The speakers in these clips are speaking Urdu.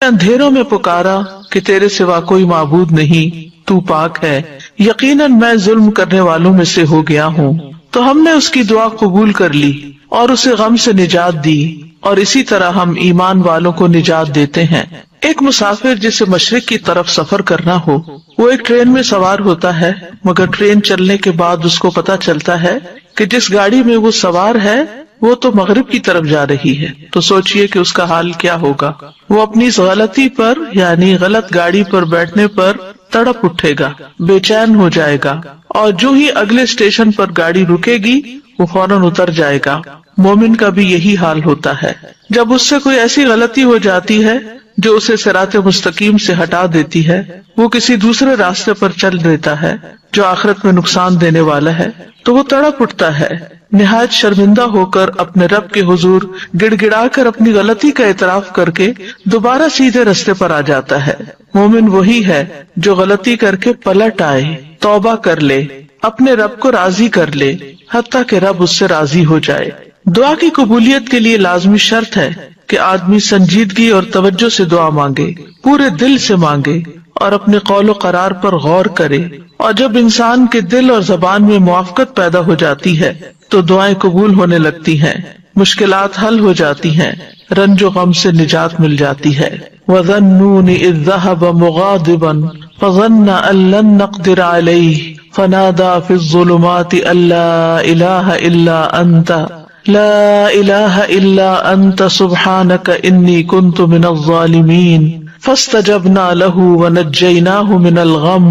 اندھیروں میں پکارا کہ تیرے سوا کوئی معبود نہیں، تو پاک ہے، یقیناً میں ظلم کرنے والوں میں سے ہو گیا ہوں۔ تو ہم نے اس کی دعا قبول کر لی اور اسے غم سے نجات دی، اور اسی طرح ہم ایمان والوں کو نجات دیتے ہیں۔ ایک مسافر جسے مشرق کی طرف سفر کرنا ہو، وہ ایک ٹرین میں سوار ہوتا ہے، مگر ٹرین چلنے کے بعد اس کو پتہ چلتا ہے کہ جس گاڑی میں وہ سوار ہے وہ تو مغرب کی طرف جا رہی ہے، تو سوچئے کہ اس کا حال کیا ہوگا۔ وہ اپنی اس غلطی پر یعنی غلط گاڑی پر بیٹھنے پر تڑپ اٹھے گا، بے چین ہو جائے گا، اور جو ہی اگلے اسٹیشن پر گاڑی رکے گی وہ فوراً اتر جائے گا۔ مومن کا بھی یہی حال ہوتا ہے، جب اس سے کوئی ایسی غلطی ہو جاتی ہے جو اسے صراط مستقیم سے ہٹا دیتی ہے، وہ کسی دوسرے راستے پر چل دیتا ہے جو آخرت میں نقصان دینے والا ہے، تو وہ تڑپ اٹھتا ہے، نہایت شرمندہ ہو کر اپنے رب کے حضور گڑ گڑا کر اپنی غلطی کا اعتراف کر کے دوبارہ سیدھے رستے پر آ جاتا ہے۔ مومن وہی ہے جو غلطی کر کے پلٹ آئے، توبہ کر لے، اپنے رب کو راضی کر لے، حتیٰ کہ رب اس سے راضی ہو جائے۔ دعا کی قبولیت کے لیے لازمی شرط ہے کہ آدمی سنجیدگی اور توجہ سے دعا مانگے، پورے دل سے مانگے اور اپنے قول و قرار پر غور کرے، اور جب انسان کے دل اور زبان میں موافقت پیدا ہو جاتی ہے تو دعائیں قبول ہونے لگتی ہیں، مشکلات حل ہو جاتی ہیں، رنج و غم سے نجات مل جاتی ہے۔ وَظَنُّونِ إِذْ ذَهَبَ مُغَاضِبًا فَظَنَّ أَن لَّن نَّقْدِرَ عَلَيْهِ فَنَادَىٰ فِي الظُّلُمَاتِ أَن لَّا إِلَٰهَ إِلَّا أَنتَ لا الہ الا انت سبحانک انی کنت من الظالمین فاستجبنا له ونجیناہ من الغم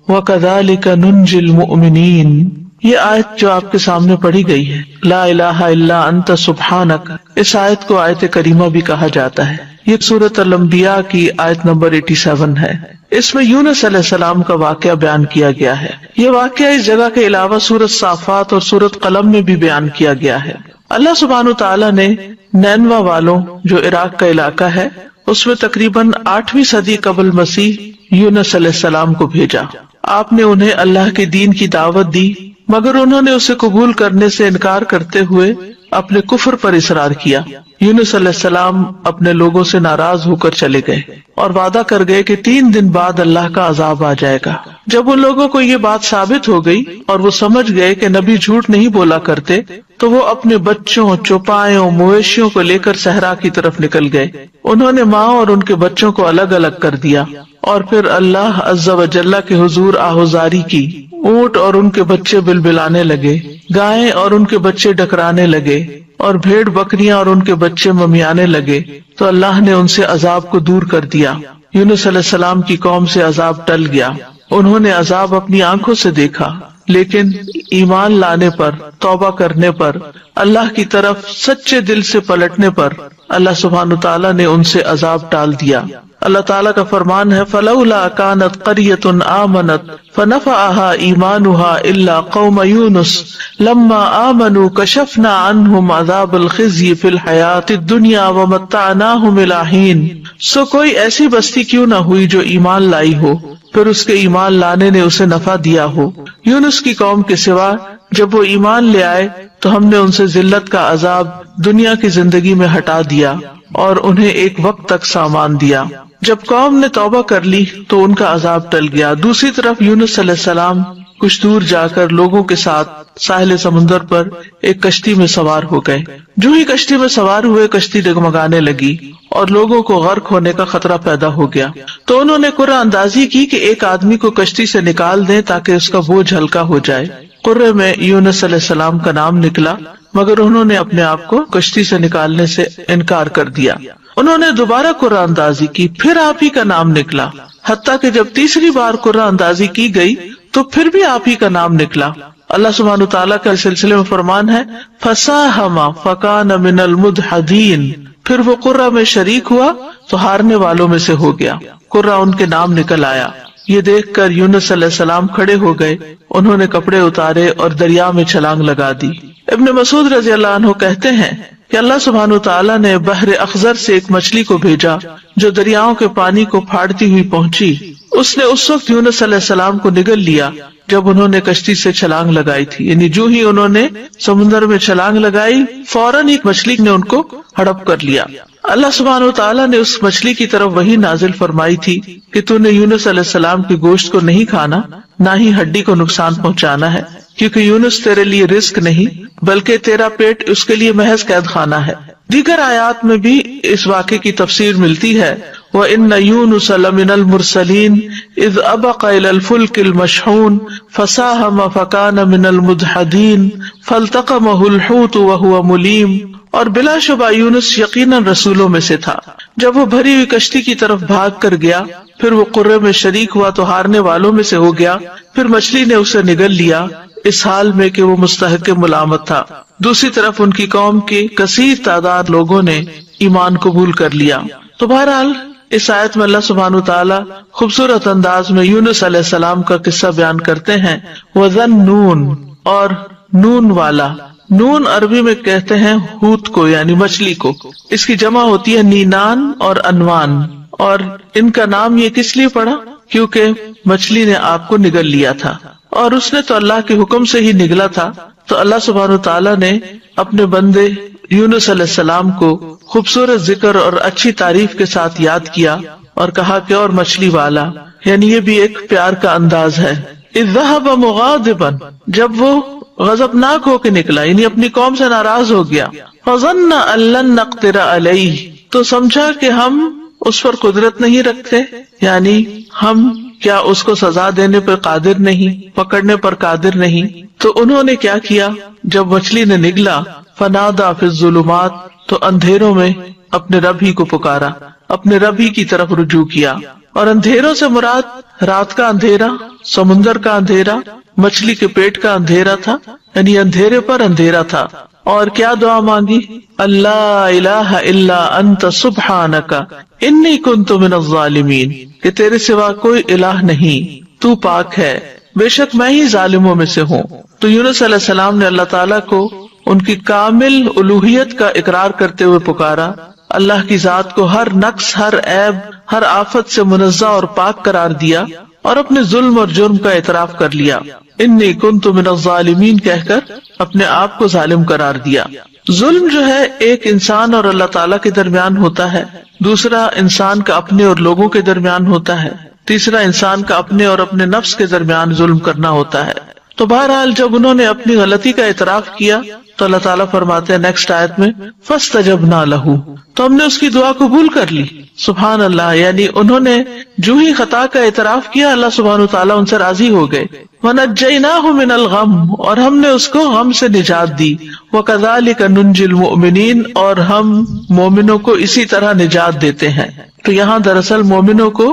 وکذالک ننجی المؤمنین۔ یہ آیت جو آپ کے سامنے پڑھی گئی ہے، لا الہ الا انت سبحانک، اس آیت کو آیت کریمہ بھی کہا جاتا ہے۔ یہ سورۃ الانبیاء کی آیت نمبر 87 ہے۔ اس میں یونس علیہ السلام کا واقعہ بیان کیا گیا ہے۔ یہ واقعہ اس جگہ کے علاوہ سورۃ صافات اور سورۃ قلم میں بھی بیان کیا گیا ہے۔ اللہ سبحانہ تعالیٰ نے نینوا والوں، جو عراق کا علاقہ ہے، اس میں تقریباً 8ویں صدی قبل مسیح یونس علیہ السلام کو بھیجا۔ آپ نے انہیں اللہ کے دین کی دعوت دی، مگر انہوں نے اسے قبول کرنے سے انکار کرتے ہوئے اپنے کفر پر اصرار کیا۔ یونس علیہ السلام اپنے لوگوں سے ناراض ہو کر چلے گئے اور وعدہ کر گئے کہ 3 دن بعد اللہ کا عذاب آ جائے گا۔ جب ان لوگوں کو یہ بات ثابت ہو گئی اور وہ سمجھ گئے کہ نبی جھوٹ نہیں بولا کرتے، تو وہ اپنے بچوں، چوپایوں، مویشیوں کو لے کر صحرا کی طرف نکل گئے۔ انہوں نے ماں اور ان کے بچوں کو الگ الگ کر دیا، اور پھر اللہ عز و جل کے حضور آہوزاری کی۔ اونٹ اور ان کے بچے بلبلانے لگے، گائیں اور ان کے بچے ڈکرانے لگے، اور بھیڑ بکریاں اور ان کے بچے ممیانے لگے، تو اللہ نے ان سے عذاب کو دور کر دیا۔ یونس علیہ السلام کی قوم سے عذاب ٹل گیا، انہوں نے عذاب اپنی آنکھوں سے دیکھا، لیکن ایمان لانے پر، توبہ کرنے پر، اللہ کی طرف سچے دل سے پلٹنے پر اللہ سبحانہ تعالیٰ نے ان سے عذاب ٹال دیا۔ اللہ تعالیٰ کا فرمان ہے فَلَوْلَا كَانَتْ قَرْيَةٌ آمَنَتْ فَنَفَعَهَا إِيمَانُهَا إِلَّا قَوْمَ يُونُسَ لَمَّا آمَنُوا كَشَفْنَا عَنْهُمْ عَذَابَ الْخِزْيِ فِي الْحَيَاةِ الدُّنْيَا وَمَتَّعْنَاهُمْ إِلَىٰ حِينٍ۔ سو کوئی ایسی بستی کیوں نہ ہوئی جو ایمان لائی ہو، پھر اس کے ایمان لانے نے اسے نفع دیا ہو۔ یونس کی قوم کے سوا جب وہ ایمان لے آئے تو ہم نے ان سے ذلت کا عذاب دنیا کی زندگی میں ہٹا دیا اور انہیں ایک وقت تک سامان دیا۔ جب قوم نے توبہ کر لی تو ان کا عذاب ٹل گیا۔ دوسری طرف یونس علیہ السلام کچھ دور جا کر لوگوں کے ساتھ ساحل سمندر پر ایک کشتی میں سوار ہو گئے۔ جو ہی کشتی میں سوار ہوئے، کشتی ڈگمگانے لگی اور لوگوں کو غرق ہونے کا خطرہ پیدا ہو گیا۔ تو انہوں نے قرعہ اندازی کی کہ ایک آدمی کو کشتی سے نکال دیں تاکہ اس کا بوجھ ہلکا ہو جائے۔ قرعے میں یونس علیہ السلام کا نام نکلا، مگر انہوں نے اپنے آپ کو کشتی سے نکالنے سے انکار کر دیا۔ انہوں نے دوبارہ قرعہ اندازی کی، پھر آپ ہی کا نام نکلا، حتیٰ کہ جب تیسری بار قرعہ اندازی کی گئی تو پھر بھی آپ ہی کا نام نکلا۔ اللہ سبحانہ تعالیٰ کا سلسلے میں فرمان ہے فَسَاهَمَ فَكَانَ مِنَ الْمُدْحَضِينَ، پھر وہ قرعہ میں شریک ہوا تو ہارنے والوں میں سے ہو گیا، قرعہ ان کے نام نکل آیا۔ یہ دیکھ کر یونس علیہ السلام کھڑے ہو گئے، انہوں نے کپڑے اتارے اور دریا میں چھلانگ لگا دی۔ ابن مسعود رضی اللہ عنہ کہتے ہیں کہ اللہ سبحانہ تعالیٰ نے بحر اخضر سے ایک مچھلی کو بھیجا جو دریاؤں کے پانی کو پھاڑتی ہوئی پہنچی۔ اس نے اس وقت یونس علیہ السلام کو نگل لیا جب انہوں نے کشتی سے چھلانگ لگائی تھی، یعنی جو ہی انہوں نے سمندر میں چھلانگ لگائی فوراً ایک مچھلی نے ان کو ہڑپ کر لیا۔ اللہ سبحانہ و تعالیٰ نے اس مچھلی کی طرف وحی نازل فرمائی تھی کہ تو نے یونس علیہ السلام کے گوشت کو نہیں کھانا، نہ ہی ہڈی کو نقصان پہنچانا ہے، کیونکہ یونس تیرے لیے رزق نہیں بلکہ تیرا پیٹ اس کے لیے محض قید خانہ ہے۔ دیگر آیات میں بھی اس واقعے کی تفسیر ملتی ہے، وَإِنَّ يُونُسَ لَمِنَ الْمُرْسَلِينَ إِذْ أَبَقَ إِلَى الْفُلْكِ الْمَشْحُونِ فَسَاهَمَ فَكَانَ مِنَ الْمُدْحَضِينَ فَالْتَقَمَهُ الْحُوتُ وَهُوَ مُلِيمٌ، اور بلا شبہ یونس یقیناً رسولوں میں سے تھا، جب وہ بھری ہوئی کشتی کی طرف بھاگ کر گیا، پھر وہ قرے میں شریک ہوا تو ہارنے والوں میں سے ہو گیا، پھر مچھلی نے اسے نگل لیا اس حال میں کہ وہ مستحق ملامت تھا۔ دوسری طرف ان کی قوم کی کثیر تعداد لوگوں نے ایمان قبول کر لیا۔ تو بہرحال اس آیت میں اللہ سبحانہ تعالیٰ خوبصورت انداز میں یونس علیہ السلام کا قصہ بیان کرتے ہیں۔ وَذَنُّونَ، اور نون والا، نون عربی میں کہتے ہیں ہوت کو، یعنی مچھلی کو، اس کی جمع ہوتی ہے نینان اور انوان، اور ان کا نام یہ کس لیے پڑا؟ کیونکہ مچھلی نے آپ کو نگل لیا تھا، اور اس نے تو اللہ کے حکم سے ہی نگلا تھا۔ تو اللہ سبحانہ تعالیٰ نے اپنے بندے یونس علیہ السلام کو خوبصورت ذکر اور اچھی تعریف کے ساتھ یاد کیا اور کہا کہ اور مچھلی والا، یعنی یہ بھی ایک پیار کا انداز ہے۔ اذ ذهب مغاضبا، جب وہ غضبناک ہو کے نکلا، یعنی اپنی قوم سے ناراض ہو گیا۔ فظن ان لن نقدر علیہ، تو سمجھا کہ ہم اس پر قدرت نہیں رکھتے، یعنی ہم کیا اس کو سزا دینے پر قادر نہیں، پکڑنے پر قادر نہیں۔ تو انہوں نے کیا کیا؟ جب مچھلی نے نگلا، فنادا فی الظلمات، تو اندھیروں میں اپنے رب ہی کو پکارا، اپنے رب ہی کی طرف رجوع کیا۔ اور اندھیروں سے مراد رات کا اندھیرا، سمندر کا اندھیرا، مچھلی کے پیٹ کا اندھیرا تھا، یعنی اندھیرے پر اندھیرا تھا۔ اور کیا دعا مانگی؟ اللہ الہ الا انت سبحانک انی کنت من الظالمین، کہ تیرے سوا کوئی الہ نہیں، تو پاک ہے، بے شک میں ہی ظالموں میں سے ہوں۔ تو یونس علیہ السلام نے اللہ تعالیٰ کو ان کی کامل الوہیت کا اقرار کرتے ہوئے پکارا، اللہ کی ذات کو ہر نقص، ہر عیب، ہر آفت سے منزہ اور پاک قرار دیا، اور اپنے ظلم اور جرم کا اعتراف کر لیا۔ انی کنت من الظالمین کہہ کر اپنے آپ کو ظالم قرار دیا۔ ظلم جو ہے ایک انسان اور اللہ تعالیٰ کے درمیان ہوتا ہے، دوسرا انسان کا اپنے اور لوگوں کے درمیان ہوتا ہے، تیسرا انسان کا اپنے اور اپنے نفس کے درمیان ظلم کرنا ہوتا ہے۔ تو بہرحال جب انہوں نے اپنی غلطی کا اعتراف کیا تو اللہ تعالیٰ فرماتے ہیں نیکسٹ آیت میں، فَاسْتَجَبْنَا لَهُ، تو ہم نے اس کی دعا قبول کر لی۔ سبحان اللہ، یعنی انہوں نے جو ہی خطا کا اعتراف کیا، اللہ سبحانہ وتعالیٰ ان سے راضی ہو گئے۔ وَنَجَّيْنَاهُ مِنَ الْغَمِّ، اور ہم نے اس کو غم سے نجات دی۔ وَكَذَلِكَ نُنْجِي الْمُؤْمِنِينَ، اور ہم مومنوں کو اسی طرح نجات دیتے ہیں۔ تو یہاں دراصل مومنوں کو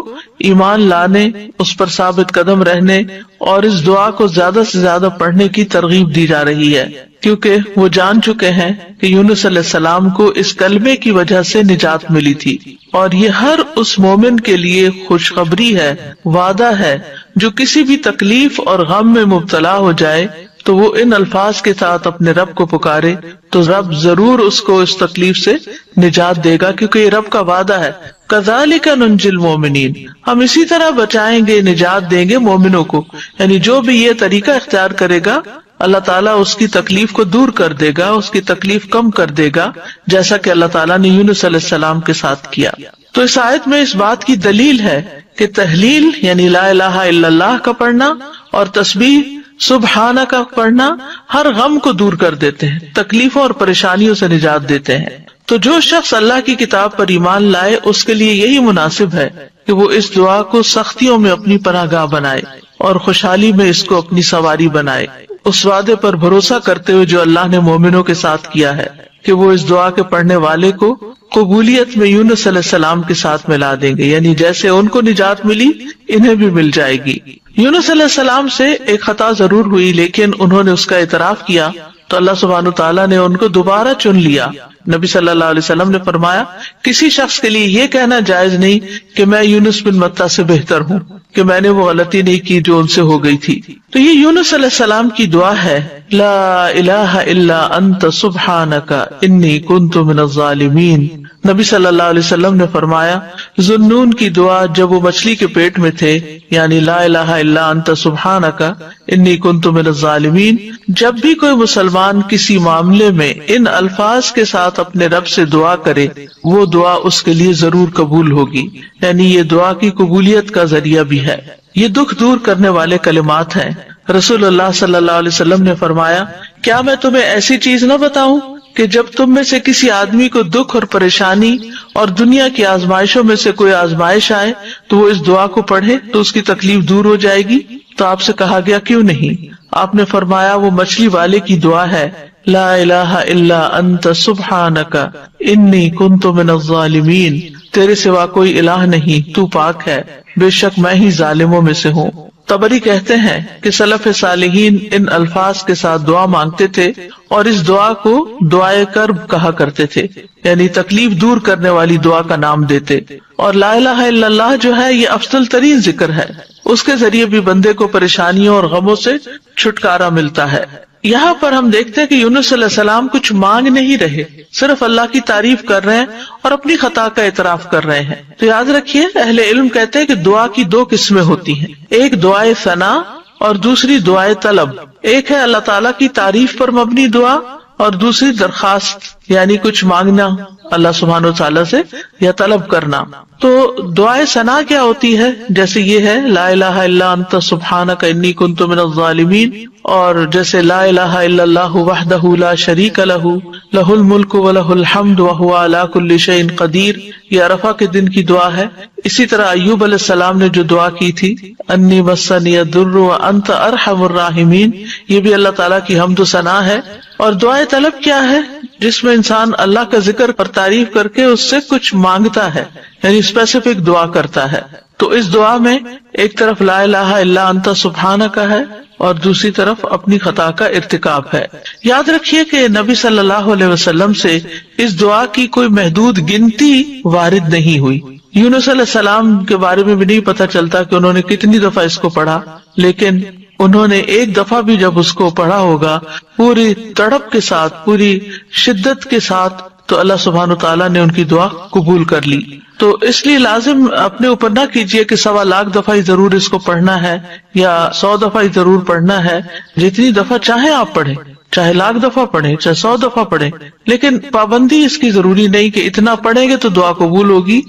ایمان لانے، اس پر ثابت قدم رہنے اور اس دعا کو زیادہ سے زیادہ پڑھنے کی ترغیب دی جا رہی ہے، کیونکہ وہ جان چکے ہیں کہ یونس علیہ السلام کو اس کلمے کی وجہ سے نجات ملی تھی، اور یہ ہر اس مومن کے لیے خوشخبری ہے، وعدہ ہے جو کسی بھی تکلیف اور غم میں مبتلا ہو جائے تو وہ ان الفاظ کے ساتھ اپنے رب کو پکارے تو رب ضرور اس کو اس تکلیف سے نجات دے گا، کیونکہ یہ رب کا وعدہ ہے۔ کذالک ننجی المؤمنین، ہم اسی طرح بچائیں گے، نجات دیں گے مومنوں کو، یعنی جو بھی یہ طریقہ اختیار کرے گا اللہ تعالیٰ اس کی تکلیف کو دور کر دے گا، اس کی تکلیف کم کر دے گا، جیسا کہ اللہ تعالیٰ نے یونس علیہ السلام کے ساتھ کیا۔ تو اس آیت میں اس بات کی دلیل ہے کہ تحلیل یعنی لا الہ الا اللہ کا پڑھنا اور تسبیح سبحانہ کا پڑھنا ہر غم کو دور کر دیتے ہیں، تکلیفوں اور پریشانیوں سے نجات دیتے ہیں۔ تو جو شخص اللہ کی کتاب پر ایمان لائے اس کے لیے یہی مناسب ہے کہ وہ اس دعا کو سختیوں میں اپنی پناہ گاہ بنائے اور خوشحالی میں اس کو اپنی سواری بنائے، اس وعدے پر بھروسہ کرتے ہوئے جو اللہ نے مومنوں کے ساتھ کیا ہے کہ وہ اس دعا کے پڑھنے والے کو قبولیت میں یونس علیہ السلام کے ساتھ ملا دیں گے، یعنی جیسے ان کو نجات ملی انہیں بھی مل جائے گی۔ یونس علیہ السلام سے ایک خطا ضرور ہوئی، لیکن انہوں نے اس کا اعتراف کیا تو اللہ سبحانہ تعالیٰ نے ان کو دوبارہ چن لیا۔ نبی صلی اللہ علیہ وسلم نے فرمایا کسی شخص کے لیے یہ کہنا جائز نہیں کہ میں یونس بن متیٰ سے بہتر ہوں، کہ میں نے وہ غلطی نہیں کی جو ان سے ہو گئی تھی۔ تو یہ یونس علیہ السلام کی دعا ہے، لا الہ الا انت سبحانک انی کنت من الظالمین نبی صلی اللہ علیہ وسلم نے فرمایا ذوالنون کی دعا جب وہ مچھلی کے پیٹ میں تھے، یعنی لا الہ الا انت سبحانک انی کنت من الظالمین، جب بھی کوئی مسلمان کسی معاملے میں ان الفاظ کے ساتھ اپنے رب سے دعا کرے وہ دعا اس کے لیے ضرور قبول ہوگی، یعنی یہ دعا کی قبولیت کا ذریعہ بھی ہے۔ یہ دکھ دور کرنے والے کلمات ہیں۔ رسول اللہ صلی اللہ علیہ وسلم نے فرمایا کیا میں تمہیں ایسی چیز نہ بتاؤں کہ جب تم میں سے کسی آدمی کو دکھ اور پریشانی اور دنیا کی آزمائشوں میں سے کوئی آزمائش آئے تو وہ اس دعا کو پڑھے تو اس کی تکلیف دور ہو جائے گی؟ تو آپ سے کہا گیا کیوں نہیں؟ آپ نے فرمایا وہ مچھلی والے کی دعا ہے، لا الہ الا انت سبحانک انی کنت من الظالمین، تیرے سوا کوئی الہ نہیں، تو پاک ہے، بے شک میں ہی ظالموں میں سے ہوں۔ طبری کہتے ہیں کہ سلف صالحین ان الفاظ کے ساتھ دعا مانگتے تھے اور اس دعا کو دعائے کرب کہا کرتے تھے، یعنی تکلیف دور کرنے والی دعا کا نام دیتے۔ اور لا الہ الا اللہ جو ہے یہ افضل ترین ذکر ہے، اس کے ذریعے بھی بندے کو پریشانیوں اور غموں سے چھٹکارا ملتا ہے۔ یہاں پر ہم دیکھتے ہیں کہ یونس علیہ السلام کچھ مانگ نہیں رہے، صرف اللہ کی تعریف کر رہے ہیں اور اپنی خطا کا اعتراف کر رہے ہیں۔ تو یاد رکھیے اہل علم کہتے ہیں کہ دعا کی دو قسمیں ہوتی ہیں، ایک دعائے ثنا اور دوسری دعائے طلب۔ ایک ہے اللہ تعالیٰ کی تعریف پر مبنی دعا اور دوسری درخواست، یعنی کچھ مانگنا اللہ سبحانہ وتعالیٰ سے یا طلب کرنا۔ تو دعائے ثنا کیا ہوتی ہے؟ جیسے یہ ہے لا الہ الا انت سبحانک انی کنت من الظالمین، اور جیسے لا الہ الا اللہ وحدہ لا شریک لہ لہ الملک ولہ الحمد وہو علی کل شیء قدیر، یہ عرفہ کے دن کی دعا ہے۔ اسی طرح ایوب علیہ السلام نے جو دعا کی تھی انی مسنی الضر وانت ارحم الراحمین، یہ بھی اللہ تعالیٰ کی حمد و ثنا ہے۔ اور دعائے طلب کیا ہے؟ جس میں انسان اللہ کا ذکر اور تعریف کر کے اس سے کچھ مانگتا ہے، یعنی اسپیسیفک دعا کرتا ہے۔ تو اس دعا میں ایک طرف لا الہ الا انت سبحانک ہے اور دوسری طرف اپنی خطا کا ارتکاب ہے۔ یاد رکھیے کہ نبی صلی اللہ علیہ وسلم سے اس دعا کی کوئی محدود گنتی وارد نہیں ہوئی۔ یونس علیہ السلام کے بارے میں بھی نہیں پتہ چلتا کہ انہوں نے کتنی دفعہ اس کو پڑھا، لیکن انہوں نے ایک دفعہ بھی جب اس کو پڑھا ہوگا پوری تڑپ کے ساتھ، پوری شدت کے ساتھ، تو اللہ سبحانہ وتعالیٰ نے ان کی دعا قبول کر لی۔ تو اس لیے لازم اپنے اوپر نہ کیجئے کہ 1.25 لاکھ دفعہ ہی ضرور اس کو پڑھنا ہے یا 100 دفعہ ہی ضرور پڑھنا ہے۔ جتنی دفعہ چاہے آپ پڑھیں، چاہے 1,00,000 دفعہ پڑھیں، چاہے 100 دفعہ پڑھیں، لیکن پابندی اس کی ضروری نہیں کہ اتنا پڑھیں گے تو دعا قبول ہوگی۔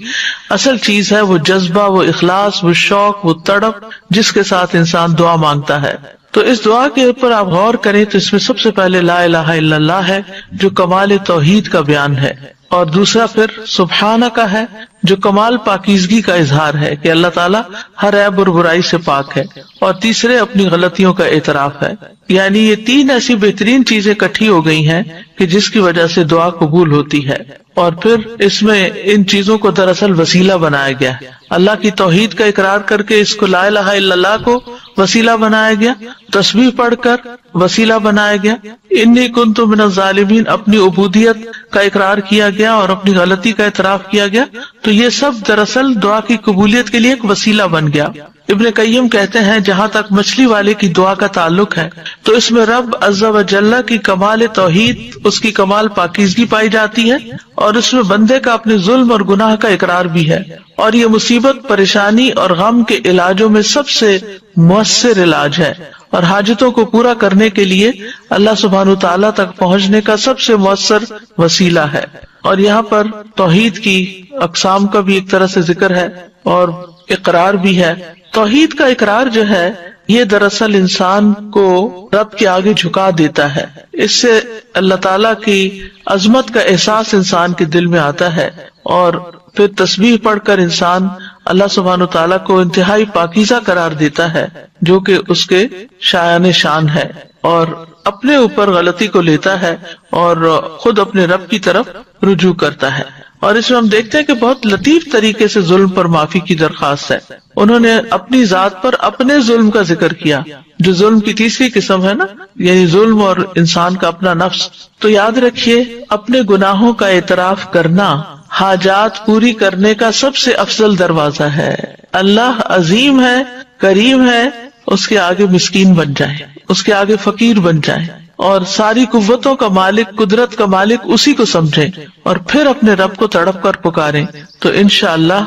اصل چیز ہے وہ جذبہ، وہ اخلاص، وہ شوق، وہ تڑپ جس کے ساتھ انسان دعا مانگتا ہے۔ تو اس دعا کے اوپر آپ غور کریں تو اس میں سب سے پہلے لا الہ الا اللہ ہے جو کمال توحید کا بیان ہے، اور دوسرا پھر سبحانہ ہے جو کمال پاکیزگی کا اظہار ہے کہ اللہ تعالیٰ ہر عیب اور برائی سے پاک ہے، اور تیسرے اپنی غلطیوں کا اعتراف ہے۔ یعنی یہ 3 ایسی بہترین چیزیں اکٹھی ہو گئی ہیں کہ جس کی وجہ سے دعا قبول ہوتی ہے۔ اور پھر اس میں ان چیزوں کو دراصل وسیلہ بنایا گیا، اللہ کی توحید کا اقرار کر کے اس کو لا الہ الا اللہ کو وسیلہ بنایا گیا، تسبیح پڑھ کر وسیلہ بنایا گیا، انی کنت من الظالمین اپنی عبودیت کا اقرار کیا گیا اور اپنی غلطی کا اعتراف کیا گیا۔ تو یہ سب دراصل دعا کی قبولیت کے لیے ایک وسیلہ بن گیا۔ ابن قیم کہتے ہیں جہاں تک مچھلی والے کی دعا کا تعلق ہے تو اس میں رب عز و جل کی کمال توحید، اس کی کمال پاکیزگی پائی جاتی ہے، اور اس میں بندے کا اپنے ظلم اور گناہ کا اقرار بھی ہے، اور یہ مصیبت، پریشانی اور غم کے علاجوں میں سب سے مؤثر علاج ہے، اور حاجتوں کو پورا کرنے کے لیے اللہ سبحانہ تعالیٰ تک پہنچنے کا سب سے مؤثر وسیلہ ہے۔ اور یہاں پر توحید کی اقسام کا بھی ایک طرح سے ذکر ہے اور اقرار بھی ہے۔ توحید کا اقرار جو ہے یہ دراصل انسان کو رب کے آگے جھکا دیتا ہے، اس سے اللہ تعالیٰ کی عظمت کا احساس انسان کے دل میں آتا ہے، اور پھر تسبیح پڑھ کر انسان اللہ سبحانہ تعالیٰ کو انتہائی پاکیزہ قرار دیتا ہے جو کہ اس کے شایان شان ہے، اور اپنے اوپر غلطی کو لیتا ہے اور خود اپنے رب کی طرف رجوع کرتا ہے۔ اور اس میں ہم دیکھتے ہیں کہ بہت لطیف طریقے سے ظلم پر معافی کی درخواست ہے۔ انہوں نے اپنی ذات پر اپنے ظلم کا ذکر کیا، جو ظلم کی تیسری قسم ہے نا، یعنی ظلم اور انسان کا اپنا نفس۔ تو یاد رکھیے اپنے گناہوں کا اعتراف کرنا حاجات پوری کرنے کا سب سے افضل دروازہ ہے۔ اللہ عظیم ہے، کریم ہے، اس کے آگے مسکین بن جائے، اس کے آگے فقیر بن جائے، اور ساری قوتوں کا مالک، قدرت کا مالک اسی کو سمجھیں اور پھر اپنے رب کو تڑپ کر پکاریں تو انشاءاللہ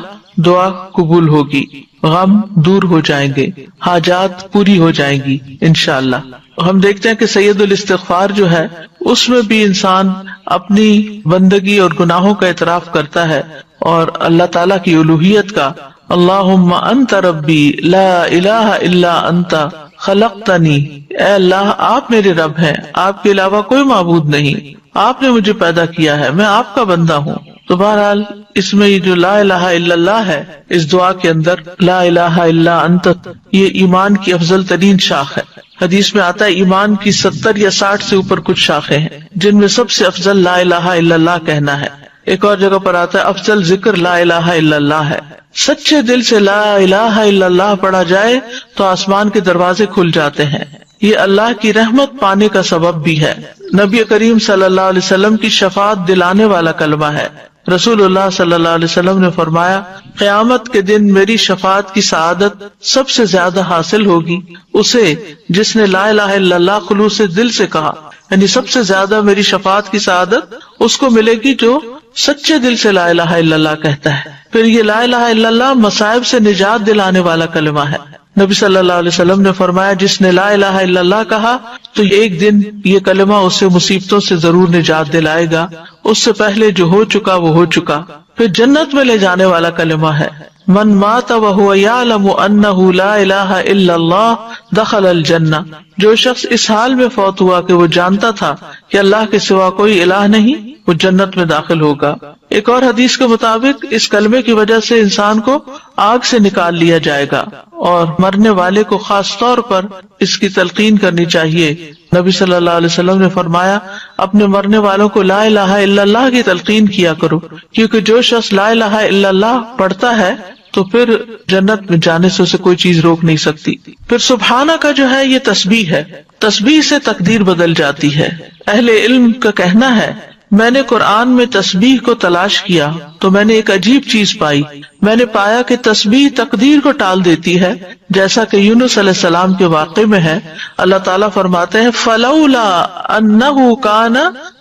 دعا قبول ہوگی، غم دور ہو جائیں گے، حاجات پوری ہو جائیں گی انشاءاللہ۔ ہم دیکھتے ہیں کہ سید الاستغفار جو ہے اس میں بھی انسان اپنی بندگی اور گناہوں کا اعتراف کرتا ہے اور اللہ تعالیٰ کی الوہیت کا، اللہم انت ربی لا الہ الا انت خلقتنی، اے اللہ آپ میرے رب ہیں، آپ کے علاوہ کوئی معبود نہیں، آپ نے مجھے پیدا کیا ہے، میں آپ کا بندہ ہوں۔ تو بہرحال اس میں یہ جو لا الہ الا اللہ ہے، اس دعا کے اندر لا الہ الا انت، یہ ایمان کی افضل ترین شاخ ہے۔ حدیث میں آتا ہے ایمان کی 70 یا 60 سے اوپر کچھ شاخیں ہیں، جن میں سب سے افضل لا الہ الا اللہ کہنا ہے۔ ایک اور جگہ پر آتا ہے افضل ذکر لا الہ الا اللہ ہے۔ سچے دل سے لا الہ الا اللہ پڑھا جائے تو آسمان کے دروازے کھل جاتے ہیں، یہ اللہ کی رحمت پانے کا سبب بھی ہے۔ نبی کریم صلی اللہ علیہ وسلم کی شفاعت دلانے والا کلمہ ہے۔ رسول اللہ صلی اللہ علیہ وسلم نے فرمایا قیامت کے دن میری شفاعت کی سعادت سب سے زیادہ حاصل ہوگی اسے جس نے لا الہ الا اللہ خلوص دل سے کہا، یعنی سب سے زیادہ میری شفاعت کی سعادت اس کو ملے گی جو سچے دل سے لا الہ الا اللہ کہتا ہے۔ پھر یہ لا الہ الا اللہ مصائب سے نجات دلانے والا کلمہ ہے۔ نبی صلی اللہ علیہ وسلم نے فرمایا جس نے لا الہ الا اللہ کہا تو ایک دن یہ کلمہ اسے مصیبتوں سے ضرور نجات دلائے گا، اس سے پہلے جو ہو چکا وہ ہو چکا۔ پھر جنت میں لے جانے والا کلمہ ہے من مات وهو يعلم انه لا الہ الا اللہ دخل الجنہ، جو شخص اس حال میں فوت ہوا کہ وہ جانتا تھا کہ اللہ کے سوا کوئی الہ نہیں، وہ جنت میں داخل ہوگا۔ ایک اور حدیث کے مطابق اس کلمے کی وجہ سے انسان کو آگ سے نکال لیا جائے گا، اور مرنے والے کو خاص طور پر اس کی تلقین کرنی چاہیے۔ نبی صلی اللہ علیہ وسلم نے فرمایا اپنے مرنے والوں کو لا الہ الا اللہ کی تلقین کیا کرو، کیونکہ جو شخص لا الہ الا اللہ پڑھتا ہے تو پھر جنت میں جانے سے اسے کوئی چیز روک نہیں سکتی۔ پھر سبحانہ کا جو ہے یہ تسبیح ہے، تسبیح سے تقدیر بدل جاتی ہے۔ اہل علم کا کہنا ہے میں نے قرآن میں تسبیح کو تلاش کیا تو میں نے ایک عجیب چیز پائی، میں نے پایا کہ تسبیح تقدیر کو ٹال دیتی ہے، جیسا کہ یونس علیہ السلام کے واقعے میں ہے۔ اللہ تعالیٰ فرماتے ہیں فلولا انہ کان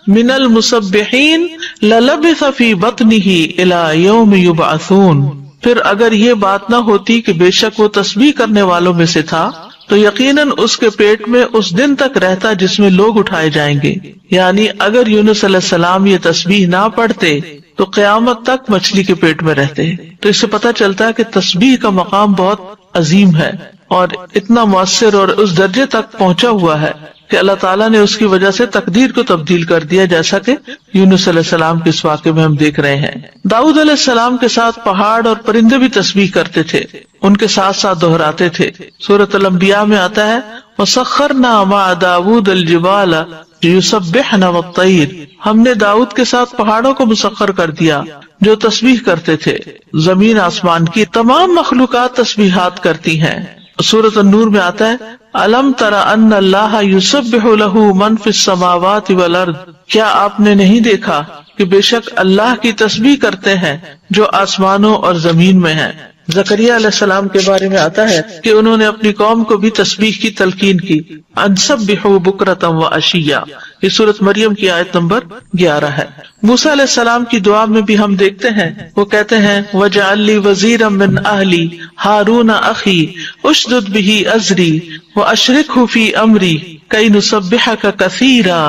من المسبحین للبث فی بطنہ الی یوم یبعثون، پھر اگر یہ بات نہ ہوتی کہ بے شک وہ تسبیح کرنے والوں میں سے تھا تو یقیناً اس کے پیٹ میں اس دن تک رہتا جس میں لوگ اٹھائے جائیں گے۔ یعنی اگر یونس علیہ السلام یہ تسبیح نہ پڑھتے تو قیامت تک مچھلی کے پیٹ میں رہتے۔ تو اس سے پتہ چلتا ہے کہ تسبیح کا مقام بہت عظیم ہے اور اتنا مؤثر اور اس درجے تک پہنچا ہوا ہے کہ اللہ تعالیٰ نے اس کی وجہ سے تقدیر کو تبدیل کر دیا، جیسا کہ یونس علیہ السلام کے اس واقعے میں ہم دیکھ رہے ہیں۔ داؤد علیہ السلام کے ساتھ پہاڑ اور پرندے بھی تسبیح کرتے تھے، ان کے ساتھ ساتھ دہراتے تھے۔ سورۃ الانبیاء میں آتا ہے وَسَخَّرْنَا مَعَ دَاوُودَ الْجِبَالَ يُسَبِّحْنَ وَالطَّيْرَ، ہم نے داؤد کے ساتھ پہاڑوں کو مسخر کر دیا جو تسبیح کرتے تھے۔ زمین آسمان کی تمام مخلوقات تسبیحات کرتی ہیں۔ سورۃ النور میں آتا ہے الم تر ان اللہ یسبح لہ من فی السماوات والارض، کیا آپ نے نہیں دیکھا کہ بے شک اللہ کی تسبیح کرتے ہیں جو آسمانوں اور زمین میں ہیں۔ زکریا علیہ السلام کے بارے میں آتا ہے کہ انہوں نے اپنی قوم کو بھی تسبیح کی تلقین کی، ان سبحوا بکرۃ وعشیا، یہ سورۃ مریم کی آیت نمبر 11 ہے۔ موسیٰ علیہ السلام کی دعا میں بھی ہم دیکھتے ہیں وہ کہتے ہیں وَاجْعَل لِّي وَزِيرًا مِّنْ أَهْلِي هَارُونَ أَخِي أُشْدُدْ بِهِ أَزْرِي وَأَشْرِكْهُ فِي أَمْرِي كَيْ نُسَبِّحَكَ كَثِيرًا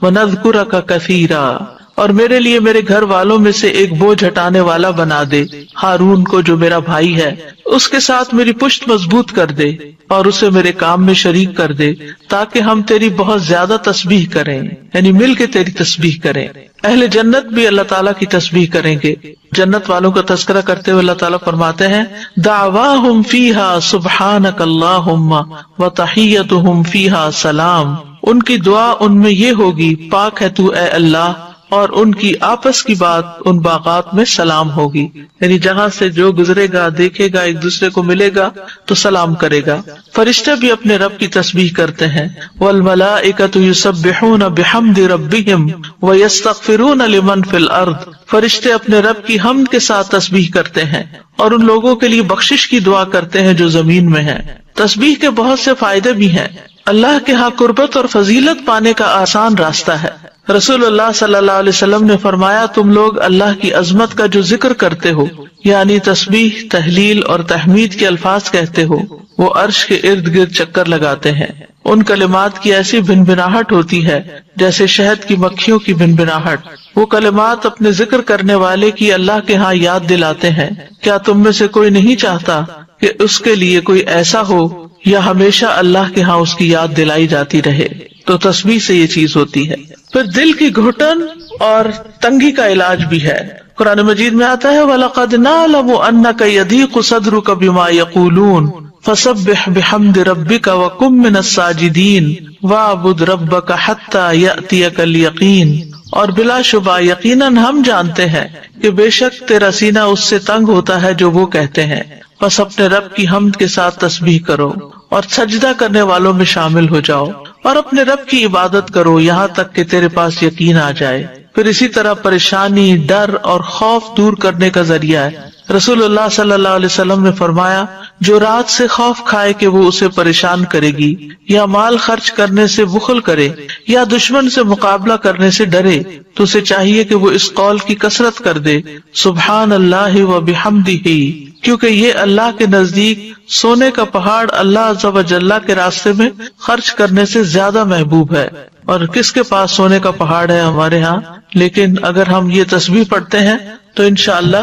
وَنَذْكُرَكَ كَثِيرًا، اور میرے لیے میرے گھر والوں میں سے ایک بوجھ ہٹانے والا بنا دے، ہارون کو جو میرا بھائی ہے، اس کے ساتھ میری پشت مضبوط کر دے اور اسے میرے کام میں شریک کر دے تاکہ ہم تیری بہت زیادہ تسبیح کریں، یعنی مل کے تیری تسبیح کریں۔ اہل جنت بھی اللہ تعالیٰ کی تسبیح کریں گے۔ جنت والوں کا تذکرہ کرتے ہوئے اللہ تعالیٰ فرماتے ہیں دعواہم فیہا سبحانک اللہم وتحیتہم فیہا سلام، ان کی دعا ان میں یہ ہوگی پاک ہے تو اے اللہ، اور ان کی آپس کی بات ان باغات میں سلام ہوگی، یعنی جہاں سے جو گزرے گا دیکھے گا ایک دوسرے کو ملے گا تو سلام کرے گا۔ فرشتے بھی اپنے رب کی تسبیح کرتے ہیں والملائکۃ یسبحون بحمد ربہم ویستغفرون لمن فی الارض، فرشتے اپنے رب کی حمد کے ساتھ تسبیح کرتے ہیں اور ان لوگوں کے لیے بخشش کی دعا کرتے ہیں جو زمین میں ہیں۔ تسبیح کے بہت سے فائدے بھی ہیں. اللہ کے ہاں قربت اور فضیلت پانے کا آسان راستہ ہے. رسول اللہ صلی اللہ علیہ وسلم نے فرمایا، تم لوگ اللہ کی عظمت کا جو ذکر کرتے ہو، یعنی تسبیح، تحلیل اور تحمید کے الفاظ کہتے ہو، وہ عرش کے ارد گرد چکر لگاتے ہیں. ان کلمات کی ایسی بھنبھناہٹ ہوتی ہے جیسے شہد کی مکھیوں کی بھنبھناہٹ. وہ کلمات اپنے ذکر کرنے والے کی اللہ کے ہاں یاد دلاتے ہیں. کیا تم میں سے کوئی نہیں چاہتا کہ اس کے لیے کوئی ایسا ہو یا ہمیشہ اللہ کے ہاں اس کی یاد دلائی جاتی رہے؟ تو تسبیح سے یہ چیز ہوتی ہے. پھر دل کی گھٹن اور تنگی کا علاج بھی ہے. قرآن مجید میں آتا ہے، وَلَقَدْ نَعْلَمُ أَنَّكَ يَضِيقُ صَدْرُكَ بِمَا يَقُولُونَ فَسَبِّحْ بِحَمْدِ رَبِّكَ وَكُن مِّنَ السَّاجِدِينَ وَاعْبُدْ رَبَّكَ حَتَّى يَأْتِيَكَ الْيَقِينُ. اور بلا شبہ یقیناً ہم جانتے ہیں کہ بے شک تیرا سینہ اس سے تنگ ہوتا ہے جو وہ کہتے ہیں، بس اپنے رب کی حمد کے ساتھ تسبیح کرو اور سجدہ کرنے والوں میں شامل ہو جاؤ اور اپنے رب کی عبادت کرو یہاں تک کہ تیرے پاس یقین آ جائے. پھر اسی طرح پریشانی، ڈر اور خوف دور کرنے کا ذریعہ ہے. رسول اللہ صلی اللہ علیہ وسلم نے فرمایا، جو رات سے خوف کھائے کہ وہ اسے پریشان کرے گی، یا مال خرچ کرنے سے بخل کرے، یا دشمن سے مقابلہ کرنے سے ڈرے، تو اسے چاہیے کہ وہ اس قول کی کثرت کر دے، سبحان اللہ و بحمدہ، کیونکہ یہ اللہ کے نزدیک سونے کا پہاڑ اللہ عز و جل کے راستے میں خرچ کرنے سے زیادہ محبوب ہے. اور کس کے پاس سونے کا پہاڑ ہے ہمارے ہاں، لیکن اگر ہم یہ تسبیح پڑھتے ہیں تو انشاءاللہ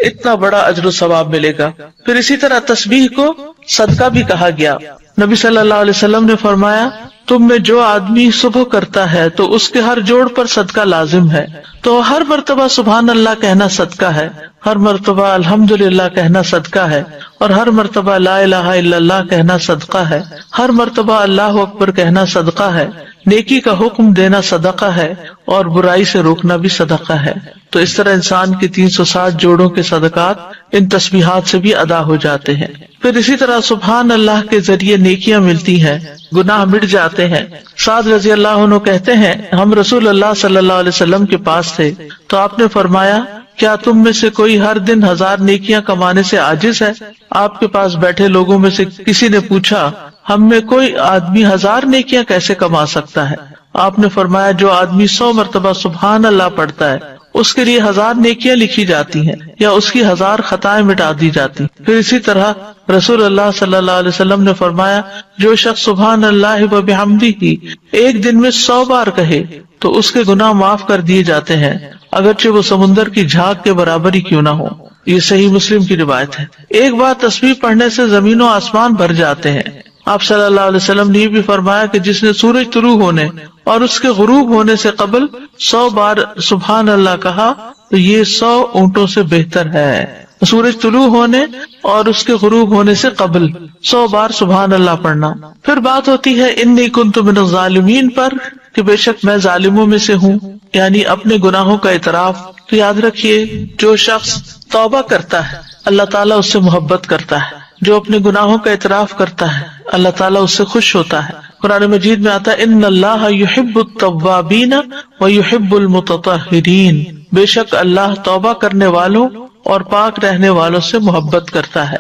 اتنا بڑا اجر و ثواب ملے گا. پھر اسی طرح تسبیح کو صدقہ بھی کہا گیا. نبی صلی اللہ علیہ وسلم نے فرمایا، تم میں جو آدمی صبح کرتا ہے تو اس کے ہر جوڑ پر صدقہ لازم ہے. تو ہر مرتبہ سبحان اللہ کہنا صدقہ ہے، ہر مرتبہ الحمدللہ کہنا صدقہ ہے، اور ہر مرتبہ لا الہ الا اللہ کہنا صدقہ ہے، ہر مرتبہ اللہ اکبر کہنا صدقہ ہے. نیکی کا حکم دینا صدقہ ہے اور برائی سے روکنا بھی صدقہ ہے. تو اس طرح انسان کی 360 جوڑوں کے صدقات ان تسبیحات سے بھی ادا ہو جاتے ہیں. پھر اسی طرح سبحان اللہ کے ذریعے نیکیاں ملتی ہیں، گناہ مٹ جاتے ہیں. سعد رضی اللہ عنہ کہتے ہیں، ہم رسول اللہ صلی اللہ علیہ وسلم کے پاس تھے تو آپ نے فرمایا، کیا تم میں سے کوئی ہر دن 1000 نیکیاں کمانے سے عاجز ہے؟ آپ کے پاس بیٹھے لوگوں میں سے کسی نے پوچھا، ہم میں کوئی آدمی 1000 نیکیاں کیسے کما سکتا ہے؟ آپ نے فرمایا، جو آدمی 100 مرتبہ سبحان اللہ پڑھتا ہے اس کے لیے 1000 نیکیاں لکھی جاتی ہیں یا اس کی 1000 خطائیں مٹا دی جاتی. پھر اسی طرح رسول اللہ صلی اللہ علیہ وسلم نے فرمایا، جو شخص سبحان اللہ و بحمدہ ایک دن میں 100 بار کہے تو اس کے گناہ معاف کر دیے جاتے ہیں، اگرچہ وہ سمندر کی جھاگ کے برابر ہی کیوں نہ ہو. یہ صحیح مسلم کی روایت ہے. ایک بار تسبیح پڑھنے سے زمین و آسمان بھر جاتے ہیں. آپ صلی اللہ علیہ وسلم نے یہ بھی فرمایا کہ جس نے سورج طلوع ہونے اور اس کے غروب ہونے سے قبل 100 بار سبحان اللہ کہا تو یہ 100 اونٹوں سے بہتر ہے. سورج طلوع ہونے اور اس کے غروب ہونے سے قبل 100 بار سبحان اللہ پڑھنا. پھر بات ہوتی ہے انی کنت من الظالمین پر، کہ بے شک میں ظالموں میں سے ہوں، یعنی اپنے گناہوں کا اعتراف. تو یاد رکھیے، جو شخص توبہ کرتا ہے اللہ تعالیٰ اس سے محبت کرتا ہے، جو اپنے گناہوں کا اعتراف کرتا ہے اللہ تعالیٰ اس سے خوش ہوتا ہے. قرآن مجید میں آتا ہے، ان اللہ یحب التوابین ویحب المتطہرین، بے شک اللہ توبہ کرنے والوں اور پاک رہنے والوں سے محبت کرتا ہے.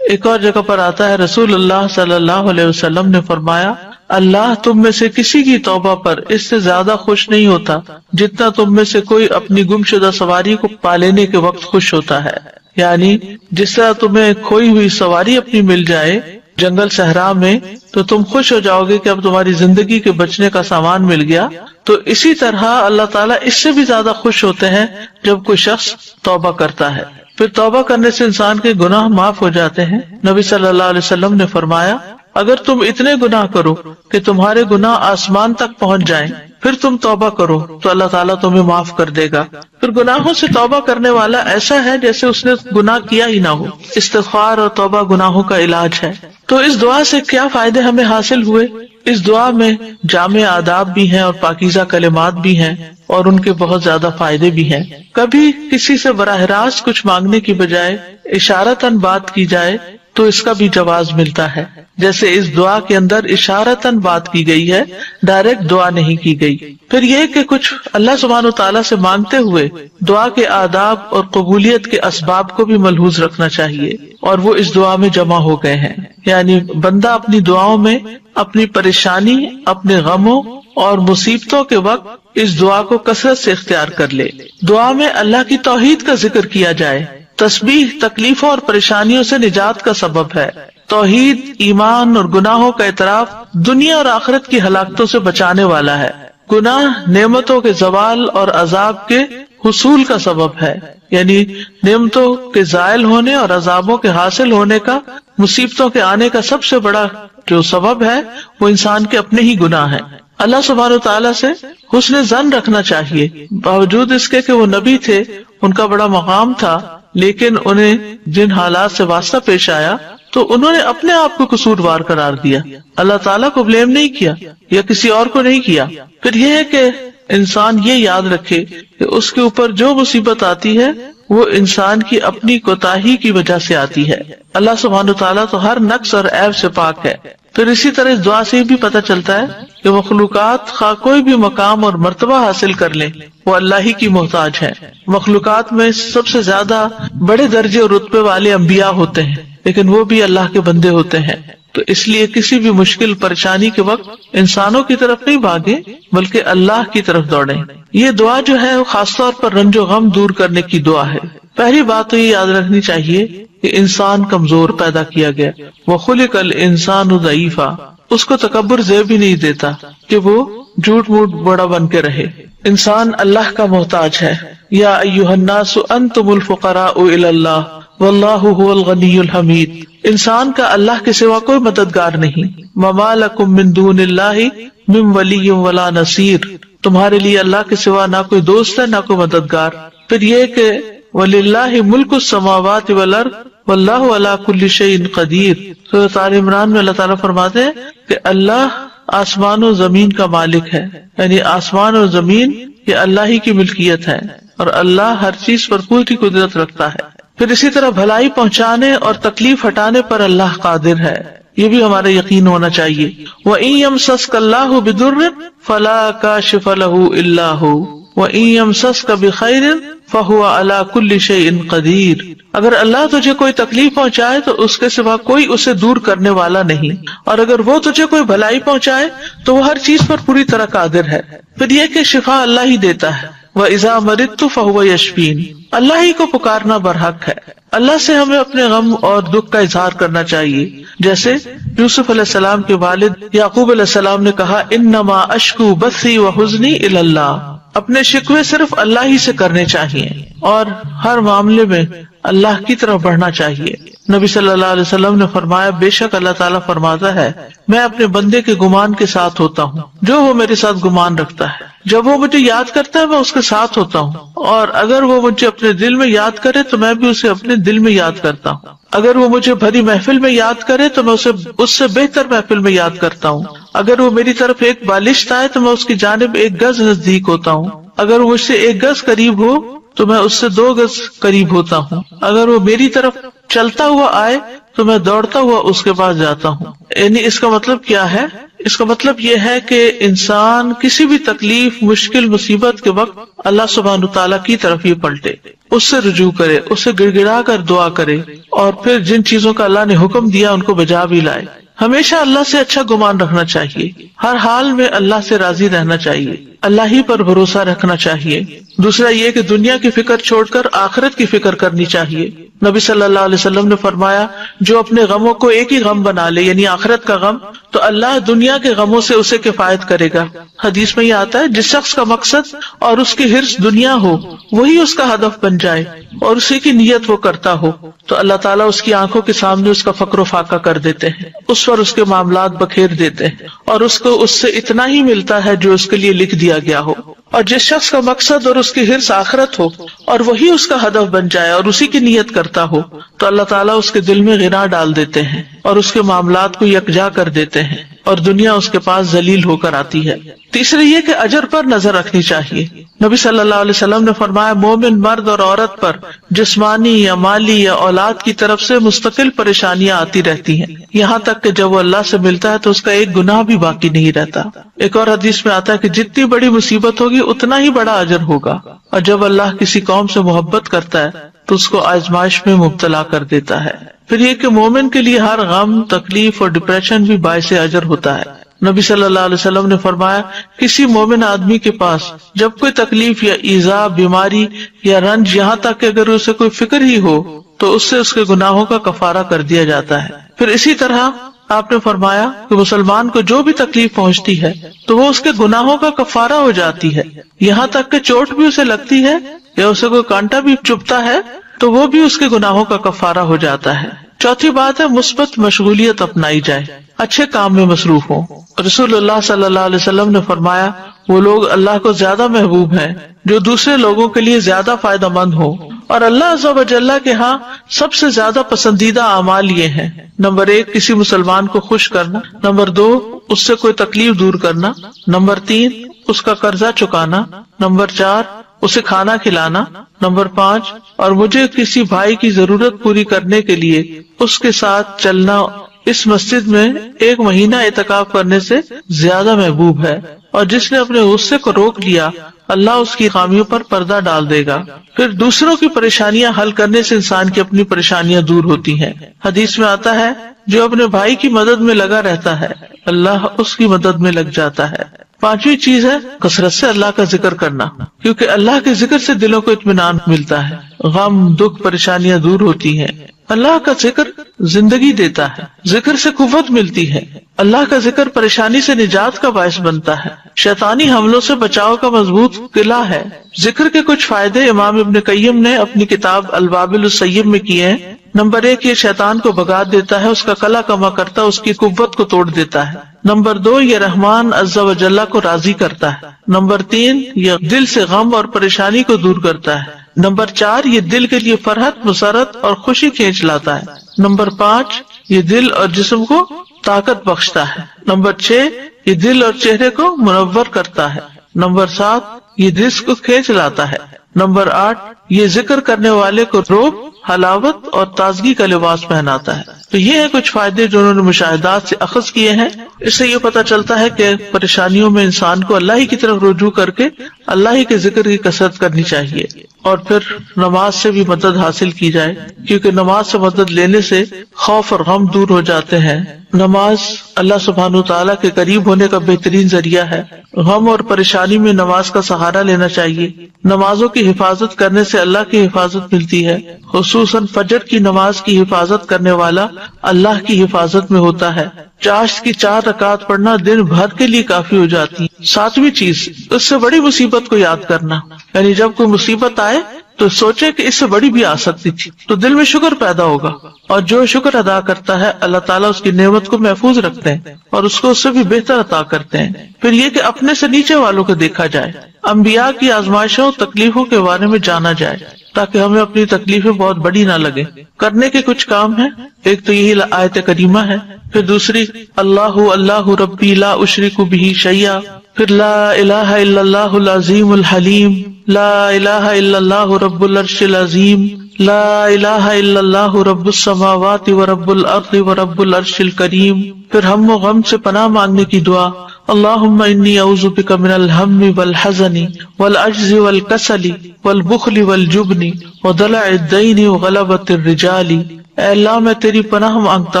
ایک اور جگہ پر آتا ہے، رسول اللہ صلی اللہ علیہ وسلم نے فرمایا، اللہ تم میں سے کسی کی توبہ پر اس سے زیادہ خوش نہیں ہوتا جتنا تم میں سے کوئی اپنی گمشدہ سواری کو پا لینے کے وقت خوش ہوتا ہے. یعنی جس طرح تمہیں کھوئی ہوئی سواری اپنی مل جائے جنگل صحرا میں تو تم خوش ہو جاؤ گے کہ اب تمہاری زندگی کے بچنے کا سامان مل گیا، تو اسی طرح اللہ تعالیٰ اس سے بھی زیادہ خوش ہوتے ہیں جب کوئی شخص توبہ کرتا ہے. پھر توبہ کرنے سے انسان کے گناہ معاف ہو جاتے ہیں. نبی صلی اللہ علیہ وسلم نے فرمایا، اگر تم اتنے گناہ کرو کہ تمہارے گناہ آسمان تک پہنچ جائیں، پھر تم توبہ کرو تو اللہ تعالیٰ تمہیں معاف کر دے گا. پھر گناہوں سے توبہ کرنے والا ایسا ہے جیسے اس نے گناہ کیا ہی نہ ہو. استغفار اور توبہ گناہوں کا علاج ہے. تو اس دعا سے کیا فائدے ہمیں حاصل ہوئے؟ اس دعا میں جامع آداب بھی ہیں اور پاکیزہ کلمات بھی ہیں اور ان کے بہت زیادہ فائدے بھی ہیں. کبھی کسی سے براہ راست کچھ مانگنے کی بجائے اشارتاً بات کی جائے تو اس کا بھی جواز ملتا ہے. جیسے اس دعا کے اندر اشارتاً بات کی گئی ہے، ڈائریکٹ دعا نہیں کی گئی۔ پھر یہ کہ کچھ اللہ سبحانہ وتعالیٰ سے مانگتے ہوئے دعا کے آداب اور قبولیت کے اسباب کو بھی ملحوظ رکھنا چاہیے، اور وہ اس دعا میں جمع ہو گئے ہیں۔ یعنی بندہ اپنی دعاؤں میں اپنی پریشانی، اپنے غموں اور مصیبتوں کے وقت اس دعا کو کثرت سے اختیار کر لے۔ دعا میں اللہ کی توحید کا ذکر کیا جائے۔ تسبیح تکلیفوں اور پریشانیوں سے نجات کا سبب ہے۔ توحید، ایمان اور گناہوں کا اعتراف دنیا اور آخرت کی ہلاکتوں سے بچانے والا ہے۔ گناہ نعمتوں کے زوال اور عذاب کے حصول کا سبب ہے، یعنی نعمتوں کے زائل ہونے اور عذابوں کے حاصل ہونے کا، مصیبتوں کے آنے کا سب سے بڑا جو سبب ہے وہ انسان کے اپنے ہی گناہ ہیں۔ اللہ سبحانہ وتعالیٰ سے حسن ظن رکھنا چاہیے، باوجود اس کے کہ وہ نبی تھے، ان کا بڑا مقام تھا، لیکن انہیں جن حالات سے واسطہ پیش آیا تو انہوں نے اپنے آپ کو قصوروار قرار دیا، اللہ تعالیٰ کو بلیم نہیں کیا یا کسی اور کو نہیں کیا۔ پھر یہ ہے کہ انسان یہ یاد رکھے کہ اس کے اوپر جو مصیبت آتی ہے وہ انسان کی اپنی کوتاہی کی وجہ سے آتی ہے۔ اللہ سبحانہ وتعالیٰ تو ہر نقص اور عیب سے پاک ہے۔ پھر اسی طرح اس دعا سے بھی پتہ چلتا ہے کہ مخلوقات خواہ کوئی بھی مقام اور مرتبہ حاصل کر لیں، وہ اللہ ہی کی محتاج ہے۔ مخلوقات میں سب سے زیادہ بڑے درجے اور رتبے والے انبیاء ہوتے ہیں، لیکن وہ بھی اللہ کے بندے ہوتے ہیں۔ تو اس لیے کسی بھی مشکل پریشانی کے وقت انسانوں کی طرف نہیں بھاگے بلکہ اللہ کی طرف دوڑیں۔ یہ دعا جو ہے وہ خاص طور پر رنج و غم دور کرنے کی دعا ہے۔ پہلی بات تو یہ یاد رکھنی چاہیے کہ انسان کمزور پیدا کیا گیا، وَخُلِقَ الْإِنسَانُ ضَعِيفًا، اس کو تکبر زیب بھی نہیں دیتا کہ وہ جھوٹ موٹ بڑا بن کے رہے۔ انسان اللہ کا محتاج ہے۔ یا ایھا الناس انتم الفقراء الی اللہ واللہ هو الغنی الحمید، انسان کا اللہ کے سوا کوئی مددگار نہیں۔ وما لکم من دون اللہ من ولی ولا نصیر، تمہارے لیے اللہ کے سوا نہ کوئی دوست ہے نہ کوئی مددگار۔ پھر یہ کہ وَلِلَّهِ مُلْكُ السَّمَاوَاتِ وَالْأَرْضِ وَاللَّهُ عَلَى كُلِّ شَيْءٍ قَدِيرٌ۔ سورۃ آل عمران میں اللہ تعالیٰ فرماتے ہیں کہ اللہ آسمان و زمین کا مالک ہے، یعنی آسمان اور زمین یہ اللہ ہی کی ملکیت ہے، اور اللہ ہر چیز پر پوری قدرت رکھتا ہے۔ پھر اسی طرح بھلائی پہنچانے اور تکلیف ہٹانے پر اللہ قادر ہے، یہ بھی ہمارا یقین ہونا چاہیے۔ وَإِن يَمْسَسْكَ اللَّهُ بِضُرٍّ فَلَا كَاشِفَ لَهُ إِلَّا هُوَ وَإِن يَمْسَسْكَ بِخَيْرٍ فَهُوَ عَلَى كُلِّ شَيْءٍ قَدِيرٌ، اگر اللہ تجھے کوئی تکلیف پہنچائے تو اس کے سوا کوئی اسے دور کرنے والا نہیں، اور اگر وہ تجھے کوئی بھلائی پہنچائے تو وہ ہر چیز پر پوری طرح قادر ہے۔ پھر یہ کہ شفا اللہ ہی دیتا ہے۔ وَإِذَا مَرِضْتُ فَهُوَ يَشْفِينِ، اللہ ہی کو پکارنا برحق ہے۔ اللہ سے ہمیں اپنے غم اور دکھ کا اظہار کرنا چاہیے، جیسے یوسف علیہ السلام کے والد یعقوب علیہ السلام نے کہا انما اشکو بثی وحزنی الی اللہ، اپنے شکوے صرف اللہ ہی سے کرنے چاہیے اور ہر معاملے میں اللہ کی طرف بڑھنا چاہیے۔ نبی صلی اللہ علیہ وسلم نے فرمایا بے شک اللہ تعالیٰ فرماتا ہے میں اپنے بندے کے گمان کے ساتھ ہوتا ہوں جو وہ میرے ساتھ گمان رکھتا ہے، جب وہ مجھے یاد کرتا ہے میں اس کے ساتھ ہوتا ہوں، اور اگر وہ مجھے اپنے دل میں یاد کرے تو میں بھی اسے اپنے دل میں یاد کرتا ہوں، اگر وہ مجھے بھری محفل میں یاد کرے تو میں اسے اس سے بہتر محفل میں یاد کرتا ہوں، اگر وہ میری طرف ایک بالشت آئے تو میں اس کی جانب 1 گز نزدیک ہوتا ہوں، اگر وہ مجھ سے 1 گز قریب ہو تو میں اس سے 2 گز قریب ہوتا ہوں، اگر وہ میری طرف چلتا ہوا آئے تو میں دوڑتا ہوا اس کے پاس جاتا ہوں۔ یعنی اس کا مطلب کیا ہے؟ اس کا مطلب یہ ہے کہ انسان کسی بھی تکلیف، مشکل، مصیبت کے وقت اللہ سبحانہ تعالیٰ کی طرف یہ پلٹے، اس سے رجوع کرے، اس سے گڑ گڑا کر دعا کرے، اور پھر جن چیزوں کا اللہ نے حکم دیا ان کو بجا بھی لائے۔ ہمیشہ اللہ سے اچھا گمان رکھنا چاہیے، ہر حال میں اللہ سے راضی رہنا چاہیے، اللہ ہی پر بھروسہ رکھنا چاہیے۔ دوسرا یہ کہ دنیا کی فکر چھوڑ کر آخرت کی فکر کرنی چاہیے۔ نبی صلی اللہ علیہ وسلم نے فرمایا جو اپنے غموں کو ایک ہی غم بنا لے، یعنی آخرت کا غم، تو اللہ دنیا کے غموں سے اسے کفایت کرے گا۔ حدیث میں یہ آتا ہے جس شخص کا مقصد اور اس کی حرص دنیا ہو وہی اس کا ہدف بن جائے اور اسی کی نیت وہ کرتا ہو تو اللہ تعالیٰ اس کی آنکھوں کے سامنے اس کا فقر و فاقہ کر دیتے ہیں، اس پر اس کے معاملات بکھیر دیتے ہیں، اور اس کو اس سے اتنا ہی ملتا ہے جو اس کے لیے لکھ دیا گیا ہو۔ اور جس شخص کا مقصد اور اس کی حرص آخرت ہو اور وہی اس کا ہدف بن جائے اور اسی کی نیت کرتا ہو تو اللہ تعالیٰ اس کے دل میں غنا ڈال دیتے ہیں اور اس کے معاملات کو یکجا کر دیتے ہیں۔ اور دنیا اس کے پاس ذلیل ہو کر آتی ہے۔ تیسرے یہ کہ اجر پر نظر رکھنی چاہیے۔ نبی صلی اللہ علیہ وسلم نے فرمایا مومن مرد اور عورت پر جسمانی یا مالی یا اولاد کی طرف سے مستقل پریشانیاں آتی رہتی ہیں، یہاں تک کہ جب وہ اللہ سے ملتا ہے تو اس کا ایک گناہ بھی باقی نہیں رہتا۔ ایک اور حدیث میں آتا ہے کہ جتنی بڑی مصیبت ہوگی اتنا ہی بڑا اجر ہوگا، اور جب اللہ کسی قوم سے محبت کرتا ہے تو اس کو آزمائش میں مبتلا کر دیتا ہے۔ پھر یہ کہ مومن کے لیے ہر غم، تکلیف اور ڈپریشن بھی باعث اجر ہوتا ہے۔ نبی صلی اللہ علیہ وسلم نے فرمایا کسی مومن آدمی کے پاس جب کوئی تکلیف یا ایذا، بیماری یا رنج، یہاں تک کہ اگر اسے کوئی فکر ہی ہو تو اس سے اس کے گناہوں کا کفارہ کر دیا جاتا ہے۔ پھر اسی طرح آپ نے فرمایا کہ مسلمان کو جو بھی تکلیف پہنچتی ہے تو وہ اس کے گناہوں کا کفارہ ہو جاتی ہے، یہاں تک کہ چوٹ بھی اسے لگتی ہے یا اسے کوئی کانٹا بھی چبھتا ہے تو وہ بھی اس کے گناہوں کا کفارہ ہو جاتا ہے۔ چوتھی بات ہے مثبت مشغولیت اپنائی جائے، اچھے کام میں مصروف ہوں۔ رسول اللہ صلی اللہ علیہ وسلم نے فرمایا وہ لوگ اللہ کو زیادہ محبوب ہیں جو دوسرے لوگوں کے لیے زیادہ فائدہ مند ہوں، اور اللہ عز و جل کے ہاں سب سے زیادہ پسندیدہ اعمال یہ ہیں: نمبر 1 کسی مسلمان کو خوش کرنا، نمبر 2 اس سے کوئی تکلیف دور کرنا، نمبر 3 اس کا قرضہ چکانا، نمبر 4 اسے کھانا کھلانا، نمبر 5 اور مجھے کسی بھائی کی ضرورت پوری کرنے کے لیے اس کے ساتھ چلنا اس مسجد میں 1 مہینہ اعتکاف کرنے سے زیادہ محبوب ہے، اور جس نے اپنے غصے کو روک لیا اللہ اس کی خامیوں پر پردہ ڈال دے گا۔ پھر دوسروں کی پریشانیاں حل کرنے سے انسان کی اپنی پریشانیاں دور ہوتی ہیں۔ حدیث میں آتا ہے جو اپنے بھائی کی مدد میں لگا رہتا ہے اللہ اس کی مدد میں لگ جاتا ہے۔ 5ویں چیز ہے کثرت سے اللہ کا ذکر کرنا، کیونکہ اللہ کے ذکر سے دلوں کو اطمینان ملتا ہے، غم، دکھ، پریشانیاں دور ہوتی ہیں۔ اللہ کا ذکر زندگی دیتا ہے، ذکر سے قوت ملتی ہے۔ اللہ کا ذکر پریشانی سے نجات کا باعث بنتا ہے، شیطانی حملوں سے بچاؤ کا مضبوط قلعہ ہے۔ ذکر کے کچھ فائدے امام ابن قیم نے اپنی کتاب الوابل الصیب میں کیے ہیں۔ نمبر 1 یہ شیطان کو بھگا دیتا ہے، اس کا قلع کما کرتا ہے، اس کی قوت کو توڑ دیتا ہے۔ نمبر 2 یہ رحمان عز و جل کو راضی کرتا ہے۔ نمبر 3 یہ دل سے غم اور پریشانی کو دور کرتا ہے۔ نمبر 4 یہ دل کے لیے فرحت، مسرت اور خوشی کھینچ لاتا ہے۔ نمبر 5 یہ دل اور جسم کو طاقت بخشتا ہے۔ نمبر 6 یہ دل اور چہرے کو منور کرتا ہے۔ نمبر 7 یہ دل کو کھینچ لاتا ہے۔ نمبر 8 یہ ذکر کرنے والے کو روب، حلاوت اور تازگی کا لباس پہناتا ہے۔ تو یہ ہیں کچھ فائدے جو انہوں نے مشاہدات سے اخذ کیے ہیں۔ اس سے یہ پتہ چلتا ہے کہ پریشانیوں میں انسان کو اللہ ہی کی طرف رجوع کر کے اللہ ہی کے ذکر کی کثرت کرنی چاہیے، اور پھر نماز سے بھی مدد حاصل کی جائے، کیونکہ نماز سے مدد لینے سے خوف اور غم دور ہو جاتے ہیں۔ نماز اللہ سبحانہ وتعالیٰ کے قریب ہونے کا بہترین ذریعہ ہے۔ غم اور پریشانی میں نماز کا سہارا لینا چاہیے۔ نمازوں کی حفاظت کرنے سے اللہ کی حفاظت ملتی ہے، خصوصاً فجر کی نماز کی حفاظت کرنے والا اللہ کی حفاظت میں ہوتا ہے۔ چاشت کی 4 رکعت پڑھنا دن بھر کے لیے کافی ہو جاتی ہے۔ 7ویں چیز اس سے بڑی مصیبت کو یاد کرنا، یعنی جب کوئی مصیبت آئے تو سوچے کہ اس سے بڑی بھی آ سکتی تھی، تو دل میں شکر پیدا ہوگا، اور جو شکر ادا کرتا ہے اللہ تعالیٰ اس کی نعمت کو محفوظ رکھتے ہیں اور اس کو اس سے بھی بہتر عطا کرتے ہیں۔ پھر یہ کہ اپنے سے نیچے والوں کو دیکھا جائے، انبیاء کی آزمائشوں تکلیفوں کے بارے میں جانا جائے تاکہ ہمیں اپنی تکلیفیں بہت بڑی نہ لگے۔ کرنے کے کچھ کام ہیں، ایک تو یہی آیت کریمہ ہے، پھر دوسری اللہ اللہ ربی لا اشرک بہ شیئا، پھر لا الہ الا اللہ العظیم الحلیم، لا الہ الا اللہ رب العرش العظیم، لا الہ الا اللہ رب السماوات و رب الارض و رب العرش الکریم۔ پھر ہم و غم سے پناہ مانگنے کی دعا، اللہم انی اعوذ بک من الہم والحزن والعجز والکسل والبخل والجبن ودلع الدین وغلبۃ الرجال۔ اے اللہ میں تیری پناہ مانگتا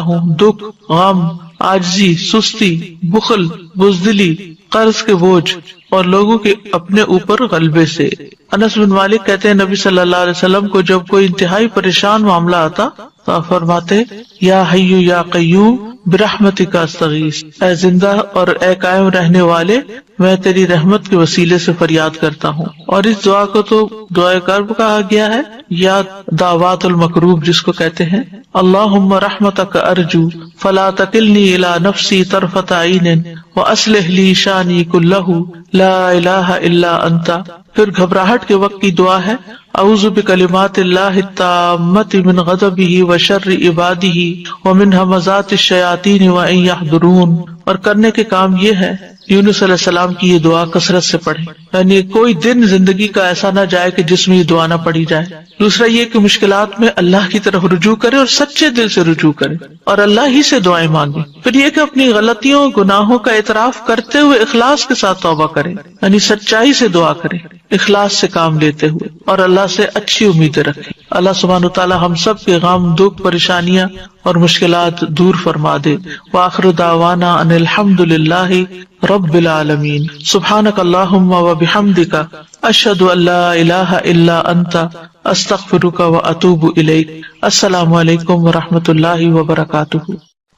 ہوں دکھ، غم، عاجزی، سستی، بخل، بزدلی، قرض کے بوجھ اور لوگوں کے اپنے اوپر غلبے سے۔ انس بن مالک کہتے ہیں نبی صلی اللہ علیہ وسلم کو جب کوئی انتہائی پریشان معاملہ آتا تو آپ فرماتے یا حی یا قیوم برحمتک استغیث، اے زندہ اور اے قائم رہنے والے میں تیری رحمت کے وسیلے سے فریاد کرتا ہوں۔ اور اس دعا کو تو دعائے کرب کہا گیا ہے یا دعوات المکروب جس کو کہتے ہیں۔ اللہم رحمتک ارجو فلا تکلنی الی نفسی طرفۃ عین وَأَصْلِحْ لِي شَأْنِي كُلَّهُ لَا إِلَٰهَ إِلَّا أَنْتَ۔ پھر گھبراہٹ کے وقت کی دعا ہے اعوذ بکلمات اللہ التامۃ من غضبہ وشر عبادہ ومن ھمزات الشیاطین وان یحضرون۔ اور کرنے کے کام یہ ہے یونس علیہ السلام کی یہ دعا کثرت سے پڑھیں، یعنی کوئی دن زندگی کا ایسا نہ جائے کہ جس میں یہ دعا نہ پڑھی جائے۔ دوسرا یہ کہ مشکلات میں اللہ کی طرف رجوع کرے اور سچے دل سے رجوع کرے اور اللہ ہی سے دعائیں مانگے۔ پھر یہ کہ اپنی غلطیوں گناہوں کا اعتراف کرتے ہوئے اخلاص کے ساتھ توبہ کرے، یعنی سچائی سے دعا کرے، اخلاص سے کام لیتے ہوئے، اور اللہ سے اچھی امیدیں رکھے۔ اللہ سبحانہ وتعالی ہم سب کے غم، دکھ، پریشانیاں اور مشکلات دور فرما دے۔ وآخر دعوانا ان الحمد للہ رب العالمین۔ سبحانک اللہم وبحمدک اشہد ان لا الہ الا انت استغفرک واتوب الیک۔ السلام علیکم ورحمۃ اللہ وبرکاتہ۔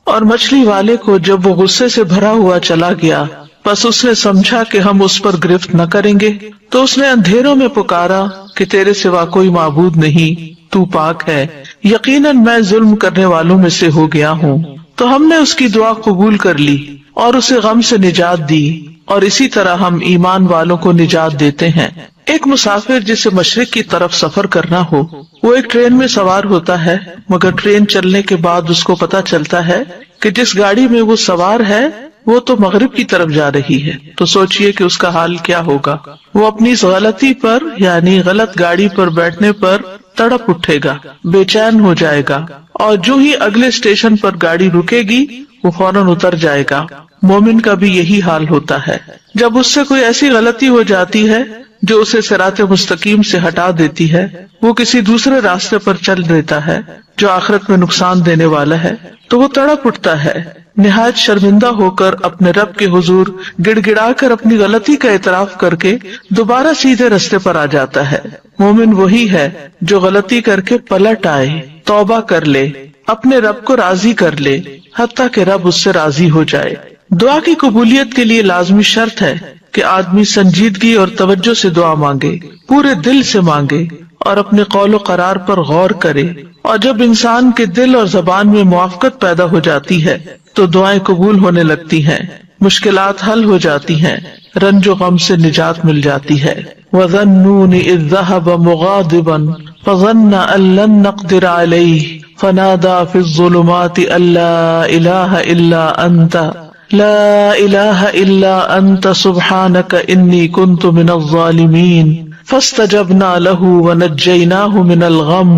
اور مچھلی والے کو جب وہ غصے سے بھرا ہوا چلا گیا، بس اس نے سمجھا کہ ہم اس پر گرفت نہ کریں گے، تو اس نے اندھیروں میں پکارا کہ تیرے سوا کوئی معبود نہیں، تو پاک ہے، یقیناً میں ظلم کرنے والوں میں سے ہو گیا ہوں۔ تو ہم نے اس کی دعا قبول کر لی اور اسے غم سے نجات دی، اور اسی طرح ہم ایمان والوں کو نجات دیتے ہیں۔ ایک مسافر جسے مشرق کی طرف سفر کرنا ہو، وہ ایک ٹرین میں سوار ہوتا ہے، مگر ٹرین چلنے کے بعد اس کو پتہ چلتا ہے کہ جس گاڑی میں وہ سوار ہے وہ تو مغرب کی طرف جا رہی ہے، تو سوچئے کہ اس کا حال کیا ہوگا۔ وہ اپنی اس غلطی پر، یعنی غلط گاڑی پر بیٹھنے پر تڑپ اٹھے گا، بے چین ہو جائے گا، اور جو ہی اگلے اسٹیشن پر گاڑی رکے گی وہ فوراً اتر جائے گا۔ مومن کا بھی یہی حال ہوتا ہے، جب اس سے کوئی ایسی غلطی ہو جاتی ہے جو اسے صراط مستقیم سے ہٹا دیتی ہے، وہ کسی دوسرے راستے پر چل دیتا ہے جو آخرت میں نقصان دینے والا ہے، تو وہ تڑپ اٹھتا ہے، نہایت شرمندہ ہو کر اپنے رب کے حضور گڑ گڑا کر اپنی غلطی کا اعتراف کر کے دوبارہ سیدھے رستے پر آ جاتا ہے۔ مومن وہی ہے جو غلطی کر کے پلٹ آئے، توبہ کر لے، اپنے رب کو راضی کر لے، حتیٰ کہ رب اس سے راضی ہو جائے۔ دعا کی قبولیت کے لیے لازمی شرط ہے کہ آدمی سنجیدگی اور توجہ سے دعا مانگے، پورے دل سے مانگے اور اپنے قول و قرار پر غور کرے، اور جب انسان کے دل اور زبان میں موافقت پیدا ہو جاتی ہے تو دعائیں قبول ہونے لگتی ہیں، مشکلات حل ہو جاتی ہیں، رنج و غم سے نجات مل جاتی ہے۔ وَظَنُّونِ إِذْ ذَهَبَ مُغَاضِبًا فَظَنَّ أَن لَّن نَّقْدِرَ عَلَيْهِ فَنَادَىٰ فِي الظُّلُمَاتِ أَن لَّا إِلَٰهَ إِلَّا أَنتَ لا الہ الا انت سبحانک انی کنت من الظالمین فاستجبنا له ونجیناہ من الغم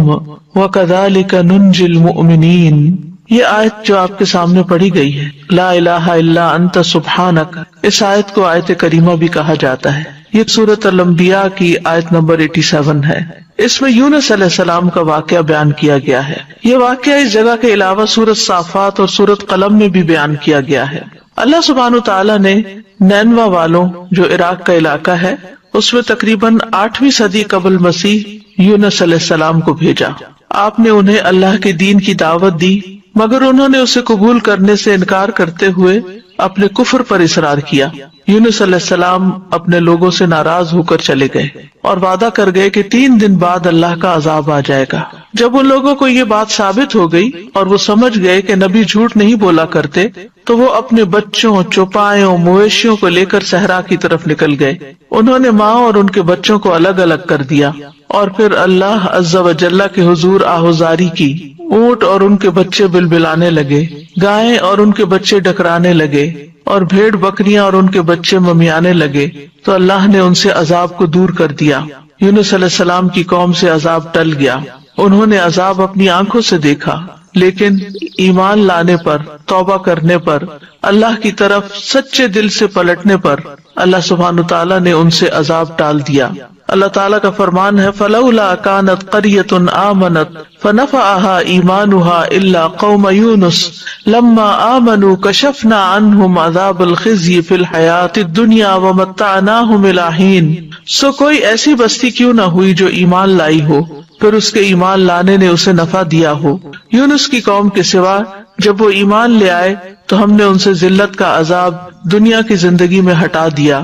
وکذالک ننجی المؤمنین۔ یہ آیت جو آپ کے سامنے پڑھی گئی ہے، لا الہ الا انت سبحانک، اس آیت کو آیت کریمہ بھی کہا جاتا ہے۔ یہ سورۃ الانبیاء کی آیت نمبر 87 ہے۔ اس میں یونس علیہ السلام کا واقعہ بیان کیا گیا ہے۔ یہ واقعہ اس جگہ کے علاوہ سورۃ صافات اور سورۃ قلم میں بھی بیان کیا گیا ہے۔ اللہ سبحانہ تعالیٰ نے نینوا والوں، جو عراق کا علاقہ ہے، اس میں تقریباً 8ویں صدی قبل مسیح یونس علیہ السلام کو بھیجا۔ آپ نے انہیں اللہ کے دین کی دعوت دی، مگر انہوں نے اسے قبول کرنے سے انکار کرتے ہوئے اپنے کفر پر اصرار کیا۔ یونس علیہ السلام اپنے لوگوں سے ناراض ہو کر چلے گئے اور وعدہ کر گئے کہ 3 دن بعد اللہ کا عذاب آ جائے گا۔ جب ان لوگوں کو یہ بات ثابت ہو گئی اور وہ سمجھ گئے کہ نبی جھوٹ نہیں بولا کرتے، تو وہ اپنے بچوں، چوپایوں، مویشیوں کو لے کر صحرا کی طرف نکل گئے۔ انہوں نے ماں اور ان کے بچوں کو الگ الگ کر دیا اور پھر اللہ عز و جل کے حضور آہوزاری کی۔ اونٹ اور ان کے بچے بلبلانے لگے، گائیں اور ان کے بچے ڈکرانے لگے، اور بھیڑ بکریاں اور ان کے بچے ممیانے لگے، تو اللہ نے ان سے عذاب کو دور کر دیا۔ یونس علیہ السلام کی قوم سے عذاب ٹل گیا، انہوں نے عذاب اپنی آنکھوں سے دیکھا، لیکن ایمان لانے پر، توبہ کرنے پر، اللہ کی طرف سچے دل سے پلٹنے پر اللہ سبحانہ تعالیٰ نے ان سے عذاب ٹال دیا۔ اللہ تعالیٰ کا فرمان ہے فَلَوْلَا كَانَتْ قَرْيَةٌ آمَنَتْ فَنَفَعَهَا إِيمَانُهَا إِلَّا قَوْمَ يُونُسَ لَمَّا آمَنُوا كَشَفْنَا عَنْهُمْ عَذَابَ الْخِزْيِ فِي الْحَيَاةِ الدُّنْيَا وَمَتَّعْنَاهُمْ إِلَىٰ حِينٍ۔ سو کوئی ایسی بستی کیوں نہ ہوئی جو ایمان لائی ہو، پھر اس کے ایمان لانے نے اسے نفع دیا ہو۔ یونس کی قوم کے سوا جب وہ ایمان لے آئے تو ہم نے ان سے ذلت کا عذاب دنیا کی زندگی میں ہٹا دیا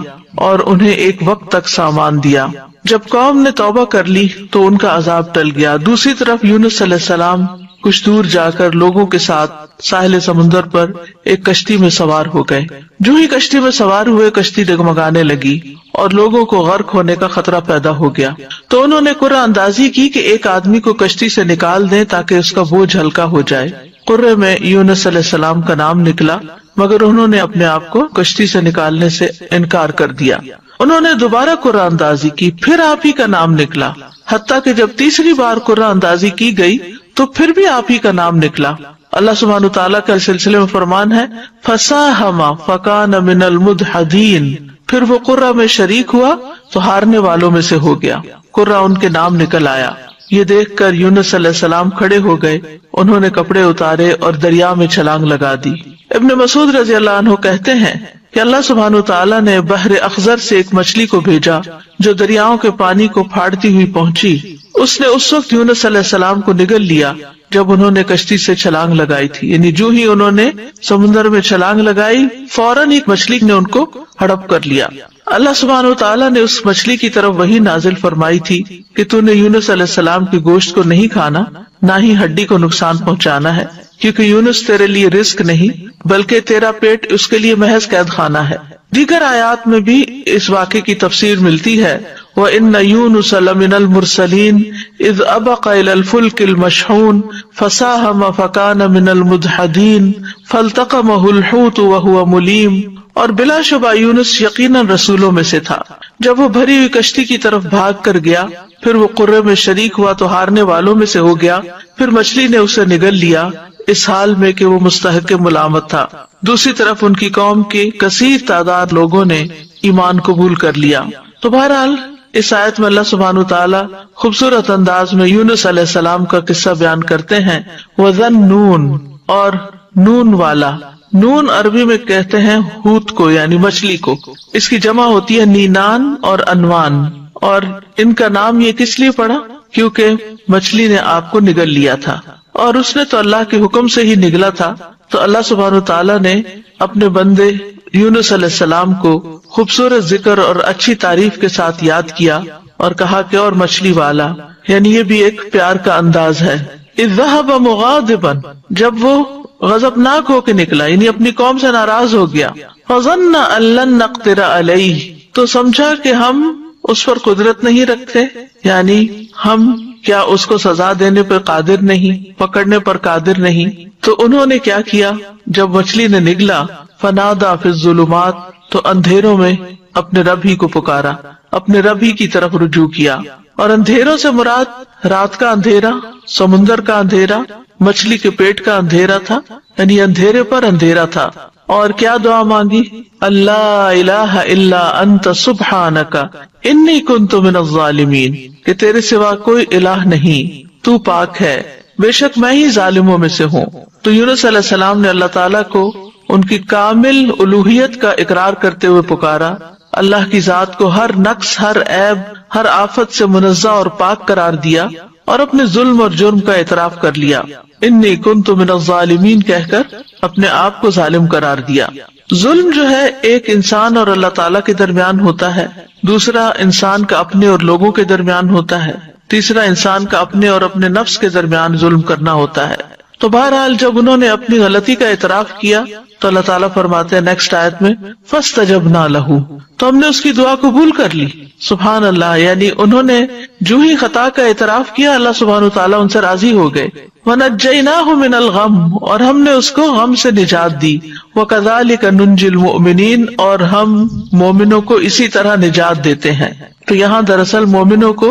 اور انہیں ایک وقت تک سامان دیا۔ جب قوم نے توبہ کر لی تو ان کا عذاب ٹل گیا۔ دوسری طرف یونس علیہ السلام کچھ دور جا کر لوگوں کے ساتھ ساحل سمندر پر ایک کشتی میں سوار ہو گئے۔ جو ہی کشتی میں سوار ہوئے کشتی ڈگمگانے لگی اور لوگوں کو غرق ہونے کا خطرہ پیدا ہو گیا، تو انہوں نے قرعہ اندازی کی کہ ایک آدمی کو کشتی سے نکال دیں تاکہ اس کا بوجھ ہلکا ہو جائے۔ قرعے میں یونس علیہ السلام کا نام نکلا، مگر انہوں نے اپنے آپ کو کشتی سے نکالنے سے انکار کر دیا۔ انہوں نے دوبارہ قرعہ اندازی کی، پھر آپ ہی کا نام نکلا، حتیٰ کہ جب تیسری بار قرعہ اندازی کی گئی تو پھر بھی آپ ہی کا نام نکلا۔ اللہ سبحانہ تعالیٰ کا سلسلے میں فرمان ہے فَسَاهَمَ فَكَانَ مِنَ الْمُدْحَضِينَ، پھر وہ قرعہ میں شریک ہوا تو ہارنے والوں میں سے ہو گیا، قرعہ ان کے نام نکل آیا۔ یہ دیکھ کر یونس علیہ السلام کھڑے ہو گئے، انہوں نے کپڑے اتارے اور دریا میں چھلانگ لگا دی۔ ابن مسعود رضی اللہ عنہ کہتے ہیں کہ اللہ سبحانہ تعالیٰ نے بحر اخضر سے ایک مچھلی کو بھیجا جو دریاؤں کے پانی کو پھاڑتی ہوئی پہنچی۔ اس نے اس وقت یونس علیہ السلام کو نگل لیا جب انہوں نے کشتی سے چھلانگ لگائی تھی، یعنی جو ہی انہوں نے سمندر میں چھلانگ لگائی فوراً ایک مچھلی نے ان کو ہڑپ کر لیا۔ اللہ سبحانہ وتعالیٰ نے اس مچھلی کی طرف وحی نازل فرمائی تھی کہ تو نے یونس علیہ السلام کے گوشت کو نہیں کھانا، نہ ہی ہڈی کو نقصان پہنچانا ہے، کیونکہ یونس تیرے لیے رزق نہیں بلکہ تیرا پیٹ اس کے لیے محض قید خانہ ہے۔ دیگر آیات میں بھی اس واقعے کی تفسیر ملتی ہے وَإِنَّ يُونُسَ لَمِنَ الْمُرْسَلِينَ إِذْ أَبَقَ إِلَى الْفُلْكِ الْمَشْحُونِ فَسَاهَمَ فَكَانَ مِنَ الْمُدْحَضِينَ فَالْتَقَمَهُ الْحُوتُ وَهُوَ مُلِيمٌ، اور بلا شبہ یونس یقیناً رسولوں میں سے تھا۔ جب وہ بھری ہوئی کشتی کی طرف بھاگ کر گیا، پھر وہ قرعے میں شریک ہوا تو ہارنے والوں میں سے ہو گیا، پھر مچھلی نے اسے نگل لیا اس حال میں کہ وہ مستحق ملامت تھا۔ دوسری طرف ان کی قوم کی کثیر تعداد لوگوں نے ایمان قبول کر لیا۔ تو بہرحال اس آیت میں اللہ سبحانہ تعالیٰ خوبصورت انداز میں یونس علیہ السلام کا قصہ بیان کرتے ہیں۔ وَذَنُّونَ، اور نون والا، نون عربی میں کہتے ہیں ہوت کو، یعنی مچھلی کو، اس کی جمع ہوتی ہے نینان اور انوان، اور ان کا نام یہ کس لیے پڑا؟ کیونکہ مچھلی نے آپ کو نگل لیا تھا، اور اس نے تو اللہ کے حکم سے ہی نگلا تھا۔ تو اللہ سبحانہ تعالیٰ نے اپنے بندے یونس علیہ السلام کو خوبصورت ذکر اور اچھی تعریف کے ساتھ یاد کیا اور کہا کہ اور مچھلی والا، یعنی یہ بھی ایک پیار کا انداز ہے۔ اذ ذهب مغاضبا، جب وہ غضبناک ہو کے نکلا، یعنی اپنی قوم سے ناراض ہو گیا۔ فظن ان لن نقدر علیہ، تو سمجھا کہ ہم اس پر قدرت نہیں رکھتے، یعنی ہم کیا اس کو سزا دینے پر قادر نہیں، پکڑنے پر قادر نہیں۔ تو انہوں نے کیا کیا؟ جب مچھلی نے نگلا فنادا فی الظلمات، تو اندھیروں میں اپنے رب ہی کو پکارا، اپنے رب ہی کی طرف رجوع کیا۔ اور اندھیروں سے مراد رات کا اندھیرا، سمندر کا اندھیرا، مچھلی کے پیٹ کا اندھیرا تھا، یعنی اندھیرے پر اندھیرا تھا۔ اور کیا دعا مانگی؟ اللہ الہ الا انت سبحانک انی کنت من الظالمین، کہ تیرے سوا کوئی الہ نہیں، تو پاک ہے، بے شک میں ہی ظالموں میں سے ہوں۔ تو یونس علیہ السلام نے اللہ تعالیٰ کو ان کی کامل الوہیت کا اقرار کرتے ہوئے پکارا، اللہ کی ذات کو ہر نقص، ہر عیب، ہر آفت سے منزہ اور پاک قرار دیا، اور اپنے ظلم اور جرم کا اعتراف کر لیا۔ انی کنت من الظالمین کہہ کر اپنے آپ کو ظالم قرار دیا۔ ظلم جو ہے ایک انسان اور اللہ تعالیٰ کے درمیان ہوتا ہے، دوسرا انسان کا اپنے اور لوگوں کے درمیان ہوتا ہے، تیسرا انسان کا اپنے اور اپنے نفس کے درمیان ظلم کرنا ہوتا ہے۔ تو بہرحال جب انہوں نے اپنی غلطی کا اعتراف کیا تو اللہ تعالیٰ فرماتے ہیں نیکسٹ آیت میں فَاسْتَجَبْنَا لَهُ، تو ہم نے اس کی دعا قبول کر لی۔ سبحان اللہ، یعنی انہوں نے جو ہی خطا کا اعتراف کیا اللہ سبحانہ تعالیٰ ان سے راضی ہو گئے۔ وَنَجَّيْنَاهُ مِنَ الْغَمِّ، اور ہم نے اس کو غم سے نجات دی۔ وَكَذَلِكَ نُنْجِي الْمُؤْمِنِينَ، اور ہم مومنوں کو اسی طرح نجات دیتے ہیں۔ تو یہاں دراصل مومنوں کو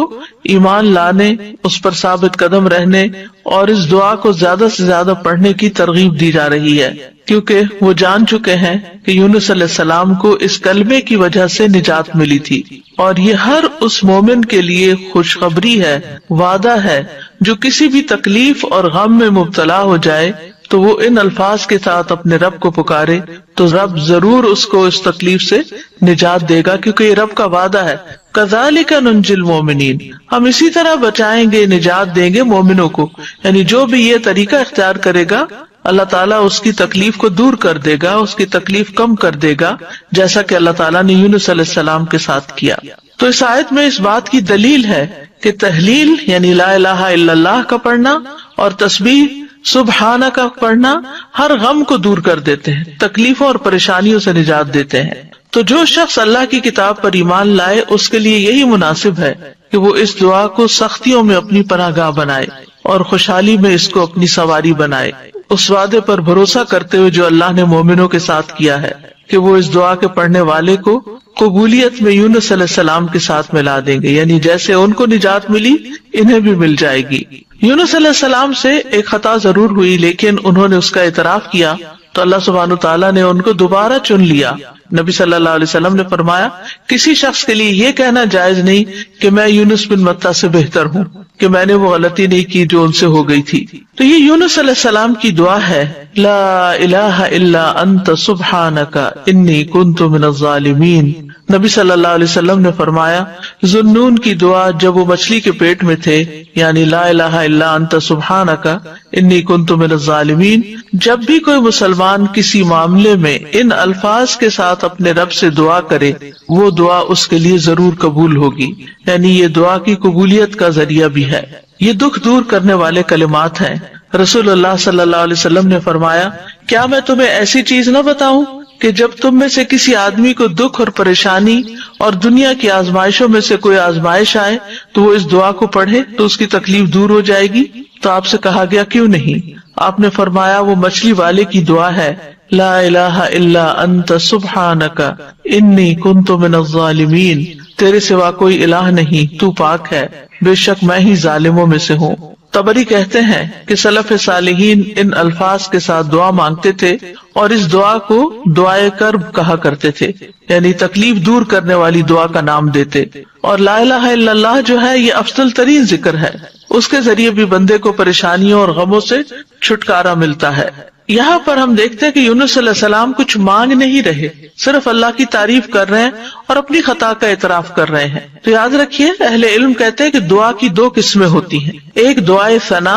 ایمان لانے، اس پر ثابت قدم رہنے اور اس دعا کو زیادہ سے زیادہ پڑھنے کی ترغیب دی جا رہی ہے، کیونکہ وہ جان چکے ہیں کہ یونس علیہ السلام کو اس کلمے کی وجہ سے نجات ملی تھی، اور یہ ہر اس مومن کے لیے خوشخبری ہے، وعدہ ہے جو کسی بھی تکلیف اور غم میں مبتلا ہو جائے تو وہ ان الفاظ کے ساتھ اپنے رب کو پکارے تو رب ضرور اس کو اس تکلیف سے نجات دے گا، کیونکہ یہ رب کا وعدہ ہے۔ کذالک ننجی المؤمنین، ہم اسی طرح بچائیں گے، نجات دیں گے مومنوں کو، یعنی جو بھی یہ طریقہ اختیار کرے گا اللہ تعالیٰ اس کی تکلیف کو دور کر دے گا، اس کی تکلیف کم کر دے گا، جیسا کہ اللہ تعالیٰ نے یونس علیہ السلام کے ساتھ کیا۔ تو اس آیت میں اس بات کی دلیل ہے کہ تحلیل یعنی لا الہ الا اللہ کا پڑھنا اور تسبیح سبحانہ کا پڑھنا ہر غم کو دور کر دیتے ہیں، تکلیفوں اور پریشانیوں سے نجات دیتے ہیں۔ تو جو شخص اللہ کی کتاب پر ایمان لائے اس کے لیے یہی مناسب ہے کہ وہ اس دعا کو سختیوں میں اپنی پناہ گاہ بنائے اور خوشحالی میں اس کو اپنی سواری بنائے، اس وعدے پر بھروسہ کرتے ہوئے جو اللہ نے مومنوں کے ساتھ کیا ہے کہ وہ اس دعا کے پڑھنے والے کو قبولیت میں یونس علیہ السلام کے ساتھ ملا دیں گے، یعنی جیسے ان کو نجات ملی انہیں بھی مل جائے گی۔ یونس علیہ السلام سے ایک خطا ضرور ہوئی، لیکن انہوں نے اس کا اعتراف کیا تو اللہ سبحانہ تعالیٰ نے ان کو دوبارہ چن لیا۔ نبی صلی اللہ علیہ وسلم نے فرمایا کسی شخص کے لیے یہ کہنا جائز نہیں کہ میں یونس بن متی سے بہتر ہوں، کہ میں نے وہ غلطی نہیں کی جو ان سے ہو گئی تھی۔ تو یہ یونس علیہ السلام کی دعا ہے، لا الہ الا انت سبحانک انی کنت من الظالمین۔ نبی صلی اللہ علیہ وسلم نے فرمایا ذوالنون کی دعا جب وہ مچھلی کے پیٹ میں تھے، یعنی لا الہ الا انت سبحانک انی کنت من الظالمین، جب بھی کوئی مسلمان کسی معاملے میں ان الفاظ کے ساتھ اپنے رب سے دعا کرے وہ دعا اس کے لیے ضرور قبول ہوگی، یعنی یہ دعا کی قبولیت کا ذریعہ بھی ہے۔ یہ دکھ دور کرنے والے کلمات ہیں۔ رسول اللہ صلی اللہ علیہ وسلم نے فرمایا کیا میں تمہیں ایسی چیز نہ بتاؤں کہ جب تم میں سے کسی آدمی کو دکھ اور پریشانی اور دنیا کی آزمائشوں میں سے کوئی آزمائش آئے تو وہ اس دعا کو پڑھے تو اس کی تکلیف دور ہو جائے گی؟ تو آپ سے کہا گیا کیوں نہیں؟ آپ نے فرمایا وہ مچھلی والے کی دعا ہے، لا الہ الا انت سبحانک انی کنت من الظالمین، تیرے سوا کوئی الہ نہیں، تو پاک ہے، بے شک میں ہی ظالموں میں سے ہوں۔ طبری کہتے ہیں کہ سلف صالحین ان الفاظ کے ساتھ دعا مانگتے تھے اور اس دعا کو دعائے کرب کہا کرتے تھے، یعنی تکلیف دور کرنے والی دعا کا نام دیتے۔ اور لا الہ الا اللہ جو ہے یہ افضل ترین ذکر ہے، اس کے ذریعے بھی بندے کو پریشانیوں اور غموں سے چھٹکارا ملتا ہے۔ یہاں پر ہم دیکھتے ہیں کہ یونس علیہ السلام کچھ مانگ نہیں رہے، صرف اللہ کی تعریف کر رہے ہیں اور اپنی خطا کا اعتراف کر رہے ہیں۔ تو یاد رکھیے اہل علم کہتے ہیں کہ دعا کی دو قسمیں ہوتی ہیں، ایک دعائے ثنا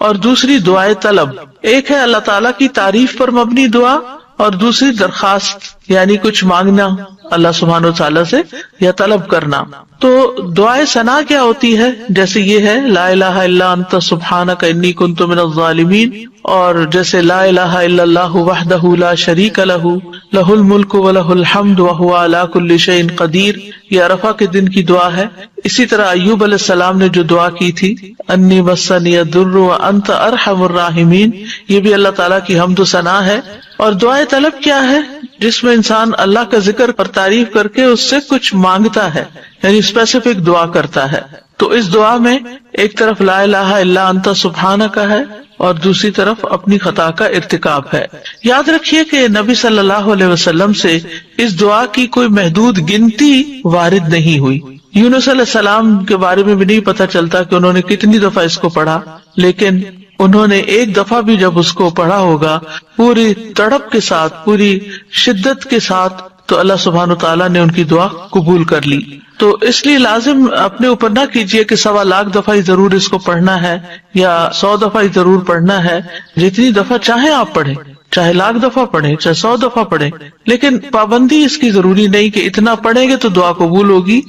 اور دوسری دعائے طلب۔ ایک ہے اللہ تعالیٰ کی تعریف پر مبنی دعا اور دوسری درخواست، یعنی کچھ مانگنا اللہ سبحانہ وتعالیٰ سے یا طلب کرنا۔ تو دعائے ثنا کیا ہوتی ہے؟ جیسے یہ ہے لا الہ الا انت سبحانک انی کنت من الظالمین، اور جیسے لا الہ الا اللہ وحدہ لا شریک لہ لہ الملک ولہ الحمد وہو علی کل شیء قدیر، یہ عرفہ کے دن کی دعا ہے۔ اسی طرح ایوب علیہ السلام نے جو دعا کی تھی انی مسنی الضر وانت ارحم الراحمین، یہ بھی اللہ تعالیٰ کی حمد و ثنا ہے۔ اور دعائے طلب کیا ہے؟ جس میں انسان اللہ کا ذکر اور تعریف کر کے اس سے کچھ مانگتا ہے، یعنی اسپیسیفک دعا کرتا ہے۔ تو اس دعا میں ایک طرف لا الہ الا انت سبحانک ہے اور دوسری طرف اپنی خطا کا ارتکاب ہے۔ یاد رکھیے کہ نبی صلی اللہ علیہ وسلم سے اس دعا کی کوئی محدود گنتی وارد نہیں ہوئی۔ یونس علیہ السلام کے بارے میں بھی نہیں پتہ چلتا کہ انہوں نے کتنی دفعہ اس کو پڑھا، لیکن انہوں نے ایک دفعہ بھی جب اس کو پڑھا ہوگا پوری تڑپ کے ساتھ، پوری شدت کے ساتھ، تو اللہ سبحانہ تعالیٰ نے ان کی دعا قبول کر لی۔ تو اس لیے لازم اپنے اوپر نہ کیجئے کہ 1.25 لاکھ دفعہ ہی ضرور اس کو پڑھنا ہے یا 100 دفعہ ہی ضرور پڑھنا ہے۔ جتنی دفعہ چاہے آپ پڑھیں، چاہے 1,00,000 دفعہ پڑھیں، چاہے 100 دفعہ پڑھیں، لیکن پابندی اس کی ضروری نہیں کہ اتنا پڑھیں گے تو دعا قبول ہوگی۔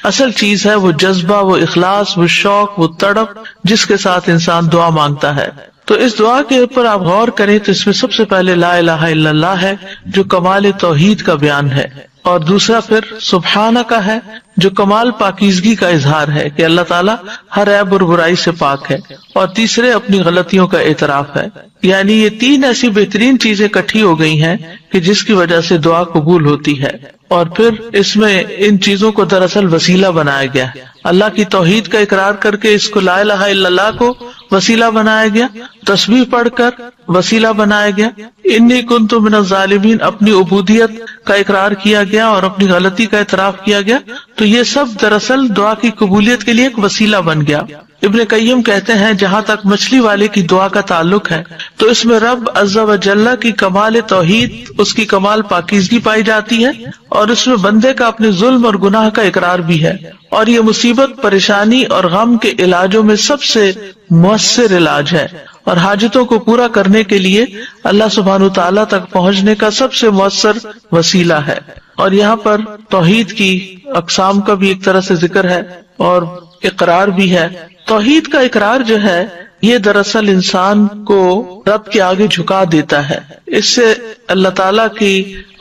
اصل چیز ہے وہ جذبہ، وہ اخلاص، وہ شوق، وہ تڑپ جس کے ساتھ انسان دعا مانگتا ہے۔ تو اس دعا کے اوپر آپ غور کریں تو اس میں سب سے پہلے لا الہ الا اللہ ہے جو کمال توحید کا بیان ہے، اور دوسرا پھر سبحانہ کا ہے جو کمال پاکیزگی کا اظہار ہے کہ اللہ تعالیٰ ہر عیب اور برائی سے پاک ہے، اور تیسرے اپنی غلطیوں کا اعتراف ہے۔ یعنی یہ 3 ایسی بہترین چیزیں اکٹھی ہو گئی ہیں کہ جس کی وجہ سے دعا قبول ہوتی ہے۔ اور پھر اس میں ان چیزوں کو دراصل وسیلہ بنایا گیا، اللہ کی توحید کا اقرار کر کے اس کو لا الہ الا اللہ کو وسیلہ بنایا گیا، تسبیح پڑھ کر وسیلہ بنایا گیا، انی کنت من الظالمین اپنی عبودیت کا اقرار کیا گیا اور اپنی غلطی کا اعتراف کیا گیا۔ تو یہ سب دراصل دعا کی قبولیت کے لیے ایک وسیلہ بن گیا۔ ابن قیم کہتے ہیں جہاں تک مچھلی والے کی دعا کا تعلق ہے تو اس میں رب عز و جل کی کمال توحید، اس کی کمال پاکیزگی پائی جاتی ہے، اور اس میں بندے کا اپنے ظلم اور گناہ کا اقرار بھی ہے، اور یہ مصیبت، پریشانی اور غم کے علاجوں میں سب سے مؤثر علاج ہے، اور حاجتوں کو پورا کرنے کے لیے اللہ سبحانہ تعالیٰ تک پہنچنے کا سب سے مؤثر وسیلہ ہے۔ اور یہاں پر توحید کی اقسام کا بھی ایک طرح سے ذکر ہے، اور اقرار بھی ہے۔ توحید کا اقرار جو ہے یہ دراصل انسان کو رب کے آگے جھکا دیتا ہے، اس سے اللہ تعالیٰ کی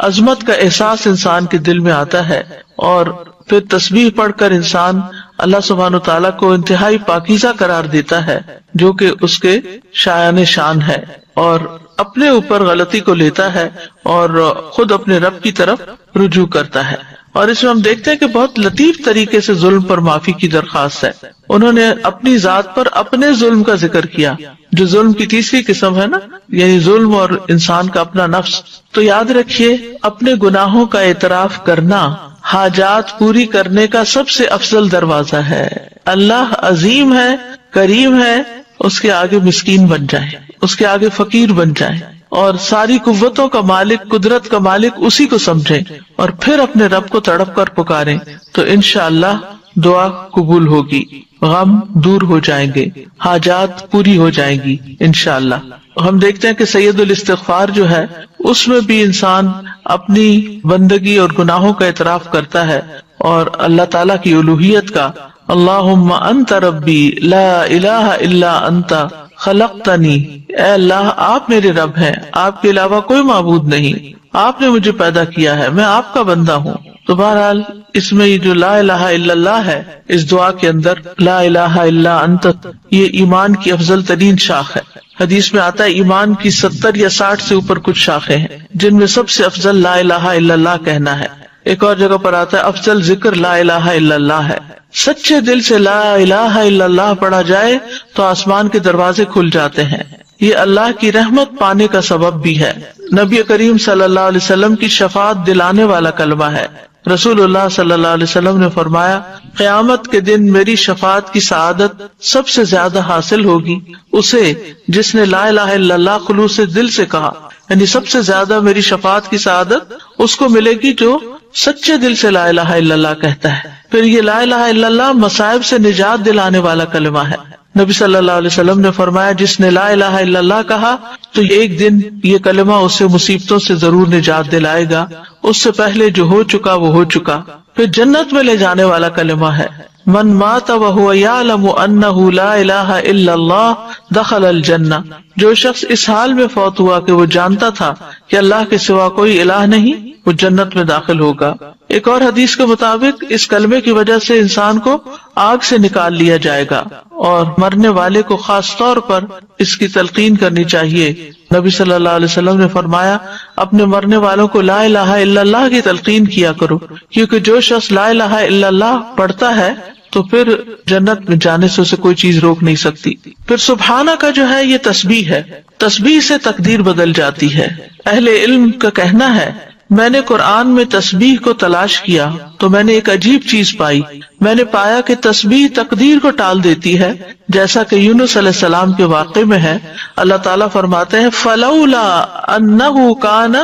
عظمت کا احساس انسان کے دل میں آتا ہے، اور پھر تسبیح پڑھ کر انسان اللہ سبحانہ و تعالیٰ کو انتہائی پاکیزہ قرار دیتا ہے جو کہ اس کے شایان شان ہے، اور اپنے اوپر غلطی کو لیتا ہے اور خود اپنے رب کی طرف رجوع کرتا ہے۔ اور اس میں ہم دیکھتے ہیں کہ بہت لطیف طریقے سے ظلم پر معافی کی درخواست ہے۔ انہوں نے اپنی ذات پر اپنے ظلم کا ذکر کیا، جو ظلم کی تیسری قسم ہے نا، یعنی ظلم اور انسان کا اپنا نفس۔ تو یاد رکھیے، اپنے گناہوں کا اعتراف کرنا حاجات پوری کرنے کا سب سے افضل دروازہ ہے۔ اللہ عظیم ہے، کریم ہے، اس کے آگے مسکین بن جائے، اس کے آگے فقیر بن جائے، اور ساری قوتوں کا مالک، قدرت کا مالک اسی کو سمجھیں، اور پھر اپنے رب کو تڑپ کر پکاریں، تو انشاءاللہ دعا قبول ہوگی، غم دور ہو جائیں گے، حاجات پوری ہو جائیں گی انشاءاللہ۔ ہم دیکھتے ہیں کہ سید الاستغفار جو ہے اس میں بھی انسان اپنی بندگی اور گناہوں کا اعتراف کرتا ہے اور اللہ تعالیٰ کی الوہیت کا، اللہم انت ربی لا الہ الا انت خلقتنی، اے اللہ آپ میرے رب ہیں، آپ کے علاوہ کوئی معبود نہیں، آپ نے مجھے پیدا کیا ہے، میں آپ کا بندہ ہوں۔ تو بہرحال اس میں یہ جو لا الہ الا اللہ ہے، اس دعا کے اندر لا الہ الا انت، یہ ایمان کی افضل ترین شاخ ہے۔ حدیث میں آتا ہے ایمان کی 70 یا 60 سے اوپر کچھ شاخیں ہیں، جن میں سب سے افضل لا الہ الا اللہ کہنا ہے۔ ایک اور جگہ پر آتا ہے افضل ذکر لا الہ الا اللہ ہے۔ سچے دل سے لا الہ الا اللہ پڑھا جائے تو آسمان کے دروازے کھل جاتے ہیں، یہ اللہ کی رحمت پانے کا سبب بھی ہے۔ نبی کریم صلی اللہ علیہ وسلم کی شفاعت دلانے والا کلمہ ہے۔ رسول اللہ صلی اللہ علیہ وسلم نے فرمایا، قیامت کے دن میری شفاعت کی سعادت سب سے زیادہ حاصل ہوگی اسے جس نے لا الہ الا اللہ خلوص دل سے کہا، یعنی سب سے زیادہ میری شفاعت کی سعادت اس کو ملے گی جو سچے دل سے لا الہ الا اللہ کہتا ہے۔ پھر یہ لا الہ الا اللہ مصائب سے نجات دلانے والا کلمہ ہے۔ نبی صلی اللہ علیہ وسلم نے فرمایا، جس نے لا الہ الا اللہ کہا تو ایک دن یہ کلمہ اسے مصیبتوں سے ضرور نجات دلائے گا، اس سے پہلے جو ہو چکا وہ ہو چکا۔ پھر جنت میں لے جانے والا کلمہ ہے، من مات وهو يعلم انه لا الہ الا اللہ دخل الجنہ، جو شخص اس حال میں فوت ہوا کہ وہ جانتا تھا کہ اللہ کے سوا کوئی الہ نہیں، وہ جنت میں داخل ہوگا۔ ایک اور حدیث کے مطابق اس کلمے کی وجہ سے انسان کو آگ سے نکال لیا جائے گا، اور مرنے والے کو خاص طور پر اس کی تلقین کرنی چاہیے۔ نبی صلی اللہ علیہ وسلم نے فرمایا، اپنے مرنے والوں کو لا الہ الا اللہ کی تلقین کیا کرو، کیونکہ جو شخص لا الہ الا اللہ پڑھتا ہے تو پھر جنت میں جانے سے اسے کوئی چیز روک نہیں سکتی۔ پھر سبحانہ کا جو ہے یہ تسبیح ہے، تسبیح سے تقدیر بدل جاتی ہے۔ اہل علم کا کہنا ہے، میں نے قرآن میں تسبیح کو تلاش کیا تو میں نے ایک عجیب چیز پائی، میں نے پایا کہ تسبیح تقدیر کو ٹال دیتی ہے، جیسا کہ یونس علیہ السلام کے واقعے میں ہے۔ اللہ تعالیٰ فرماتے ہیں، فلولا انہ کان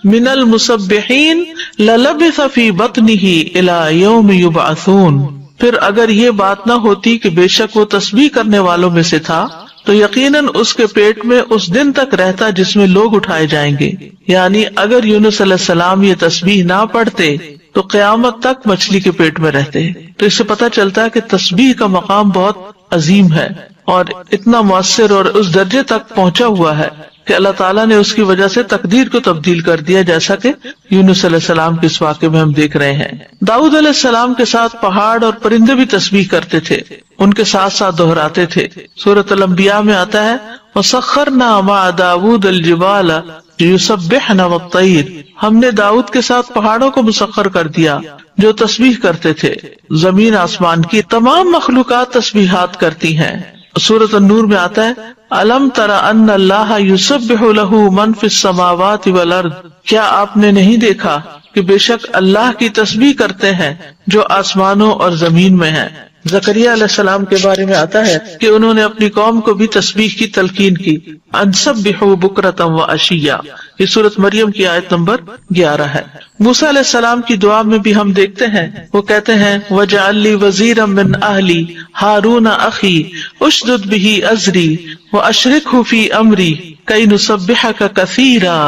من المسبحین للبث فی بطنہ الی یوم یبعثون، پھر اگر یہ بات نہ ہوتی کہ بے شک وہ تسبیح کرنے والوں میں سے تھا تو یقیناً اس کے پیٹ میں اس دن تک رہتا جس میں لوگ اٹھائے جائیں گے۔ یعنی اگر یونس علیہ السلام یہ تسبیح نہ پڑھتے تو قیامت تک مچھلی کے پیٹ میں رہتے۔ تو اس سے پتہ چلتا ہے کہ تسبیح کا مقام بہت عظیم ہے اور اتنا مؤثر اور اس درجے تک پہنچا ہوا ہے کہ اللہ تعالیٰ نے اس کی وجہ سے تقدیر کو تبدیل کر دیا، جیسا کہ یونس علیہ السلام کے اس واقعے میں ہم دیکھ رہے ہیں۔ داؤد علیہ السلام کے ساتھ پہاڑ اور پرندے بھی تسبیح کرتے تھے، ان کے ساتھ ساتھ دہراتے تھے۔ سورۃ الانبیاء میں آتا ہے، وَسَخَّرْنَا مَعَ دَاوُودَ الْجِبَالَ يُسَبِّحْنَ وَالطَّيْرَ، ہم نے داؤد کے ساتھ پہاڑوں کو مسخر کر دیا جو تسبیح کرتے تھے۔ زمین آسمان کی تمام مخلوقات تسبیحات کرتی ہیں۔ سورۃ النور میں آتا ہے، الم تر ان اللہ یسبح لہ من فی السماوات والارض، کیا آپ نے نہیں دیکھا کہ بے شک اللہ کی تسبیح کرتے ہیں جو آسمانوں اور زمین میں ہیں۔ زکریا علیہ السلام کے بارے میں آتا ہے کہ انہوں نے اپنی قوم کو بھی تسبیح کی تلقین کی، ان سبحوا بکرۃ وعشیا، یہ سورۃ مریم کی آیت نمبر 11 ہے۔ موسیٰ علیہ السلام کی دعا میں بھی ہم دیکھتے ہیں، وہ کہتے ہیں، وَاجْعَل لِّي وَزِيرًا مِّنْ أَهْلِي هَارُونَ أَخِي أُشْدُدْ بِهِ أَزْرِي وَأَشْرِكْهُ فِي أَمْرِي كَيْ نُسَبِّحَكَ كَثِيرًا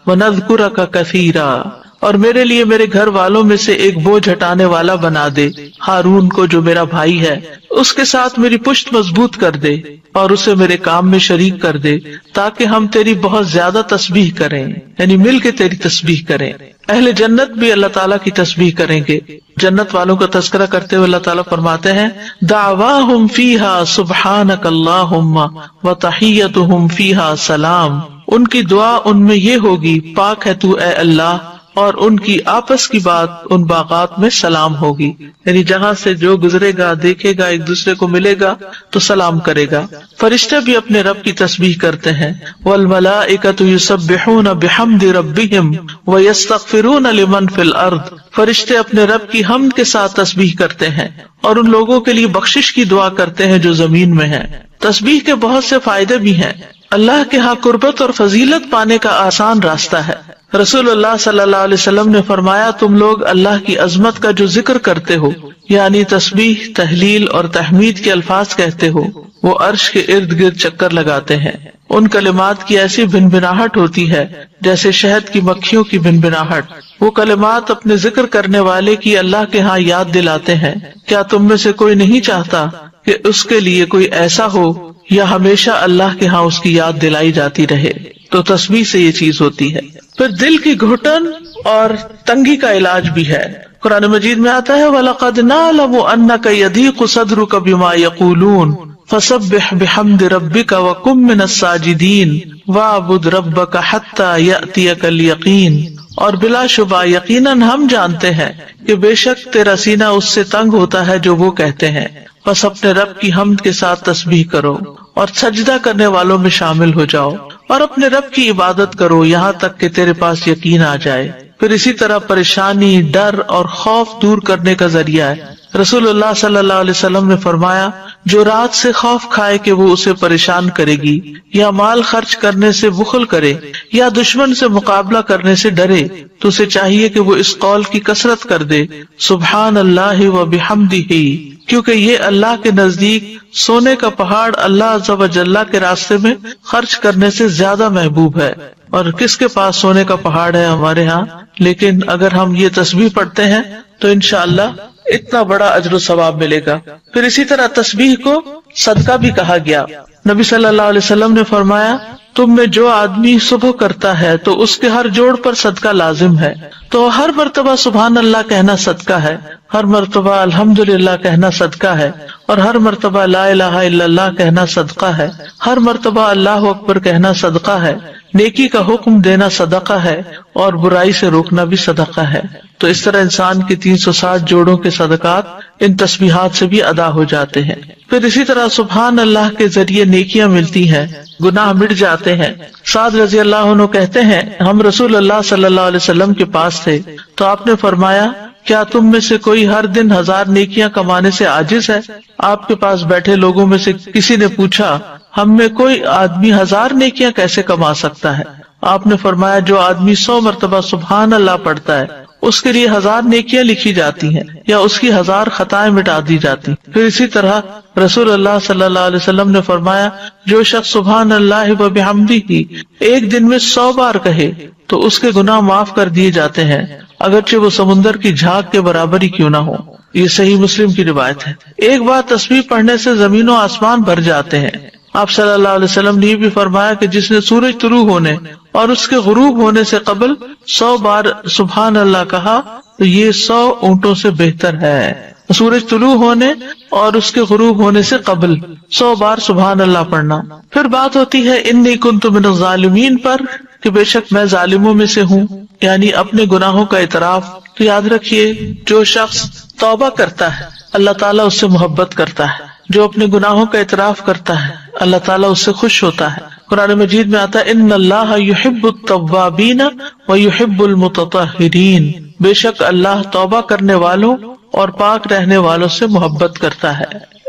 وَنَذْكُرَكَ كَثِيرًا، اور میرے لیے میرے گھر والوں میں سے ایک بوجھ ہٹانے والا بنا دے، ہارون کو جو میرا بھائی ہے، اس کے ساتھ میری پشت مضبوط کر دے اور اسے میرے کام میں شریک کر دے تاکہ ہم تیری بہت زیادہ تسبیح کریں، یعنی مل کے تیری تسبیح کریں۔ اہل جنت بھی اللہ تعالیٰ کی تسبیح کریں گے۔ جنت والوں کا تذکرہ کرتے ہوئے اللہ تعالیٰ فرماتے ہیں دعواہم فیہا سبحانک اللہم وتحیتہم فیہا سلام، ان کی دعا ان میں یہ ہوگی پاک ہے تو اے اللہ، اور ان کی آپس کی بات ان باغات میں سلام ہوگی، یعنی جہاں سے جو گزرے گا دیکھے گا ایک دوسرے کو ملے گا تو سلام کرے گا۔ فرشتے بھی اپنے رب کی تسبیح کرتے ہیں، والملائکۃ یسبحون بحمد ربہم ویستغفرون لمن فی الارض، فرشتے اپنے رب کی حمد کے ساتھ تسبیح کرتے ہیں اور ان لوگوں کے لیے بخشش کی دعا کرتے ہیں جو زمین میں ہیں۔ تسبیح کے بہت سے فائدے بھی ہیں۔ اللہ کے ہاں قربت اور فضیلت پانے کا آسان راستہ ہے۔ رسول اللہ صلی اللہ علیہ وسلم نے فرمایا تم لوگ اللہ کی عظمت کا جو ذکر کرتے ہو، یعنی تسبیح، تحلیل اور تحمید کے الفاظ کہتے ہو، وہ عرش کے ارد گرد چکر لگاتے ہیں۔ ان کلمات کی ایسی بھنبھناہٹ ہوتی ہے جیسے شہد کی مکھیوں کی بھنبھناہٹ۔ وہ کلمات اپنے ذکر کرنے والے کی اللہ کے ہاں یاد دلاتے ہیں۔ کیا تم میں سے کوئی نہیں چاہتا کہ اس کے لیے کوئی ایسا ہو یا ہمیشہ اللہ کے ہاں اس کی یاد دلائی جاتی رہے؟ تو تسبیح سے یہ چیز ہوتی ہے۔ پھر دل کی گھٹن اور تنگی کا علاج بھی ہے۔ قرآن مجید میں آتا ہے وَلَقَدْ نَعْلَمُ أَنَّكَ يَضِيقُ صَدْرُكَ بِمَا يَقُولُونَ فَسَبِّحْ بِحَمْدِ رَبِّكَ وَكُن مِّنَ السَّاجِدِينَ وَاعْبُدْ رَبَّكَ حَتَّى يَأْتِيَكَ الْيَقِينُ، اور بلا شبہ یقیناً ہم جانتے ہیں کہ بے شک تیرا سینہ اس سے تنگ ہوتا ہے جو وہ کہتے ہیں، بس اپنے رب کی حمد کے ساتھ تسبیح کرو اور سجدہ کرنے والوں میں شامل ہو جاؤ اور اپنے رب کی عبادت کرو یہاں تک کہ تیرے پاس یقین آ جائے۔ پھر اسی طرح پریشانی، ڈر اور خوف دور کرنے کا ذریعہ ہے۔ رسول اللہ صلی اللہ علیہ وسلم نے فرمایا جو رات سے خوف کھائے کہ وہ اسے پریشان کرے گی، یا مال خرچ کرنے سے بخل کرے، یا دشمن سے مقابلہ کرنے سے ڈرے، تو اسے چاہیے کہ وہ اس قول کی کثرت کر دے سبحان اللہ و بحمدہ، کیونکہ یہ اللہ کے نزدیک سونے کا پہاڑ اللہ عز و جل کے راستے میں خرچ کرنے سے زیادہ محبوب ہے۔ اور کس کے پاس سونے کا پہاڑ ہے ہمارے ہاں، لیکن اگر ہم یہ تسبیح پڑھتے ہیں تو انشاءاللہ اتنا بڑا اجر و ثواب ملے گا۔ پھر اسی طرح تسبیح کو صدقہ بھی کہا گیا۔ نبی صلی اللہ علیہ وسلم نے فرمایا تم میں جو آدمی صبح کرتا ہے تو اس کے ہر جوڑ پر صدقہ لازم ہے، تو ہر مرتبہ سبحان اللہ کہنا صدقہ ہے، ہر مرتبہ الحمدللہ کہنا صدقہ ہے، اور ہر مرتبہ لا الہ الا اللہ کہنا صدقہ ہے، ہر مرتبہ اللہ اکبر کہنا صدقہ ہے، نیکی کا حکم دینا صدقہ ہے، اور برائی سے روکنا بھی صدقہ ہے۔ تو اس طرح انسان کی 360 جوڑوں کے صدقات ان تسبیحات سے بھی ادا ہو جاتے ہیں۔ پھر اسی طرح سبحان اللہ کے ذریعے نیکیاں ملتی ہیں، گناہ مٹ جاتے ہیں۔ سعد رضی اللہ عنہ کہتے ہیں ہم رسول اللہ صلی اللہ علیہ وسلم کے پاس تھے تو آپ نے فرمایا کیا تم میں سے کوئی ہر دن 1000 نیکیاں کمانے سے عاجز ہے؟ آپ کے پاس بیٹھے لوگوں میں سے کسی نے پوچھا ہم میں کوئی آدمی 1000 نیکیاں کیسے کما سکتا ہے؟ آپ نے فرمایا جو آدمی 100 مرتبہ سبحان اللہ پڑھتا ہے اس کے لیے 1000 نیکیاں لکھی جاتی ہیں یا اس کی 1000 خطائیں مٹا دی جاتی۔ پھر اسی طرح رسول اللہ صلی اللہ علیہ وسلم نے فرمایا جو شخص سبحان اللہ و بحمدہ ایک دن میں 100 بار کہے تو اس کے گناہ معاف کر دیے جاتے ہیں، اگرچہ وہ سمندر کی جھاگ کے برابر ہی کیوں نہ ہو۔ یہ صحیح مسلم کی روایت ہے۔ ایک بار تسبیح پڑھنے سے زمین و آسمان بھر جاتے ہیں۔ آپ صلی اللہ علیہ وسلم نے یہ بھی فرمایا کہ جس نے سورج طلوع ہونے اور اس کے غروب ہونے سے قبل 100 بار سبحان اللہ کہا تو یہ 100 اونٹوں سے بہتر ہے۔ سورج طلوع ہونے اور اس کے غروب ہونے سے قبل 100 بار سبحان اللہ پڑھنا۔ پھر بات ہوتی ہے انی کنت من الظالمین پر، کہ بے شک میں ظالموں میں سے ہوں، یعنی اپنے گناہوں کا اعتراف۔ تو یاد رکھیے جو شخص توبہ کرتا ہے اللہ تعالیٰ اس سے محبت کرتا ہے، جو اپنے گناہوں کا اعتراف کرتا ہے اللہ تعالیٰ اس سے خوش ہوتا ہے۔ قرآن مجید میں آتا ہے ان اللہ یحب التوابین ویحب المتطہرین، بے شک اللہ توبہ کرنے والوں اور پاک رہنے والوں سے محبت کرتا ہے۔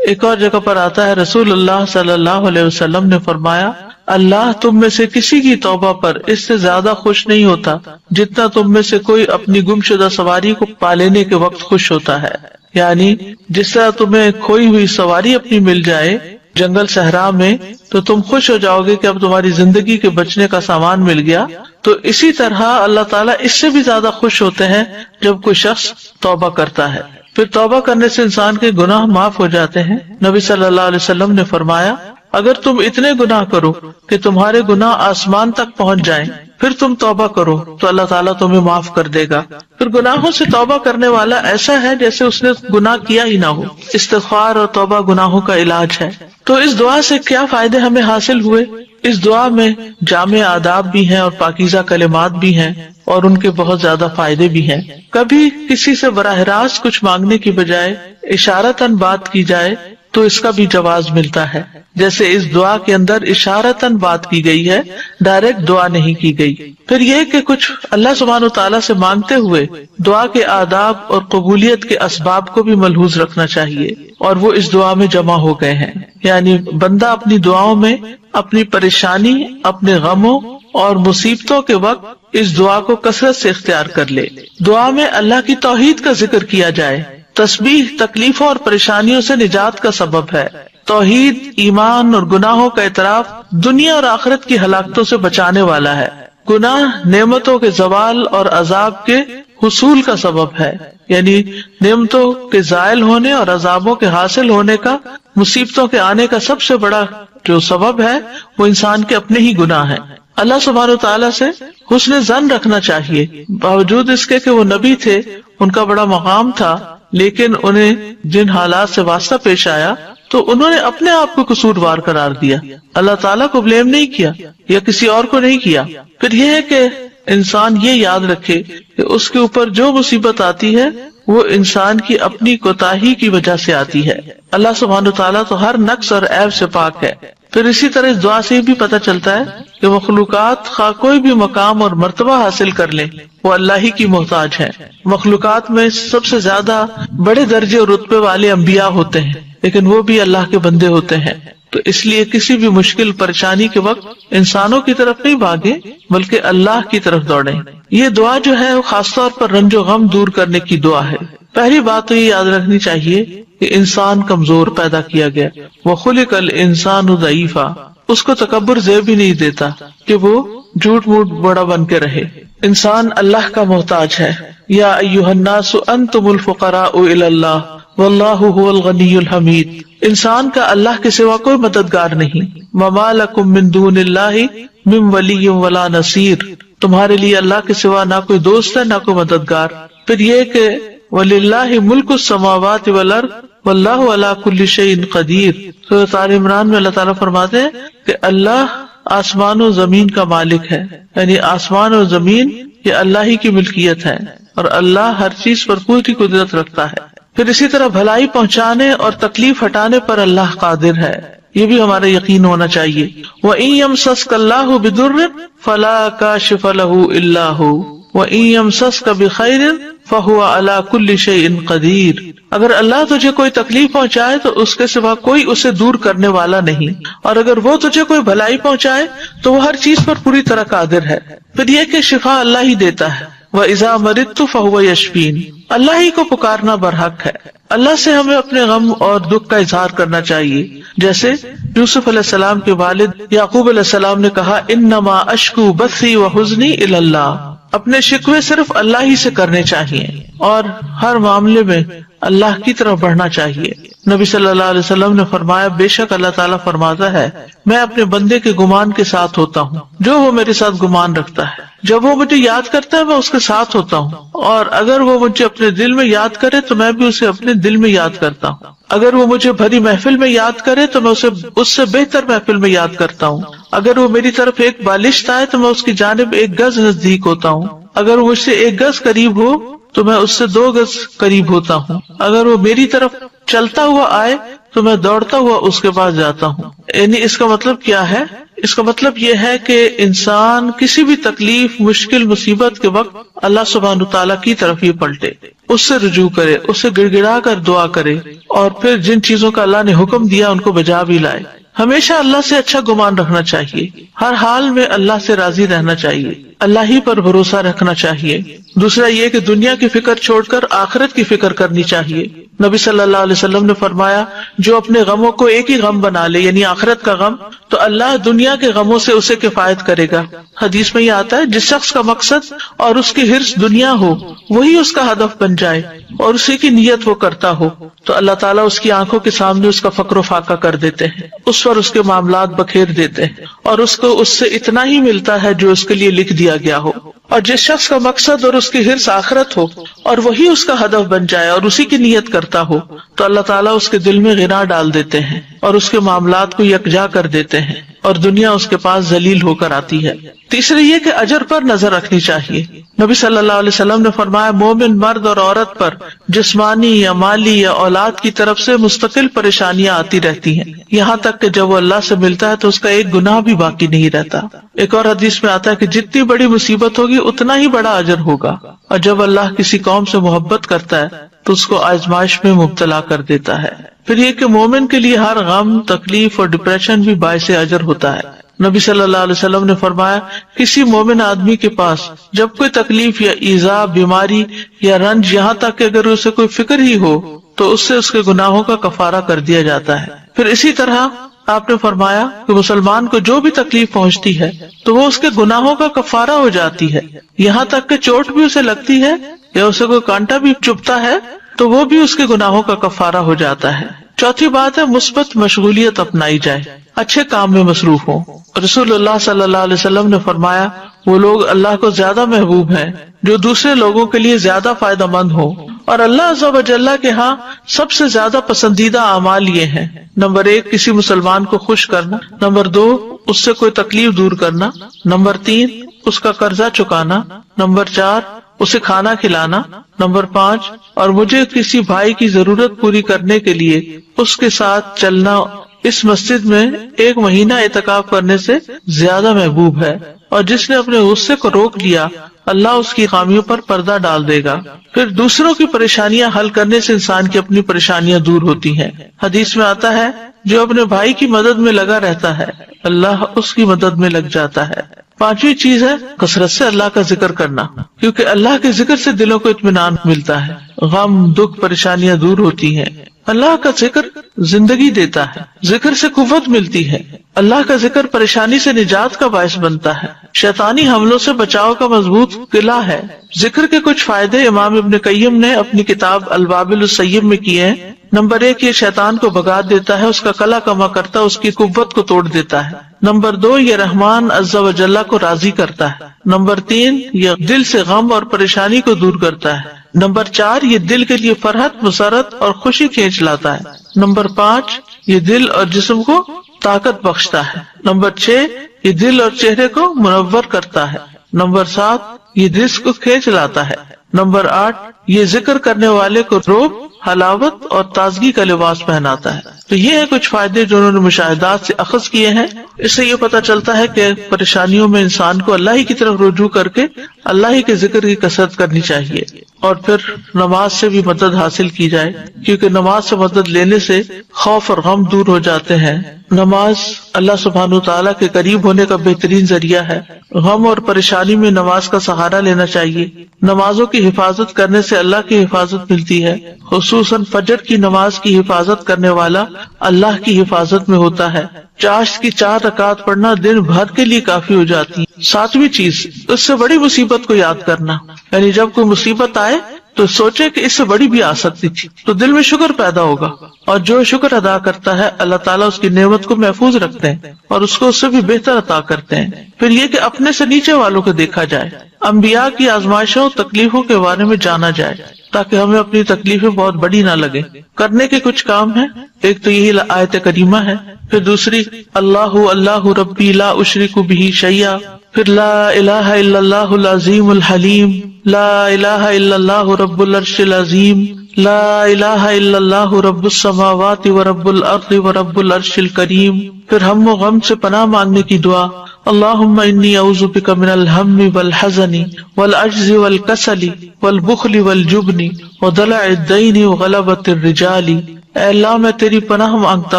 ایک اور جگہ پر آتا ہے رسول اللہ صلی اللہ علیہ وسلم نے فرمایا اللہ تم میں سے کسی کی توبہ پر اس سے زیادہ خوش نہیں ہوتا جتنا تم میں سے کوئی اپنی گمشدہ سواری کو پا لینے کے وقت خوش ہوتا ہے۔ یعنی جس طرح تمہیں کھوئی ہوئی سواری اپنی مل جائے جنگل صحرا میں تو تم خوش ہو جاؤ گے کہ اب تمہاری زندگی کے بچنے کا سامان مل گیا، تو اسی طرح اللہ تعالیٰ اس سے بھی زیادہ خوش ہوتے ہیں جب کوئی شخص توبہ کرتا ہے۔ پھر توبہ کرنے سے انسان کے گناہ معاف ہو جاتے ہیں۔ نبی صلی اللہ علیہ وسلم نے فرمایا اگر تم اتنے گناہ کرو کہ تمہارے گناہ آسمان تک پہنچ جائیں پھر تم توبہ کرو تو اللہ تعالیٰ تمہیں معاف کر دے گا۔ پھر گناہوں سے توبہ کرنے والا ایسا ہے جیسے اس نے گناہ کیا ہی نہ ہو۔ استغفار اور توبہ گناہوں کا علاج ہے۔ تو اس دعا سے کیا فائدے ہمیں حاصل ہوئے؟ اس دعا میں جامع آداب بھی ہیں اور پاکیزہ کلمات بھی ہیں اور ان کے بہت زیادہ فائدے بھی ہیں۔ کبھی کسی سے براہ راست کچھ مانگنے کی بجائے اشارتاً بات کی جائے تو اس کا بھی جواز ملتا ہے، جیسے اس دعا کے اندر اشارتاً بات کی گئی ہے، ڈائریکٹ دعا نہیں کی گئی۔ پھر یہ کہ کچھ اللہ سبحانہ وتعالیٰ سے مانگتے ہوئے دعا کے آداب اور قبولیت کے اسباب کو بھی ملحوظ رکھنا چاہیے، اور وہ اس دعا میں جمع ہو گئے ہیں۔ یعنی بندہ اپنی دعاؤں میں اپنی پریشانی، اپنے غموں اور مصیبتوں کے وقت اس دعا کو کثرت سے اختیار کر لے۔ دعا میں اللہ کی توحید کا ذکر کیا جائے۔ تسبیح تکلیفوں اور پریشانیوں سے نجات کا سبب ہے۔ توحید، ایمان اور گناہوں کا اعتراف دنیا اور آخرت کی ہلاکتوں سے بچانے والا ہے۔ گناہ نعمتوں کے زوال اور عذاب کے حصول کا سبب ہے، یعنی نعمتوں کے زائل ہونے اور عذابوں کے حاصل ہونے کا، مصیبتوں کے آنے کا سب سے بڑا جو سبب ہے وہ انسان کے اپنے ہی گناہ ہیں۔ اللہ سبحانہ وتعالیٰ سے حسن ظن رکھنا چاہیے، باوجود اس کے کہ وہ نبی تھے، ان کا بڑا مقام تھا، لیکن انہیں جن حالات سے واسطہ پیش آیا تو انہوں نے اپنے آپ کو قصوروار قرار دیا، اللہ تعالیٰ کو بلیم نہیں کیا یا کسی اور کو نہیں کیا۔ پھر یہ ہے کہ انسان یہ یاد رکھے کہ اس کے اوپر جو مصیبت آتی ہے وہ انسان کی اپنی کوتاہی کی وجہ سے آتی ہے۔ اللہ سبحانہ وتعالیٰ تو ہر نقص اور عیب سے پاک ہے۔ پھر اسی طرح اس دعا سے بھی پتہ چلتا ہے کہ مخلوقات خواہ کوئی بھی مقام اور مرتبہ حاصل کر لیں وہ اللہ ہی کی محتاج ہیں۔ مخلوقات میں سب سے زیادہ بڑے درجے اور رتبے والے انبیاء ہوتے ہیں، لیکن وہ بھی اللہ کے بندے ہوتے ہیں۔ تو اس لیے کسی بھی مشکل پریشانی کے وقت انسانوں کی طرف نہیں بھاگے بلکہ اللہ کی طرف دوڑیں۔ یہ دعا جو ہے وہ خاص طور پر رنج و غم دور کرنے کی دعا ہے۔ پہلی بات تو یہ یاد رکھنی چاہیے کہ انسان کمزور پیدا کیا گیا، وَخُلِقَ الْإِنسَانُ ضَعِيفًا، اس کو تکبر زیب بھی نہیں دیتا کہ وہ جھوٹ موٹ بڑا بن کے رہے۔ انسان اللہ کا محتاج ہے۔ یا ایھا الناس انتم الفقراء الی اللہ واللہ هو الغنی الحمید، انسان کا اللہ کے سوا کوئی مددگار نہیں۔ وما لکم من دون اللہ من ولی ولا نصیر، تمہارے لیے اللہ کے سوا نہ کوئی دوست ہے نہ کوئی مددگار۔ پھر یہ کہ وَلِلَّهِ مُلْكُ السَّمَاوَاتِ وَالْأَرْضِ وَاللَّهُ عَلَى كُلِّ شَيْءٍ قَدِيرٌ۔ سورۃ آل عمران میں اللہ تعالیٰ فرماتے ہیں کہ اللہ آسمان و زمین کا مالک ہے، یعنی آسمان اور زمین یہ اللہ ہی کی ملکیت ہے اور اللہ ہر چیز پر پوری قدرت رکھتا ہے۔ پھر اسی طرح بھلائی پہنچانے اور تکلیف ہٹانے پر اللہ قادر ہے، یہ بھی ہمارا یقین ہونا چاہیے۔ وَإِن يَمْسَسْكَ اللَّهُ بِضُرٍّ فَلَا كَاشِفَ لَهُ إِلَّا هُوَ وَإِن يَمْسَسْكَ بِخَيْرٍ فَهُوَ عَلَى كُلِّ شَيْءٍ قَدِيرٌ، اگر اللہ تجھے کوئی تکلیف پہنچائے تو اس کے سوا کوئی اسے دور کرنے والا نہیں، اور اگر وہ تجھے کوئی بھلائی پہنچائے تو وہ ہر چیز پر پوری طرح قادر ہے۔ پھر یہ کہ شفا اللہ ہی دیتا ہے۔ وَإِذَا مَرِضْتُ فَهُوَ يَشْفِينِ، اللہ ہی کو پکارنا برحق ہے۔ اللہ سے ہمیں اپنے غم اور دکھ کا اظہار کرنا چاہیے، جیسے یوسف علیہ السلام کے والد یعقوب علیہ السلام نے کہا انما اشکو بثی وحزنی الی اللہ، اپنے شکوے صرف اللہ ہی سے کرنے چاہیے اور ہر معاملے میں اللہ کی طرف بڑھنا چاہیے۔ نبی صلی اللہ علیہ وسلم نے فرمایا بے شک اللہ تعالیٰ فرماتا ہے میں اپنے بندے کے گمان کے ساتھ ہوتا ہوں جو وہ میرے ساتھ گمان رکھتا ہے، جب وہ مجھے یاد کرتا ہے میں اس کے ساتھ ہوتا ہوں، اور اگر وہ مجھے اپنے دل میں یاد کرے تو میں بھی اسے اپنے دل میں یاد کرتا ہوں، اگر وہ مجھے بھری محفل میں یاد کرے تو میں اسے اس سے بہتر محفل میں یاد کرتا ہوں، اگر وہ میری طرف ایک بالشت آئے تو میں اس کی جانب 1 گز نزدیک ہوتا ہوں، اگر وہ مجھ سے 1 گز قریب ہو تو میں اس سے 2 گز قریب ہوتا ہوں، اگر وہ میری طرف چلتا ہوا آئے تو میں دوڑتا ہوا اس کے پاس جاتا ہوں۔ یعنی اس کا مطلب کیا ہے؟ اس کا مطلب یہ ہے کہ انسان کسی بھی تکلیف، مشکل، مصیبت کے وقت اللہ سبحانہ تعالیٰ کی طرف یہ پلٹے، اس سے رجوع کرے، اس سے گڑ گڑا کر دعا کرے، اور پھر جن چیزوں کا اللہ نے حکم دیا ان کو بجا بھی لائے۔ ہمیشہ اللہ سے اچھا گمان رکھنا چاہیے، ہر حال میں اللہ سے راضی رہنا چاہیے، اللہ ہی پر بھروسہ رکھنا چاہیے۔ دوسرا یہ کہ دنیا کی فکر چھوڑ کر آخرت کی فکر کرنی چاہیے۔ نبی صلی اللہ علیہ وسلم نے فرمایا جو اپنے غموں کو ایک ہی غم بنا لے، یعنی آخرت کا غم، تو اللہ دنیا کے غموں سے اسے کفایت کرے گا۔ حدیث میں یہ آتا ہے جس شخص کا مقصد اور اس کی حرص دنیا ہو وہی اس کا ہدف بن جائے، اور اسی کی نیت وہ کرتا ہو تو اللہ تعالیٰ اس کی آنکھوں کے سامنے اس کا فقر و فاقہ کر دیتے ہیں، اس پر اس کے معاملات بکھیر دیتے ہیں، اور اس کو اس سے اتنا ہی ملتا ہے جو اس کے لیے لکھ دیا گیا ہو۔ اور جس شخص کا مقصد اور اس کی حرص آخرت ہو اور وہی اس کا ہدف بن جائے اور اسی کی نیت کرتا ہو تو اللہ تعالیٰ اس کے دل میں غنا ڈال دیتے ہیں اور اس کے معاملات کو یکجا کر دیتے ہیں اور دنیا اس کے پاس ذلیل ہو کر آتی ہے۔ تیسرے یہ کہ اجر پر نظر رکھنی چاہیے۔ نبی صلی اللہ علیہ وسلم نے فرمایا مومن مرد اور عورت پر جسمانی یا مالی یا اولاد کی طرف سے مستقل پریشانیاں آتی رہتی ہیں، یہاں تک کہ جب وہ اللہ سے ملتا ہے تو اس کا ایک گناہ بھی باقی نہیں رہتا۔ ایک اور حدیث میں آتا ہے کہ جتنی بڑی مصیبت ہوگی اتنا ہی بڑا اجر ہوگا، اور جب اللہ کسی قوم سے محبت کرتا ہے تو اس کو آزمائش میں مبتلا کر دیتا ہے۔ پھر یہ کہ مومن کے لیے ہر غم، تکلیف اور ڈپریشن بھی باعث اجر ہوتا ہے۔ نبی صلی اللہ علیہ وسلم نے فرمایا کسی مومن آدمی کے پاس جب کوئی تکلیف یا ایذا، بیماری یا رنج، یہاں تک کہ اگر اسے کوئی فکر ہی ہو تو اس سے اس کے گناہوں کا کفارہ کر دیا جاتا ہے۔ پھر اسی طرح آپ نے فرمایا کہ مسلمان کو جو بھی تکلیف پہنچتی ہے تو وہ اس کے گناہوں کا کفارہ ہو جاتی ہے، یہاں تک کہ چوٹ بھی اسے لگتی ہے یا اسے کوئی کانٹا بھی چبھتا ہے تو وہ بھی اس کے گناہوں کا کفارہ ہو جاتا ہے۔ چوتھی بات ہے مثبت مشغولیت اپنائی جائے، اچھے کام میں مصروف ہوں۔ رسول اللہ صلی اللہ علیہ وسلم نے فرمایا وہ لوگ اللہ کو زیادہ محبوب ہیں جو دوسرے لوگوں کے لیے زیادہ فائدہ مند ہوں، اور اللہ عز و جل کے ہاں سب سے زیادہ پسندیدہ اعمال یہ ہیں: نمبر 1 کسی مسلمان کو خوش کرنا، نمبر 2 اس سے کوئی تکلیف دور کرنا، نمبر 3 اس کا قرضہ چکانا، نمبر 4 اسے کھانا کھلانا، نمبر 5 اور مجھے کسی بھائی کی ضرورت پوری کرنے کے لیے اس کے ساتھ چلنا اس مسجد میں 1 مہینہ اعتکاف کرنے سے زیادہ محبوب ہے، اور جس نے اپنے غصے کو روک لیا اللہ اس کی خامیوں پر پردہ ڈال دے گا۔ پھر دوسروں کی پریشانیاں حل کرنے سے انسان کی اپنی پریشانیاں دور ہوتی ہیں۔ حدیث میں آتا ہے جو اپنے بھائی کی مدد میں لگا رہتا ہے اللہ اس کی مدد میں لگ جاتا ہے۔ 5ویں چیز ہے کثرت سے اللہ کا ذکر کرنا، کیونکہ اللہ کے ذکر سے دلوں کو اطمینان ملتا ہے، غم، دکھ، پریشانیاں دور ہوتی ہیں۔ اللہ کا ذکر زندگی دیتا ہے، ذکر سے قوت ملتی ہے۔ اللہ کا ذکر پریشانی سے نجات کا باعث بنتا ہے، شیطانی حملوں سے بچاؤ کا مضبوط قلعہ ہے۔ ذکر کے کچھ فائدے امام ابن قیم نے اپنی کتاب الوابل الصیب میں کیے ہیں۔ نمبر 1 یہ شیطان کو بھگا دیتا ہے، اس کا قلع کما کرتا ہے، اس کی قوت کو توڑ دیتا ہے۔ نمبر 2 یہ رحمان عز و جل کو راضی کرتا ہے۔ نمبر 3 یہ دل سے غم اور پریشانی کو دور کرتا ہے۔ نمبر 4 یہ دل کے لیے فرحت، مسرت اور خوشی کھینچ لاتا ہے۔ نمبر 5 یہ دل اور جسم کو طاقت بخشتا ہے۔ نمبر 6 یہ دل اور چہرے کو منور کرتا ہے۔ نمبر 7 یہ دل کو کھینچ لاتا ہے۔ نمبر 8 یہ ذکر کرنے والے کو روب، حلاوت اور تازگی کا لباس پہناتا ہے۔ تو یہ ہیں کچھ فائدے جو انہوں نے مشاہدات سے اخذ کیے ہیں۔ اس سے یہ پتہ چلتا ہے کہ پریشانیوں میں انسان کو اللہ ہی کی طرف رجوع کر کے اللہ ہی کے ذکر کی کثرت کرنی چاہیے، اور پھر نماز سے بھی مدد حاصل کی جائے، کیونکہ نماز سے مدد لینے سے خوف اور غم دور ہو جاتے ہیں۔ نماز اللہ سبحانہ وتعالیٰ کے قریب ہونے کا بہترین ذریعہ ہے۔ غم اور پریشانی میں نماز کا سہارا لینا چاہیے۔ نمازوں کی حفاظت کرنے سے اللہ کی حفاظت ملتی ہے، خصوصاً فجر کی نماز کی حفاظت کرنے والا اللہ کی حفاظت میں ہوتا ہے۔ چاشت کی 4 رکعت پڑھنا دن بھر کے لیے کافی ہو جاتی ہے۔ 7ویں چیز اس سے بڑی مصیبت کو یاد کرنا، یعنی جب کوئی مصیبت آئے تو سوچے کہ اس سے بڑی بھی آ سکتی تھی، تو دل میں شکر پیدا ہوگا، اور جو شکر ادا کرتا ہے اللہ تعالیٰ اس کی نعمت کو محفوظ رکھتے ہیں اور اس کو اس سے بھی بہتر عطا کرتے ہیں۔ پھر یہ کہ اپنے سے نیچے والوں کو دیکھا جائے، انبیاء کی آزمائشوں تکلیفوں کے بارے میں جانا جائے تاکہ ہمیں اپنی تکلیفیں بہت بڑی نہ لگے۔ کرنے کے کچھ کام ہیں، ایک تو یہی آیت کریمہ ہے، پھر دوسری اللہ اللہ ربی لا اشرک بہ شیئا، پھر لا الہ الا اللہ العظیم الحلیم، لا الہ الا اللہ رب العرش العظیم، لا الہ الا اللہ رب السماوات و رب الارض و رب العرش الکریم۔ پھر ہم و غم سے پناہ مانگنے کی دعا، اللہم انی اعوذ بک من الہم والحزن والعجز والکسل والبخل والجبن ودلع الدین وغلبۃ الرجال۔ اے اللہ میں تیری پناہ مانگتا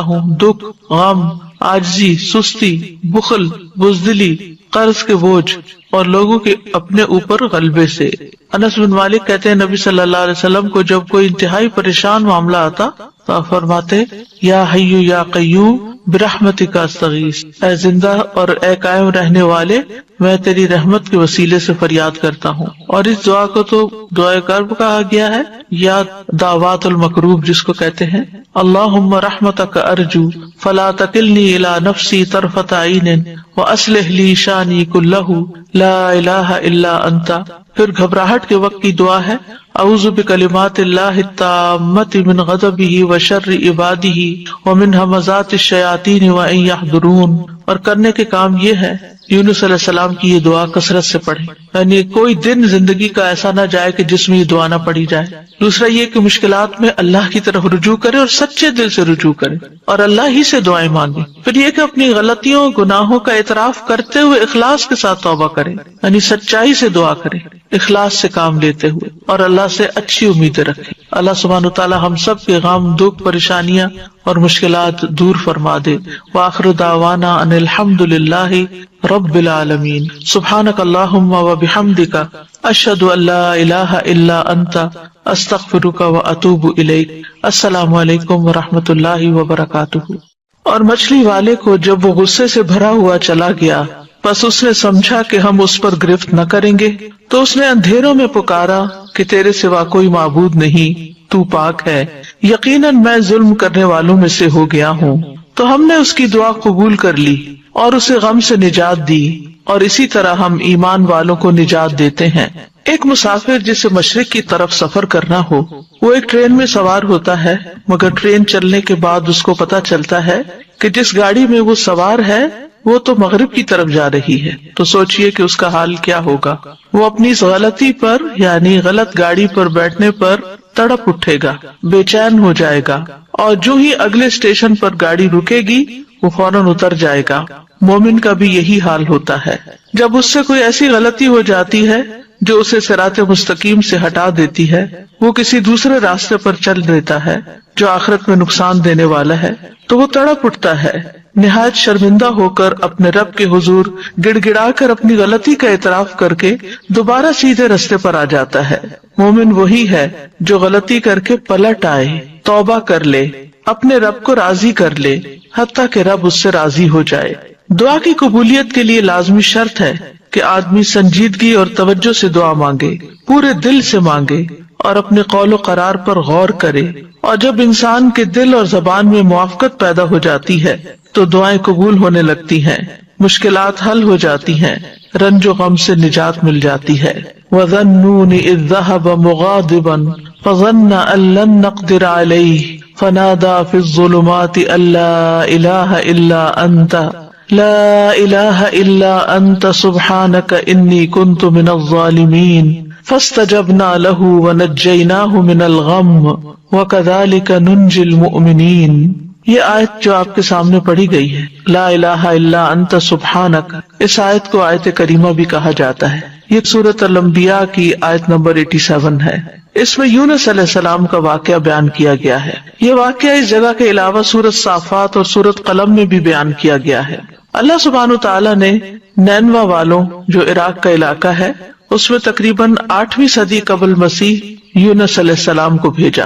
ہوں دکھ، غم، عاجزی، سستی، بخل، بزدلی، قرض کے بوجھ اور لوگوں کے اپنے اوپر غلبے سے۔ انس بن مالک کہتے ہیں نبی صلی اللہ علیہ وسلم کو جب کوئی انتہائی پریشان معاملہ آتا تو آپ فرماتے یا حی یا قیوم برحمتک استغیث، اے زندہ اور اے قائم رہنے والے میں تیری رحمت کے وسیلے سے فریاد کرتا ہوں۔ اور اس دعا کو تو دعائے کرب کہا گیا ہے یا دعوات المکروب جس کو کہتے ہیں۔ اللہم رحمتک ارجو فلا تکلنی الی نفسی طرفۃ عین واصلح لی شانی کلہ لا الہ الا انت۔ پھر گھبراہٹ کے وقت کی دعا ہے اعوذ بکلمات اللہ التامۃ من غضبہ وشر عبادہ ومن ہمزات الشیاطین وان یحضرون۔ اور کرنے کے کام یہ ہے یونس علیہ السلام کی یہ دعا کثرت سے پڑھیں، یعنی کوئی دن زندگی کا ایسا نہ جائے کہ جس میں یہ دعا نہ پڑھی جائے۔ دوسرا یہ کہ مشکلات میں اللہ کی طرف رجوع کرے اور سچے دل سے رجوع کرے اور اللہ ہی سے دعائیں مانگے۔ پھر یہ کہ اپنی غلطیوں گناہوں کا اعتراف کرتے ہوئے اخلاص کے ساتھ توبہ کرے، یعنی سچائی سے دعا کرے، اخلاص سے کام لیتے ہوئے، اور اللہ سے اچھی امیدیں رکھے۔ اللہ سبحانہ وتعالی ہم سب کے غم، دکھ، پریشانیاں اور مشکلات دور فرما دے۔ وآخر دعوانا ان الحمد للہ رب العالمین۔ سبحانک اللہم وبحمدک اشہد ان لا الہ الا انت استغفرک واتوب الیک۔ السلام علیکم ورحمۃ اللہ وبرکاتہ۔ اور مچھلی والے کو جب وہ غصے سے بھرا ہوا چلا گیا، بس اس نے سمجھا کہ ہم اس پر گرفت نہ کریں گے، تو اس نے اندھیروں میں پکارا کہ تیرے سوا کوئی معبود نہیں، تو پاک ہے، یقیناً میں ظلم کرنے والوں میں سے ہو گیا ہوں۔ تو ہم نے اس کی دعا قبول کر لی اور اسے غم سے نجات دی، اور اسی طرح ہم ایمان والوں کو نجات دیتے ہیں۔ ایک مسافر جسے مشرق کی طرف سفر کرنا ہو، وہ ایک ٹرین میں سوار ہوتا ہے، مگر ٹرین چلنے کے بعد اس کو پتہ چلتا ہے کہ جس گاڑی میں وہ سوار ہے وہ تو مغرب کی طرف جا رہی ہے، تو سوچئے کہ اس کا حال کیا ہوگا۔ وہ اپنی اس غلطی پر یعنی غلط گاڑی پر بیٹھنے پر تڑپ اٹھے گا، بے چین ہو جائے گا، اور جو ہی اگلے اسٹیشن پر گاڑی رکے گی وہ فوراً اتر جائے گا۔ مومن کا بھی یہی حال ہوتا ہے، جب اس سے کوئی ایسی غلطی ہو جاتی ہے جو اسے صراط مستقیم سے ہٹا دیتی ہے، وہ کسی دوسرے راستے پر چل دیتا ہے جو آخرت میں نقصان دینے والا ہے، تو وہ تڑپ اٹھتا ہے، نہایت شرمندہ ہو کر اپنے رب کے حضور گڑ گڑا کر اپنی غلطی کا اعتراف کر کے دوبارہ سیدھے رستے پر آ جاتا ہے۔ مومن وہی ہے جو غلطی کر کے پلٹ آئے، توبہ کر لے، اپنے رب کو راضی کر لے، حتیٰ کہ رب اس سے راضی ہو جائے۔ دعا کی قبولیت کے لیے لازمی شرط ہے کہ آدمی سنجیدگی اور توجہ سے دعا مانگے، پورے دل سے مانگے اور اپنے قول و قرار پر غور کرے، اور جب انسان کے دل اور زبان میں موافقت پیدا ہو جاتی ہے تو دعائیں قبول ہونے لگتی ہیں، مشکلات حل ہو جاتی ہیں، رنج و غم سے نجات مل جاتی ہے۔ وَظَنُّونِ إِذْ ذَهَبَ مُغَاضِبًا فَظَنَّ أَن لَّن نَّقْدِرَ عَلَيْهِ فَنَادَىٰ فِي الظُّلُمَاتِ أَن لَّا إِلَٰهَ إِلَّا أَنتَ لا الہ الا انت سبحانک انی کنت من الظالمین فاستجبنا له ونجیناہ من الغم وکذالک ننجی المؤمنین۔ یہ آیت جو آپ کے سامنے پڑھی گئی ہے، لا الہ الا انت سبحانک، اس آیت کو آیت کریمہ بھی کہا جاتا ہے۔ یہ سورۃ الانبیاء کی آیت نمبر 87 ہے۔ اس میں یونس علیہ السلام کا واقعہ بیان کیا گیا ہے۔ یہ واقعہ اس جگہ کے علاوہ سورۃ صافات اور سورۃ قلم میں بھی بیان کیا گیا ہے۔ اللہ سبحانہ تعالیٰ نے نینوا والوں جو عراق کا علاقہ ہے اس میں تقریباً 8ویں صدی قبل مسیح یونس علیہ السلام کو بھیجا۔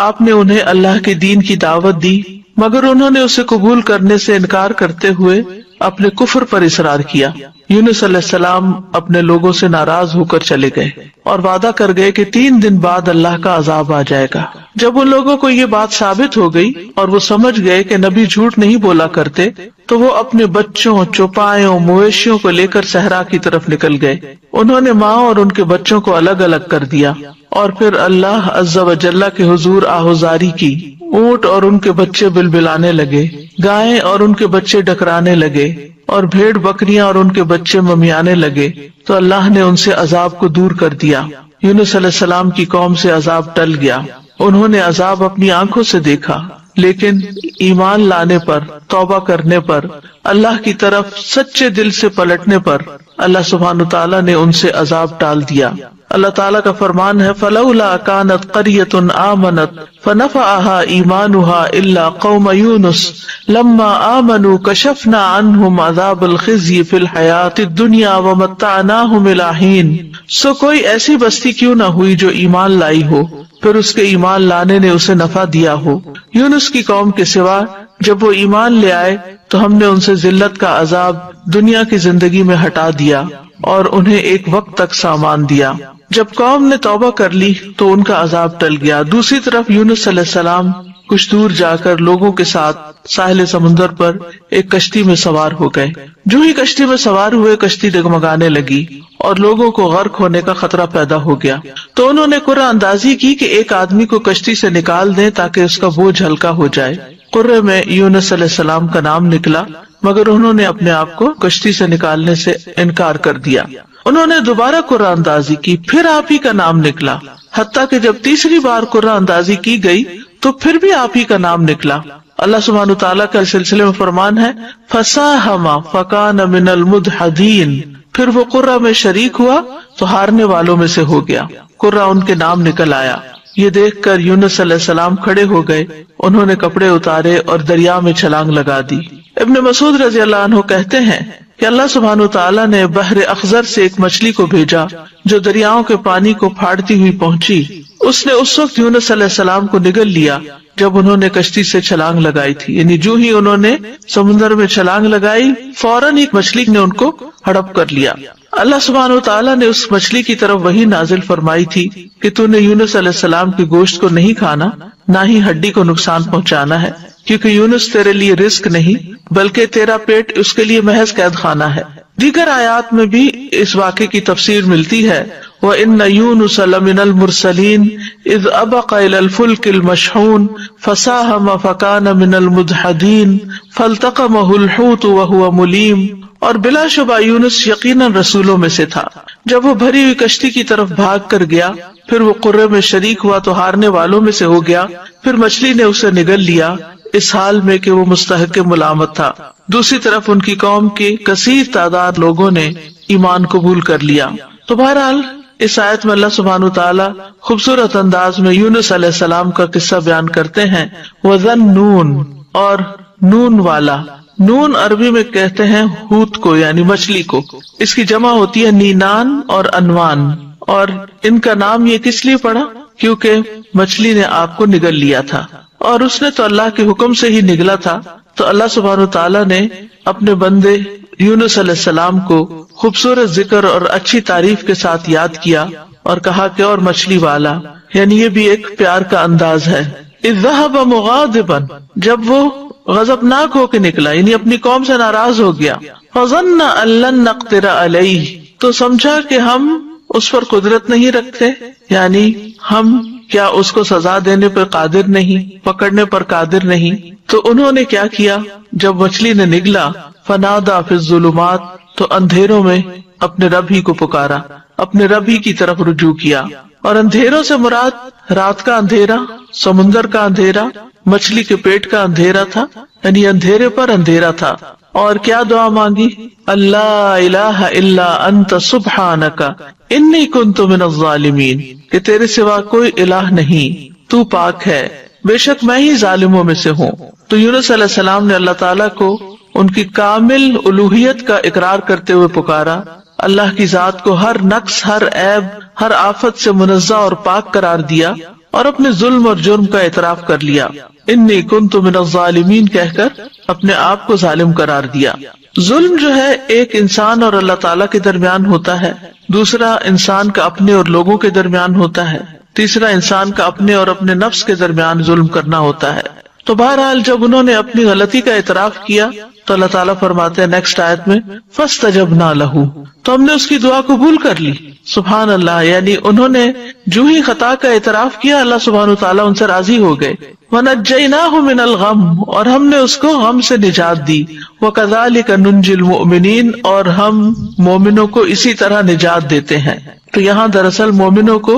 آپ نے انہیں اللہ کے دین کی دعوت دی، مگر انہوں نے اسے قبول کرنے سے انکار کرتے ہوئے اپنے کفر پر اصرار کیا۔ یونس علیہ السلام اپنے لوگوں سے ناراض ہو کر چلے گئے اور وعدہ کر گئے کہ 3 دن بعد اللہ کا عذاب آ جائے گا۔ جب ان لوگوں کو یہ بات ثابت ہو گئی اور وہ سمجھ گئے کہ نبی جھوٹ نہیں بولا کرتے، تو وہ اپنے بچوں، چوپایوں، مویشیوں کو لے کر صحرا کی طرف نکل گئے۔ انہوں نے ماں اور ان کے بچوں کو الگ الگ کر دیا اور پھر اللہ عز و جل کے حضور آہوزاری کی۔ اونٹ اور ان کے بچے بلبلانے لگے، گائیں اور ان کے بچے ڈکرانے لگے، اور بھیڑ بکریاں اور ان کے بچے ممیانے لگے، تو اللہ نے ان سے عذاب کو دور کر دیا۔ یونس علیہ السلام کی قوم سے عذاب ٹل گیا، انہوں نے عذاب اپنی آنکھوں سے دیکھا، لیکن ایمان لانے پر، توبہ کرنے پر، اللہ کی طرف سچے دل سے پلٹنے پر اللہ سبحانہ تعالیٰ نے ان سے عذاب ٹال دیا۔ اللہ تعالیٰ کا فرمان ہے فَلَوْلَا كَانَتْ قَرْيَةٌ آمَنَتْ فَنَفَعَهَا إِيمَانُهَا إِلَّا قَوْمَ يُونُسَ لَمَّا آمَنُوا كَشَفْنَا عَنْهُمْ عَذَابَ الْخِزْيِ فِي الْحَيَاةِ الدُّنْيَا وَمَتَّعْنَاهُمْ إِلَىٰ حِينٍ۔ سو کوئی ایسی بستی کیوں نہ ہوئی جو ایمان لائی ہو، پھر اس کے ایمان لانے نے اسے نفع دیا ہو۔ یونس کی قوم کے سوا جب وہ ایمان لے آئے تو ہم نے ان سے ذلت کا عذاب دنیا کی زندگی میں ہٹا دیا اور انہیں ایک وقت تک سامان دیا۔ جب قوم نے توبہ کر لی تو ان کا عذاب ٹل گیا۔ دوسری طرف یونس علیہ السلام کچھ دور جا کر لوگوں کے ساتھ ساحل سمندر پر ایک کشتی میں سوار ہو گئے۔ جو ہی کشتی میں سوار ہوئے کشتی ڈگمگانے لگی اور لوگوں کو غرق ہونے کا خطرہ پیدا ہو گیا، تو انہوں نے قرعہ اندازی کی کہ ایک آدمی کو کشتی سے نکال دیں تاکہ اس کا بوجھ ہلکا ہو جائے۔ قرعے میں یونس علیہ السلام کا نام نکلا، مگر انہوں نے اپنے آپ کو کشتی سے نکالنے سے انکار کر دیا۔ انہوں نے دوبارہ قرعہ اندازی کی، پھر آپ ہی کا نام نکلا، حتیٰ کہ جب تیسری بار قرعہ اندازی کی گئی تو پھر بھی آپ ہی کا نام نکلا۔ اللہ سبحانہ تعالیٰ کا سلسلے میں فرمان ہے فَسَاهَمَ فَكَانَ مِنَ الْمُدْحَضِينَ، پھر وہ قرعہ میں شریک ہوا تو ہارنے والوں میں سے ہو گیا، قرعہ ان کے نام نکل آیا۔ یہ دیکھ کر یونس علیہ السلام کھڑے ہو گئے، انہوں نے کپڑے اتارے اور دریا میں چھلانگ لگا دی۔ ابن مسعود رضی اللہ عنہ کہتے ہیں کہ اللہ سبحانہ تعالیٰ نے بحر اخضر سے ایک مچھلی کو بھیجا جو دریاؤں کے پانی کو پھاڑتی ہوئی پہنچی۔ اس نے اس وقت یونس علیہ السلام کو نگل لیا جب انہوں نے کشتی سے چھلانگ لگائی تھی، یعنی جو ہی انہوں نے سمندر میں چھلانگ لگائی فوراً ایک مچھلی نے ان کو ہڑپ کر لیا۔ اللہ سبحانہ وتعالیٰ نے اس مچھلی کی طرف وحی نازل فرمائی تھی کہ تو نے یونس علیہ السلام کے گوشت کو نہیں کھانا، نہ ہی ہڈی کو نقصان پہنچانا ہے، کیونکہ یونس تیرے لیے رزق نہیں بلکہ تیرا پیٹ اس کے لیے محض قید خانہ ہے۔ دیگر آیات میں بھی اس واقعے کی تفسیر ملتی ہے وَإِنَّ يُونُسَ لَمِنَ الْمُرْسَلِينَ إِذْ أَبَقَ إِلَى الْفُلْكِ الْمَشْحُونِ فَسَاهَمَ فَكَانَ مِنَ الْمُدْحَضِينَ فَالْتَقَمَهُ الْحُوتُ وَهُوَ مُلِيمٌ، اور بلا شبہ یونس یقیناً رسولوں میں سے تھا۔ جب وہ بھری ہوئی کشتی کی طرف بھاگ کر گیا، پھر وہ قرعے میں شریک ہوا تو ہارنے والوں میں سے ہو گیا، پھر مچھلی نے اسے نگل لیا اس حال میں کہ وہ مستحق ملامت تھا۔ دوسری طرف ان کی قوم کی کثیر تعداد لوگوں نے ایمان قبول کر لیا۔ تو بہرحال اس آیت میں اللہ سبحانہ تعالیٰ خوبصورت انداز میں یونس علیہ السلام کا قصہ بیان کرتے ہیں۔ وَذَنُّونَ، اور نون والا، نون عربی میں کہتے ہیں ہوت کو، یعنی مچھلی کو، اس کی جمع ہوتی ہے نینان اور انوان، اور ان کا نام یہ کس لیے پڑا کیونکہ مچھلی نے آپ کو نگل لیا تھا، اور اس نے تو اللہ کے حکم سے ہی نگلا تھا۔ تو اللہ سبحانہ تعالیٰ نے اپنے بندے یونس علیہ السلام کو خوبصورت ذکر اور اچھی تعریف کے ساتھ یاد کیا اور کہا کہ اور مچھلی والا، یعنی یہ بھی ایک پیار کا انداز ہے۔ اذ ذهب مغاضبا، جب وہ غضبناک ہو کے نکلا، یعنی اپنی قوم سے ناراض ہو گیا۔ فظن ان لن نقدر علیہ، تو سمجھا کہ ہم اس پر قدرت نہیں رکھتے، یعنی ہم کیا اس کو سزا دینے پر قادر نہیں، پکڑنے پر قادر نہیں۔ تو انہوں نے کیا کیا، جب مچھلی نے نگلا فنادا فی الظلمات، تو اندھیروں میں اپنے رب ہی کو پکارا، اپنے رب ہی کی طرف رجوع کیا۔ اور اندھیروں سے مراد رات کا اندھیرا، سمندر کا اندھیرا، مچھلی کے پیٹ کا اندھیرا تھا، یعنی اندھیرے پر اندھیرا تھا۔ اور کیا دعا مانگی، اللہ الہ الا انت سبحانک انی کنت من الظالمین، کہ تیرے سوا کوئی الہ نہیں، تو پاک ہے، بے شک میں ہی ظالموں میں سے ہوں۔ تو یونس علیہ السلام نے اللہ تعالیٰ کو ان کی کامل الوہیت کا اقرار کرتے ہوئے پکارا، اللہ کی ذات کو ہر نقص، ہر عیب، ہر آفت سے منزہ اور پاک قرار دیا، اور اپنے ظلم اور جرم کا اعتراف کر لیا۔ انی کنت من الظالمین کہہ کر اپنے آپ کو ظالم قرار دیا۔ ظلم جو ہے ایک انسان اور اللہ تعالیٰ کے درمیان ہوتا ہے، دوسرا انسان کا اپنے اور لوگوں کے درمیان ہوتا ہے، تیسرا انسان کا اپنے اور اپنے نفس کے درمیان ظلم کرنا ہوتا ہے۔ تو بہرحال جب انہوں نے اپنی غلطی کا اعتراف کیا تو اللہ تعالیٰ فرماتے ہیں نیکسٹ آیت میں فَاسْتَجَبْنَا لَهُ، تو ہم نے اس کی دعا قبول کر لی۔ سبحان اللہ، یعنی انہوں نے جو ہی خطا کا اعتراف کیا اللہ سبحانہ تعالیٰ ان سے راضی ہو گئے۔ وَنَجَّيْنَاهُ مِنَ الْغَمِّ، اور ہم نے اس کو غم سے نجات دی۔ وَكَذَلِكَ نُنْجِي الْمُؤْمِنِينَ، اور ہم مومنوں کو اسی طرح نجات دیتے ہیں۔ تو یہاں دراصل مومنوں کو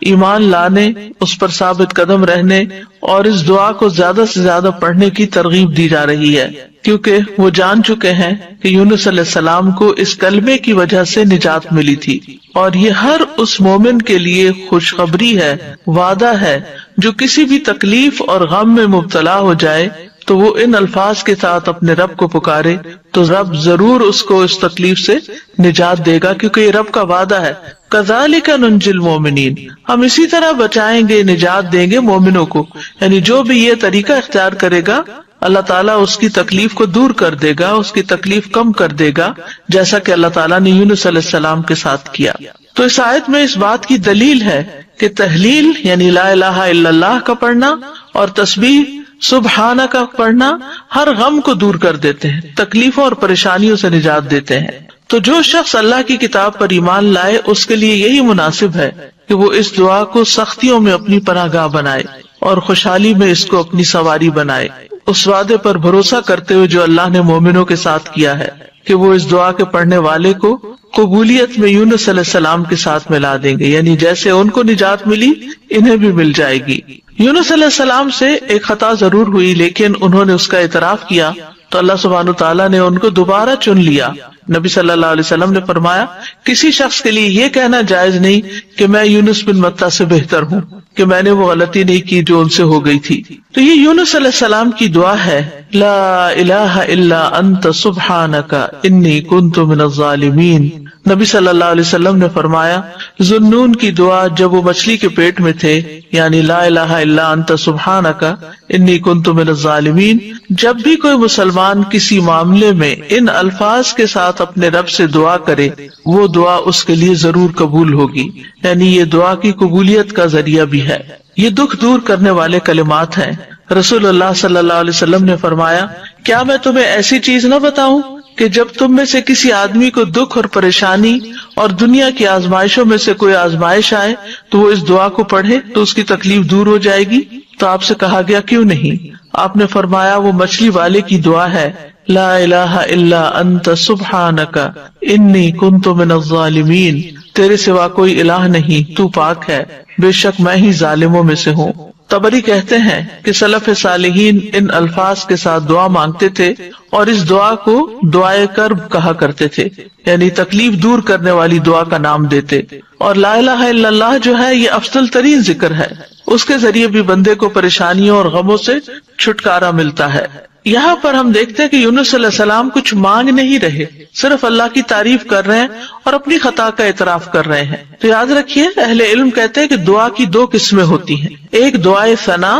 ایمان لانے، اس پر ثابت قدم رہنے اور اس دعا کو زیادہ سے زیادہ پڑھنے کی ترغیب دی جا رہی ہے، کیونکہ وہ جان چکے ہیں کہ یونس علیہ السلام کو اس کلمے کی وجہ سے نجات ملی تھی، اور یہ ہر اس مومن کے لیے خوشخبری ہے، وعدہ ہے جو کسی بھی تکلیف اور غم میں مبتلا ہو جائے تو وہ ان الفاظ کے ساتھ اپنے رب کو پکارے تو رب ضرور اس کو اس تکلیف سے نجات دے گا، کیونکہ یہ رب کا وعدہ ہے۔ کذالک ننجی المؤمنین، ہم اسی طرح بچائیں گے، نجات دیں گے مومنوں کو، یعنی جو بھی یہ طریقہ اختیار کرے گا اللہ تعالیٰ اس کی تکلیف کو دور کر دے گا، اس کی تکلیف کم کر دے گا، جیسا کہ اللہ تعالیٰ نے یونس علیہ السلام کے ساتھ کیا۔ تو اس آیت میں اس بات کی دلیل ہے کہ تحلیل یعنی لا الہ الا اللہ کا پڑھنا اور تسبیح سبحانہ کا پڑھنا ہر غم کو دور کر دیتے ہیں، تکلیفوں اور پریشانیوں سے نجات دیتے ہیں۔ تو جو شخص اللہ کی کتاب پر ایمان لائے اس کے لیے یہی مناسب ہے کہ وہ اس دعا کو سختیوں میں اپنی پناہ گاہ بنائے اور خوشحالی میں اس کو اپنی سواری بنائے، اس وعدے پر بھروسہ کرتے ہوئے جو اللہ نے مومنوں کے ساتھ کیا ہے کہ وہ اس دعا کے پڑھنے والے کو قبولیت میں یونس علیہ السلام کے ساتھ ملا دیں گے، یعنی جیسے ان کو نجات ملی انہیں بھی مل جائے گی۔ یونس علیہ السلام سے ایک خطا ضرور ہوئی، لیکن انہوں نے اس کا اعتراف کیا تو اللہ سبحانہ تعالیٰ نے ان کو دوبارہ چن لیا۔ نبی صلی اللہ علیہ وسلم نے فرمایا کسی شخص کے لیے یہ کہنا جائز نہیں کہ میں یونس بن متی سے بہتر ہوں، کہ میں نے وہ غلطی نہیں کی جو ان سے ہو گئی تھی۔ تو یہ یونس علیہ السلام کی دعا ہے، لا الہ الا انت سبحانک انی کنت من الظالمین۔ نبی صلی اللہ علیہ وسلم نے فرمایا ذوالنون کی دعا جب وہ مچھلی کے پیٹ میں تھے، یعنی لا الہ الا انت سبحانک انی کنت من الظالمین، جب بھی کوئی مسلمان کسی معاملے میں ان الفاظ کے ساتھ اپنے رب سے دعا کرے وہ دعا اس کے لیے ضرور قبول ہوگی، یعنی یہ دعا کی قبولیت کا ذریعہ بھی ہے۔ یہ دکھ دور کرنے والے کلمات ہیں۔ رسول اللہ صلی اللہ علیہ وسلم نے فرمایا کیا میں تمہیں ایسی چیز نہ بتاؤں کہ جب تم میں سے کسی آدمی کو دکھ اور پریشانی اور دنیا کی آزمائشوں میں سے کوئی آزمائش آئے تو وہ اس دعا کو پڑھے تو اس کی تکلیف دور ہو جائے گی؟ تو آپ سے کہا گیا کیوں نہیں؟ آپ نے فرمایا وہ مچھلی والے کی دعا ہے، لا الہ الا انت سبحانک انی کنت من الظالمین، تیرے سوا کوئی الہ نہیں، تو پاک ہے، بے شک میں ہی ظالموں میں سے ہوں۔ طبری کہتے ہیں کہ سلف صالحین ان الفاظ کے ساتھ دعا مانگتے تھے اور اس دعا کو دعائے کرب کہا کرتے تھے، یعنی تکلیف دور کرنے والی دعا کا نام دیتے۔ اور لا الہ الا اللہ جو ہے یہ افضل ترین ذکر ہے، اس کے ذریعے بھی بندے کو پریشانیوں اور غموں سے چھٹکارا ملتا ہے۔ یہاں پر ہم دیکھتے ہیں کہ یونس علیہ السلام کچھ مانگ نہیں رہے، صرف اللہ کی تعریف کر رہے ہیں اور اپنی خطا کا اعتراف کر رہے ہیں۔ تو یاد رکھیے اہل علم کہتے ہیں کہ دعا کی دو قسمیں ہوتی ہیں، ایک دعائے ثنا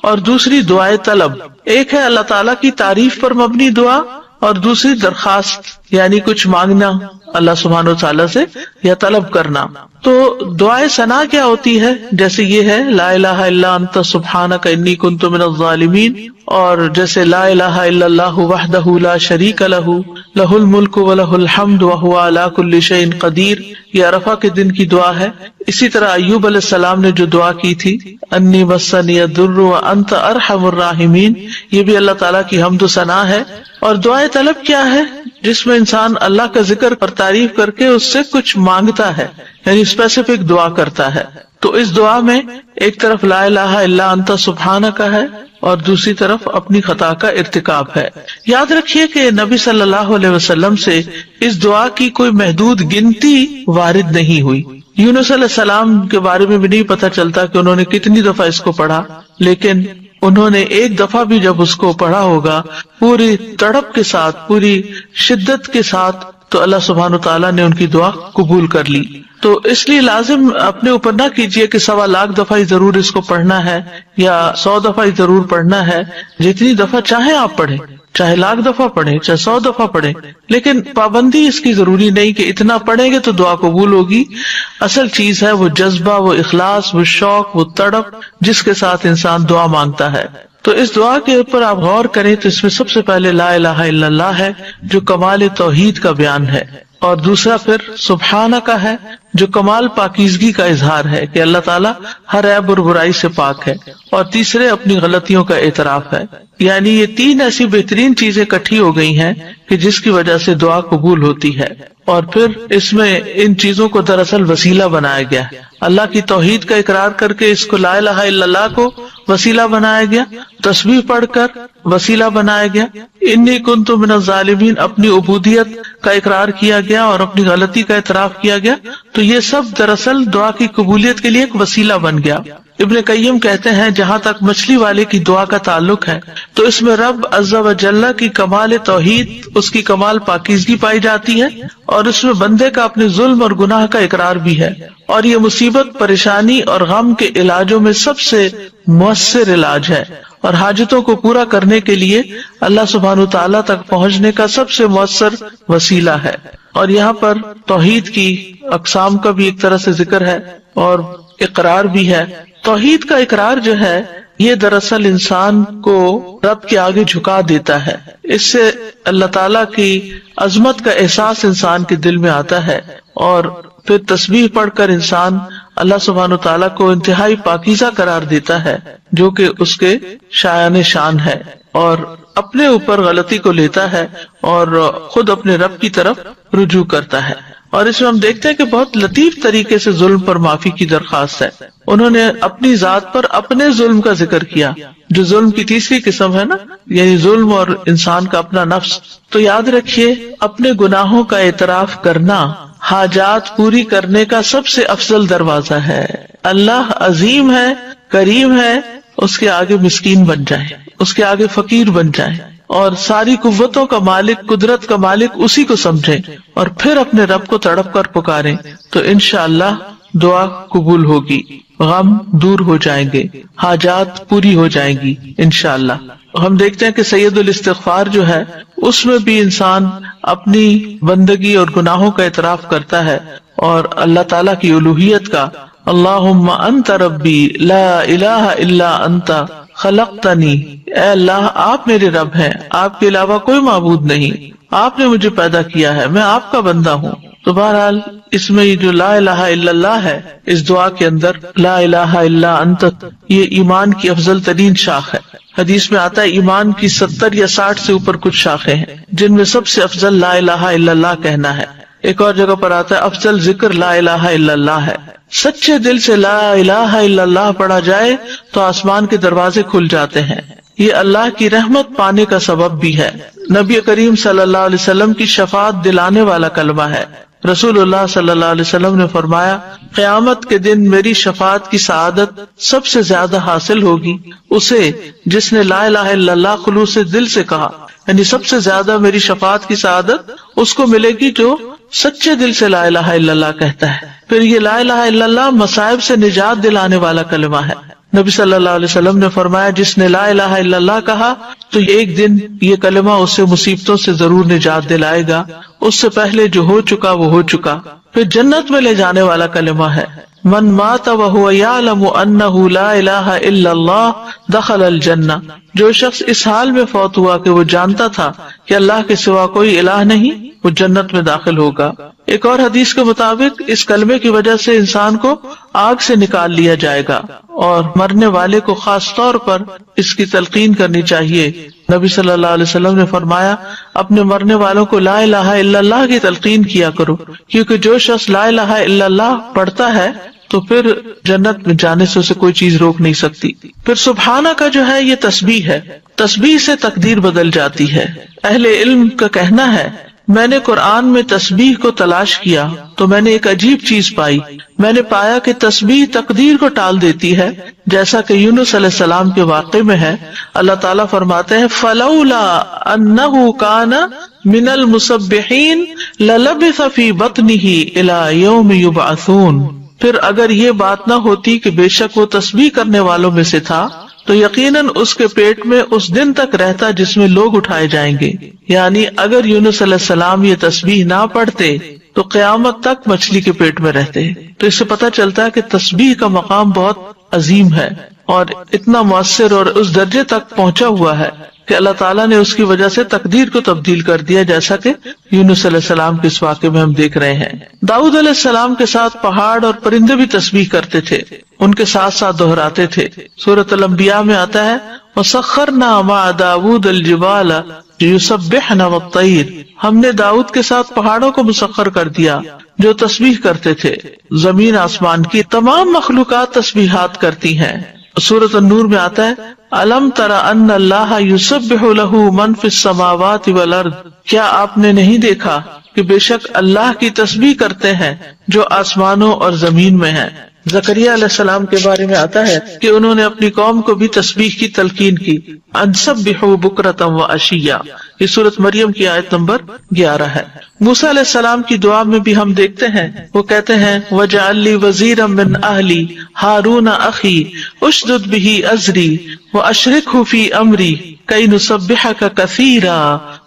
اور دوسری دعائے طلب۔ ایک ہے اللہ تعالیٰ کی تعریف پر مبنی دعا اور دوسری درخواست یعنی کچھ مانگنا اللہ سبحانہ وتعالیٰ سے یا طلب کرنا۔ تو دعائے ثنا کیا ہوتی ہے؟ جیسے یہ ہے لا الہ الا انت سبحانک انی کنت من الظالمین، اور جیسے لا الہ الا اللہ وحدہ لا شریک لہ لہ الملک ولہ الحمد وہو علی کل شیء قدیر، یہ عرفہ کے دن کی دعا ہے۔ اسی طرح ایوب علیہ السلام نے جو دعا کی تھی انی مسنی الضر وانت ارحم الراحمین، یہ بھی اللہ تعالیٰ کی حمد و ثنا ہے۔ اور دعائے طلب کیا ہے؟ جس میں انسان اللہ کا ذکر اور تعریف کر کے اس سے کچھ مانگتا ہے، یعنی اسپیسیفک دعا کرتا ہے۔ تو اس دعا میں ایک طرف لا الہ الا انت سبحانک ہے اور دوسری طرف اپنی خطا کا ارتکاب ہے۔ یاد رکھیے کہ نبی صلی اللہ علیہ وسلم سے اس دعا کی کوئی محدود گنتی وارد نہیں ہوئی۔ یونس علیہ السلام کے بارے میں بھی نہیں پتہ چلتا کہ انہوں نے کتنی دفعہ اس کو پڑھا، لیکن انہوں نے ایک دفعہ بھی جب اس کو پڑھا ہوگا پوری تڑپ کے ساتھ، پوری شدت کے ساتھ، تو اللہ سبحانہ وتعالیٰ نے ان کی دعا قبول کر لی۔ تو اس لیے لازم اپنے اوپر نہ کیجئے کہ 1.25 لاکھ دفعہ ہی ضرور اس کو پڑھنا ہے یا 100 دفعہ ہی ضرور پڑھنا ہے۔ جتنی دفعہ چاہے آپ پڑھیں، چاہے 1,00,000 دفعہ پڑھیں، چاہے 100 دفعہ پڑھیں، لیکن پابندی اس کی ضروری نہیں کہ اتنا پڑھیں گے تو دعا قبول ہوگی۔ اصل چیز ہے وہ جذبہ، وہ اخلاص، وہ شوق، وہ تڑپ جس کے ساتھ انسان دعا مانگتا ہے۔ تو اس دعا کے اوپر آپ غور کریں تو اس میں سب سے پہلے لا الہ الا اللہ ہے جو کمال توحید کا بیان ہے، اور دوسرا پھر سبحانہ کا ہے جو کمال پاکیزگی کا اظہار ہے کہ اللہ تعالیٰ ہر عیب اور برائی سے پاک ہے، اور تیسرے اپنی غلطیوں کا اعتراف ہے۔ یعنی یہ 3 ایسی بہترین چیزیں اکٹھی ہو گئی ہیں کہ جس کی وجہ سے دعا قبول ہوتی ہے۔ اور پھر اس میں ان چیزوں کو دراصل وسیلہ بنایا گیا، اللہ کی توحید کا اقرار کر کے اس کو لا الہ الا اللہ کو وسیلہ بنایا گیا، تسبیح پڑھ کر وسیلہ بنایا گیا، انی کنت من الظالمین اپنی عبودیت کا اقرار کیا گیا اور اپنی غلطی کا اعتراف کیا گیا۔ تو یہ سب دراصل دعا کی قبولیت کے لیے ایک وسیلہ بن گیا۔ ابن قیم کہتے ہیں جہاں تک مچھلی والے کی دعا کا تعلق ہے تو اس میں رب عز و جل کی کمال توحید، اس کی کمال پاکیزگی پائی جاتی ہے، اور اس میں بندے کا اپنے ظلم اور گناہ کا اقرار بھی ہے، اور یہ مصیبت، پریشانی اور غم کے علاجوں میں سب سے مؤثر علاج ہے۔ اور حاجتوں کو پورا کرنے کے لیے اللہ سبحانہ تعالیٰ تک پہنچنے کا سب سے مؤثر وسیلہ ہے۔ اور یہاں پر توحید کی اقسام کا بھی ایک طرح سے ذکر ہے اور اقرار بھی ہے۔ توحید کا اقرار جو ہے یہ دراصل انسان کو رب کے آگے جھکا دیتا ہے، اس سے اللہ تعالیٰ کی عظمت کا احساس انسان کے دل میں آتا ہے، اور پھر تسبیح پڑھ کر انسان اللہ سبحانہ تعالیٰ کو انتہائی پاکیزہ قرار دیتا ہے جو کہ اس کے شایان شان ہے، اور اپنے اوپر غلطی کو لیتا ہے اور خود اپنے رب کی طرف رجوع کرتا ہے۔ اور اس میں ہم دیکھتے ہیں کہ بہت لطیف طریقے سے ظلم پر معافی کی درخواست ہے۔ انہوں نے اپنی ذات پر اپنے ظلم کا ذکر کیا، جو ظلم کی تیسری قسم ہے نا، یعنی ظلم اور انسان کا اپنا نفس۔ تو یاد رکھیے، اپنے گناہوں کا اعتراف کرنا حاجات پوری کرنے کا سب سے افضل دروازہ ہے۔ اللہ عظیم ہے، کریم ہے، اس کے آگے مسکین بن جائے، اس کے آگے فقیر بن جائے، اور ساری قوتوں کا مالک، قدرت کا مالک اسی کو سمجھیں، اور پھر اپنے رب کو تڑپ کر پکاریں، تو انشاءاللہ دعا قبول ہوگی، غم دور ہو جائیں گے، حاجات پوری ہو جائیں گی انشاءاللہ۔ ہم دیکھتے ہیں کہ سید الاستغفار جو ہے اس میں بھی انسان اپنی بندگی اور گناہوں کا اعتراف کرتا ہے اور اللہ تعالیٰ کی الوہیت کا، اللہم انت ربی لا الہ الا انت خلقتنی، اے اللہ آپ میرے رب ہیں، آپ کے علاوہ کوئی معبود نہیں، آپ نے مجھے پیدا کیا ہے، میں آپ کا بندہ ہوں۔ تو بہرحال اس میں یہ جو لا الہ الا اللہ ہے، اس دعا کے اندر لا الہ الا انت، یہ ایمان کی افضل ترین شاخ ہے۔ حدیث میں آتا ہے ایمان کی 70 یا 60 سے اوپر کچھ شاخیں ہیں، جن میں سب سے افضل لا الہ الا اللہ کہنا ہے۔ ایک اور جگہ پر آتا ہے افضل ذکر لا الہ الا اللہ ہے۔ سچے دل سے لا الہ الا اللہ پڑھا جائے تو آسمان کے دروازے کھل جاتے ہیں، یہ اللہ کی رحمت پانے کا سبب بھی ہے۔ نبی کریم صلی اللہ علیہ وسلم کی شفاعت دلانے والا کلمہ ہے۔ رسول اللہ صلی اللہ علیہ وسلم نے فرمایا، قیامت کے دن میری شفاعت کی سعادت سب سے زیادہ حاصل ہوگی اسے جس نے لا الہ الا اللہ خلوص دل سے کہا، یعنی سب سے زیادہ میری شفاعت کی سعادت اس کو ملے گی جو سچے دل سے لا الہ الا اللہ کہتا ہے۔ پھر یہ لا الہ الا اللہ مصائب سے نجات دلانے والا کلمہ ہے۔ نبی صلی اللہ علیہ وسلم نے فرمایا، جس نے لا الہ الا اللہ کہا تو ایک دن یہ کلمہ اسے مصیبتوں سے ضرور نجات دلائے گا، اس سے پہلے جو ہو چکا وہ ہو چکا۔ پھر جنت میں لے جانے والا کلمہ ہے، من مات وهو يعلم انه لا الہ الا اللہ دخل الجنہ، جو شخص اس حال میں فوت ہوا کہ وہ جانتا تھا کہ اللہ کے سوا کوئی الہ نہیں، وہ جنت میں داخل ہوگا۔ ایک اور حدیث کے مطابق اس کلمے کی وجہ سے انسان کو آگ سے نکال لیا جائے گا، اور مرنے والے کو خاص طور پر اس کی تلقین کرنی چاہیے۔ نبی صلی اللہ علیہ وسلم نے فرمایا، اپنے مرنے والوں کو لا الہ الا اللہ کی تلقین کیا کرو، کیونکہ جو شخص لا الہ الا اللہ پڑھتا ہے تو پھر جنت میں جانے سے اسے کوئی چیز روک نہیں سکتی۔ پھر سبحانہ کا جو ہے یہ تسبیح ہے، تسبیح سے تقدیر بدل جاتی ہے۔ اہل علم کا کہنا ہے، میں نے قرآن میں تسبیح کو تلاش کیا تو میں نے ایک عجیب چیز پائی، میں نے پایا کہ تسبیح تقدیر کو ٹال دیتی ہے، جیسا کہ یونس علیہ السلام کے واقعے میں ہے۔ اللہ تعالیٰ فرماتے ہیں، فلولا انہ کان من المسبحین للبث فی بطنہ الی یوم یبعثون، پھر اگر یہ بات نہ ہوتی کہ بے شک وہ تسبیح کرنے والوں میں سے تھا تو یقیناً اس کے پیٹ میں اس دن تک رہتا جس میں لوگ اٹھائے جائیں گے۔ یعنی اگر یونس علیہ السلام یہ تسبیح نہ پڑھتے تو قیامت تک مچھلی کے پیٹ میں رہتے۔ تو اس سے پتہ چلتا ہے کہ تسبیح کا مقام بہت عظیم ہے اور اتنا مؤثر اور اس درجے تک پہنچا ہوا ہے کہ اللہ تعالیٰ نے اس کی وجہ سے تقدیر کو تبدیل کر دیا، جیسا کہ یونس علیہ السلام کے اس واقعے میں ہم دیکھ رہے ہیں۔ داؤد علیہ السلام کے ساتھ پہاڑ اور پرندے بھی تسبیح کرتے تھے، ان کے ساتھ ساتھ دہراتے تھے۔ سورۃ الانبیاء میں آتا ہے، وَسَخَّرْنَا مَعَ دَاوُودَ الْجِبَالَ يُسَبِّحْنَ وَالطَّيْرَ، ہم نے داؤد کے ساتھ پہاڑوں کو مسخر کر دیا جو تسبیح کرتے تھے۔ زمین آسمان کی تمام مخلوقات تسبیحات کرتی ہیں۔ سورۃ النور میں آتا ہے، الم تر ان اللہ یسبح لہ من فی السماوات والارض، کیا آپ نے نہیں دیکھا کہ بے شک اللہ کی تسبیح کرتے ہیں جو آسمانوں اور زمین میں ہیں۔ زکریا علیہ السلام کے بارے میں آتا ہے کہ انہوں نے اپنی قوم کو بھی تسبیح کی تلقین کی، ان سبحوا بکرۃ و عشیا، یہ سورۃ مریم کی آیت نمبر 11 ہے۔ موسیٰ علیہ السلام کی دعا میں بھی ہم دیکھتے ہیں، وہ کہتے ہیں وَاجْعَل لِّي وَزِيرًا مِّنْ أَهْلِي هَارُونَ أَخِي اشْدُدْ بِهِ أَزْرِي وَأَشْرِكْهُ فِي أَمْرِي كَيْ نُسَبِّحَكَ كَثِيرًا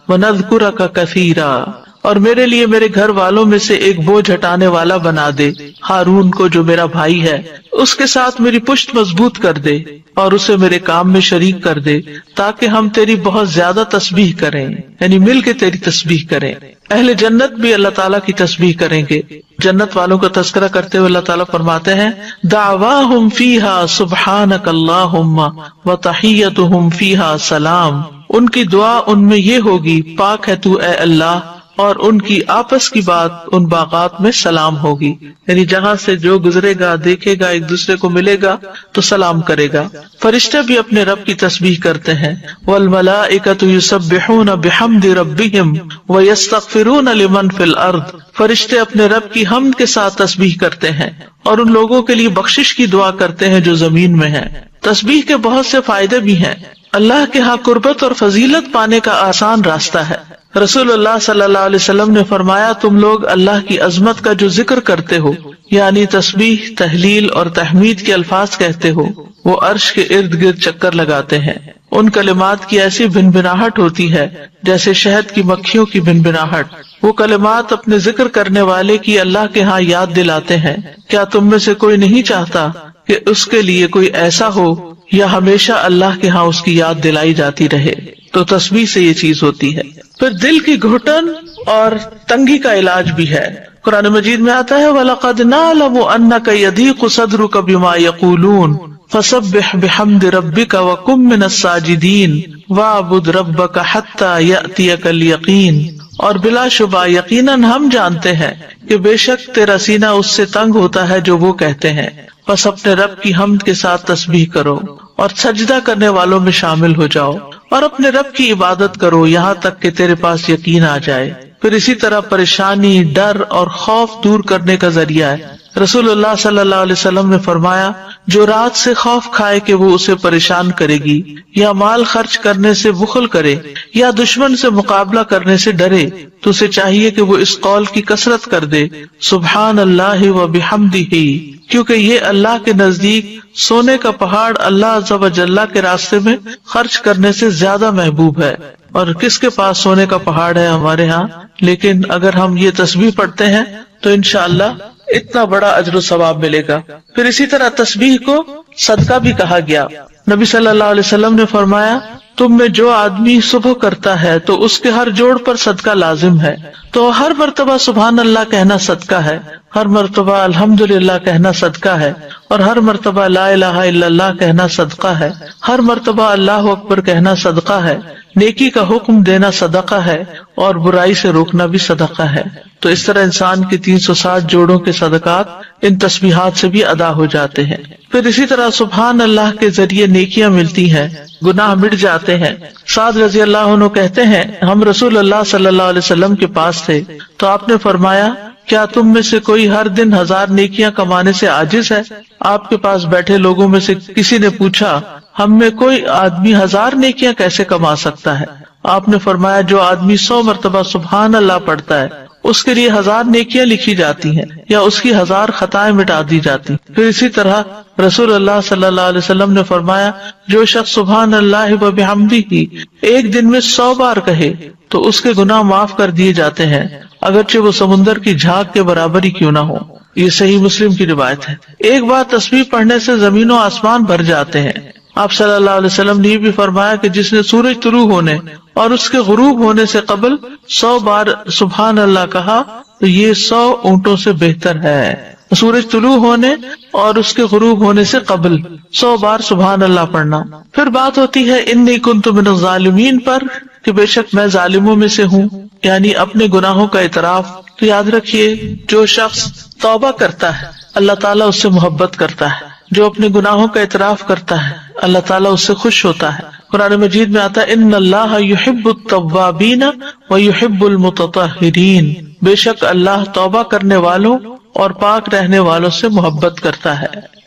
وَنَذْكُرَكَ كَثِيرًا، اور میرے لیے میرے گھر والوں میں سے ایک بوجھ ہٹانے والا بنا دے، ہارون کو جو میرا بھائی ہے، اس کے ساتھ میری پشت مضبوط کر دے اور اسے میرے کام میں شریک کر دے، تاکہ ہم تیری بہت زیادہ تسبیح کریں، یعنی مل کے تیری تسبیح کریں۔ اہل جنت بھی اللہ تعالیٰ کی تسبیح کریں گے۔ جنت والوں کا تذکرہ کرتے ہوئے اللہ تعالیٰ فرماتے ہیں دعواہم فیہا سبحانک اللہم وتحیتہم فیہا سلام، ان کی دعا ان میں یہ ہوگی پاک ہے تو اے اللہ، اور ان کی آپس کی بات ان باغات میں سلام ہوگی، یعنی جہاں سے جو گزرے گا دیکھے گا ایک دوسرے کو ملے گا تو سلام کرے گا۔ فرشتے بھی اپنے رب کی تسبیح کرتے ہیں، والملائکۃ یسبحون بحمد ربہم ویستغفرون لمن فی الارض، فرشتے اپنے رب کی حمد کے ساتھ تسبیح کرتے ہیں اور ان لوگوں کے لیے بخشش کی دعا کرتے ہیں جو زمین میں ہیں۔ تسبیح کے بہت سے فائدے بھی ہیں۔ اللہ کے ہاں قربت اور فضیلت پانے کا آسان راستہ ہے۔ رسول اللہ صلی اللہ علیہ وسلم نے فرمایا تم لوگ اللہ کی عظمت کا جو ذکر کرتے ہو، یعنی تسبیح، تحلیل اور تحمید کے الفاظ کہتے ہو، وہ عرش کے ارد گرد چکر لگاتے ہیں۔ ان کلمات کی ایسی بھنبھناہٹ ہوتی ہے جیسے شہد کی مکھیوں کی بھنبھناہٹ۔ وہ کلمات اپنے ذکر کرنے والے کی اللہ کے ہاں یاد دلاتے ہیں۔ کیا تم میں سے کوئی نہیں چاہتا کہ اس کے لیے کوئی ایسا ہو یا ہمیشہ اللہ کے ہاں اس کی یاد دلائی جاتی رہے؟ تو تسبیح سے یہ چیز ہوتی ہے۔ پھر دل کی گھٹن اور تنگی کا علاج بھی ہے۔ قرآن مجید میں آتا ہے وَلَقَدْ نَعْلَمُ أَنَّكَ يَضِيقُ صَدْرُكَ بِمَا يَقُولُونَ فَسَبِّحْ بِحَمْدِ رَبِّكَ وَكُن مِّنَ السَّاجِدِينَ وَاعْبُدْ رَبَّكَ حَتَّى يَأْتِيَكَ الْيَقِينُ، اور بلا شبہ یقیناً ہم جانتے ہیں کہ بے شک تیرا سینہ اس سے تنگ ہوتا ہے جو وہ کہتے ہیں، بس اپنے رب کی حمد کے ساتھ تسبیح کرو اور سجدہ کرنے والوں میں شامل ہو جاؤ اور اپنے رب کی عبادت کرو یہاں تک کہ تیرے پاس یقین آ جائے۔ پھر اسی طرح پریشانی، ڈر اور خوف دور کرنے کا ذریعہ ہے۔ رسول اللہ صلی اللہ علیہ وسلم نے فرمایا جو رات سے خوف کھائے کہ وہ اسے پریشان کرے گی، یا مال خرچ کرنے سے بخل کرے، یا دشمن سے مقابلہ کرنے سے ڈرے، تو اسے چاہیے کہ وہ اس قول کی کثرت کر دے سبحان اللہ و بحمدہ، کیونکہ یہ اللہ کے نزدیک سونے کا پہاڑ اللہ عز و جل کے راستے میں خرچ کرنے سے زیادہ محبوب ہے۔ اور کس کے پاس سونے کا پہاڑ ہے ہمارے ہاں، لیکن اگر ہم یہ تسبیح پڑھتے ہیں تو انشاءاللہ اتنا بڑا اجر و ثواب ملے گا۔ پھر اسی طرح تسبیح کو صدقہ بھی کہا گیا۔ نبی صلی اللہ علیہ وسلم نے فرمایا تم میں جو آدمی صبح کرتا ہے تو اس کے ہر جوڑ پر صدقہ لازم ہے، تو ہر مرتبہ سبحان اللہ کہنا صدقہ ہے، ہر مرتبہ الحمدللہ کہنا صدقہ ہے، اور ہر مرتبہ لا الہ الا اللہ کہنا صدقہ ہے، ہر مرتبہ اللہ اکبر کہنا صدقہ ہے، نیکی کا حکم دینا صدقہ ہے اور برائی سے روکنا بھی صدقہ ہے۔ تو اس طرح انسان کے 360 جوڑوں کے صدقات ان تسبیحات سے بھی ادا ہو جاتے ہیں۔ پھر اسی طرح سبحان اللہ کے ذریعے نیکیاں ملتی ہیں، گناہ مٹ جاتے ہیں۔ سعد رضی اللہ عنہ کہتے ہیں ہم رسول اللہ صلی اللہ علیہ وسلم کے پاس تھے تو آپ نے فرمایا کیا تم میں سے کوئی ہر دن 1000 نیکیاں کمانے سے عاجز ہے؟ آپ کے پاس بیٹھے لوگوں میں سے کسی نے پوچھا ہم میں کوئی آدمی 1000 نیکیاں کیسے کما سکتا ہے؟ آپ نے فرمایا جو آدمی 100 مرتبہ سبحان اللہ پڑھتا ہے اس کے لیے 1000 نیکیاں لکھی جاتی ہیں یا اس کی 1000 خطائیں مٹا دی جاتی۔ پھر اسی طرح رسول اللہ صلی اللہ علیہ وسلم نے فرمایا جو شخص سبحان اللہ و بحمدہ ایک دن میں 100 بار کہے تو اس کے گناہ معاف کر دیے جاتے ہیں، اگرچہ وہ سمندر کی جھاگ کے برابر ہی کیوں نہ ہو۔ یہ صحیح مسلم کی روایت ہے۔ ایک بار تسبیح پڑھنے سے زمین و آسمان بھر جاتے ہیں۔ آپ صلی اللہ علیہ وسلم نے یہ بھی فرمایا کہ جس نے سورج طلوع ہونے اور اس کے غروب ہونے سے قبل 100 بار سبحان اللہ کہا تو یہ 100 اونٹوں سے بہتر ہے۔ سورج طلوع ہونے اور اس کے غروب ہونے سے قبل 100 بار سبحان اللہ پڑھنا۔ پھر بات ہوتی ہے انی کنت من الظالمین پر، کہ بے شک میں ظالموں میں سے ہوں، یعنی اپنے گناہوں کا اعتراف۔ تو یاد رکھیے جو شخص توبہ کرتا ہے اللہ تعالیٰ اس سے محبت کرتا ہے، جو اپنے گناہوں کا اعتراف کرتا ہے اللہ تعالیٰ اس سے خوش ہوتا ہے۔ قرآن مجید میں آتا ہے ان اللہ یحب التوابین ویحب المتطہرین، بے شک اللہ توبہ کرنے والوں اور پاک رہنے والوں سے محبت کرتا ہے۔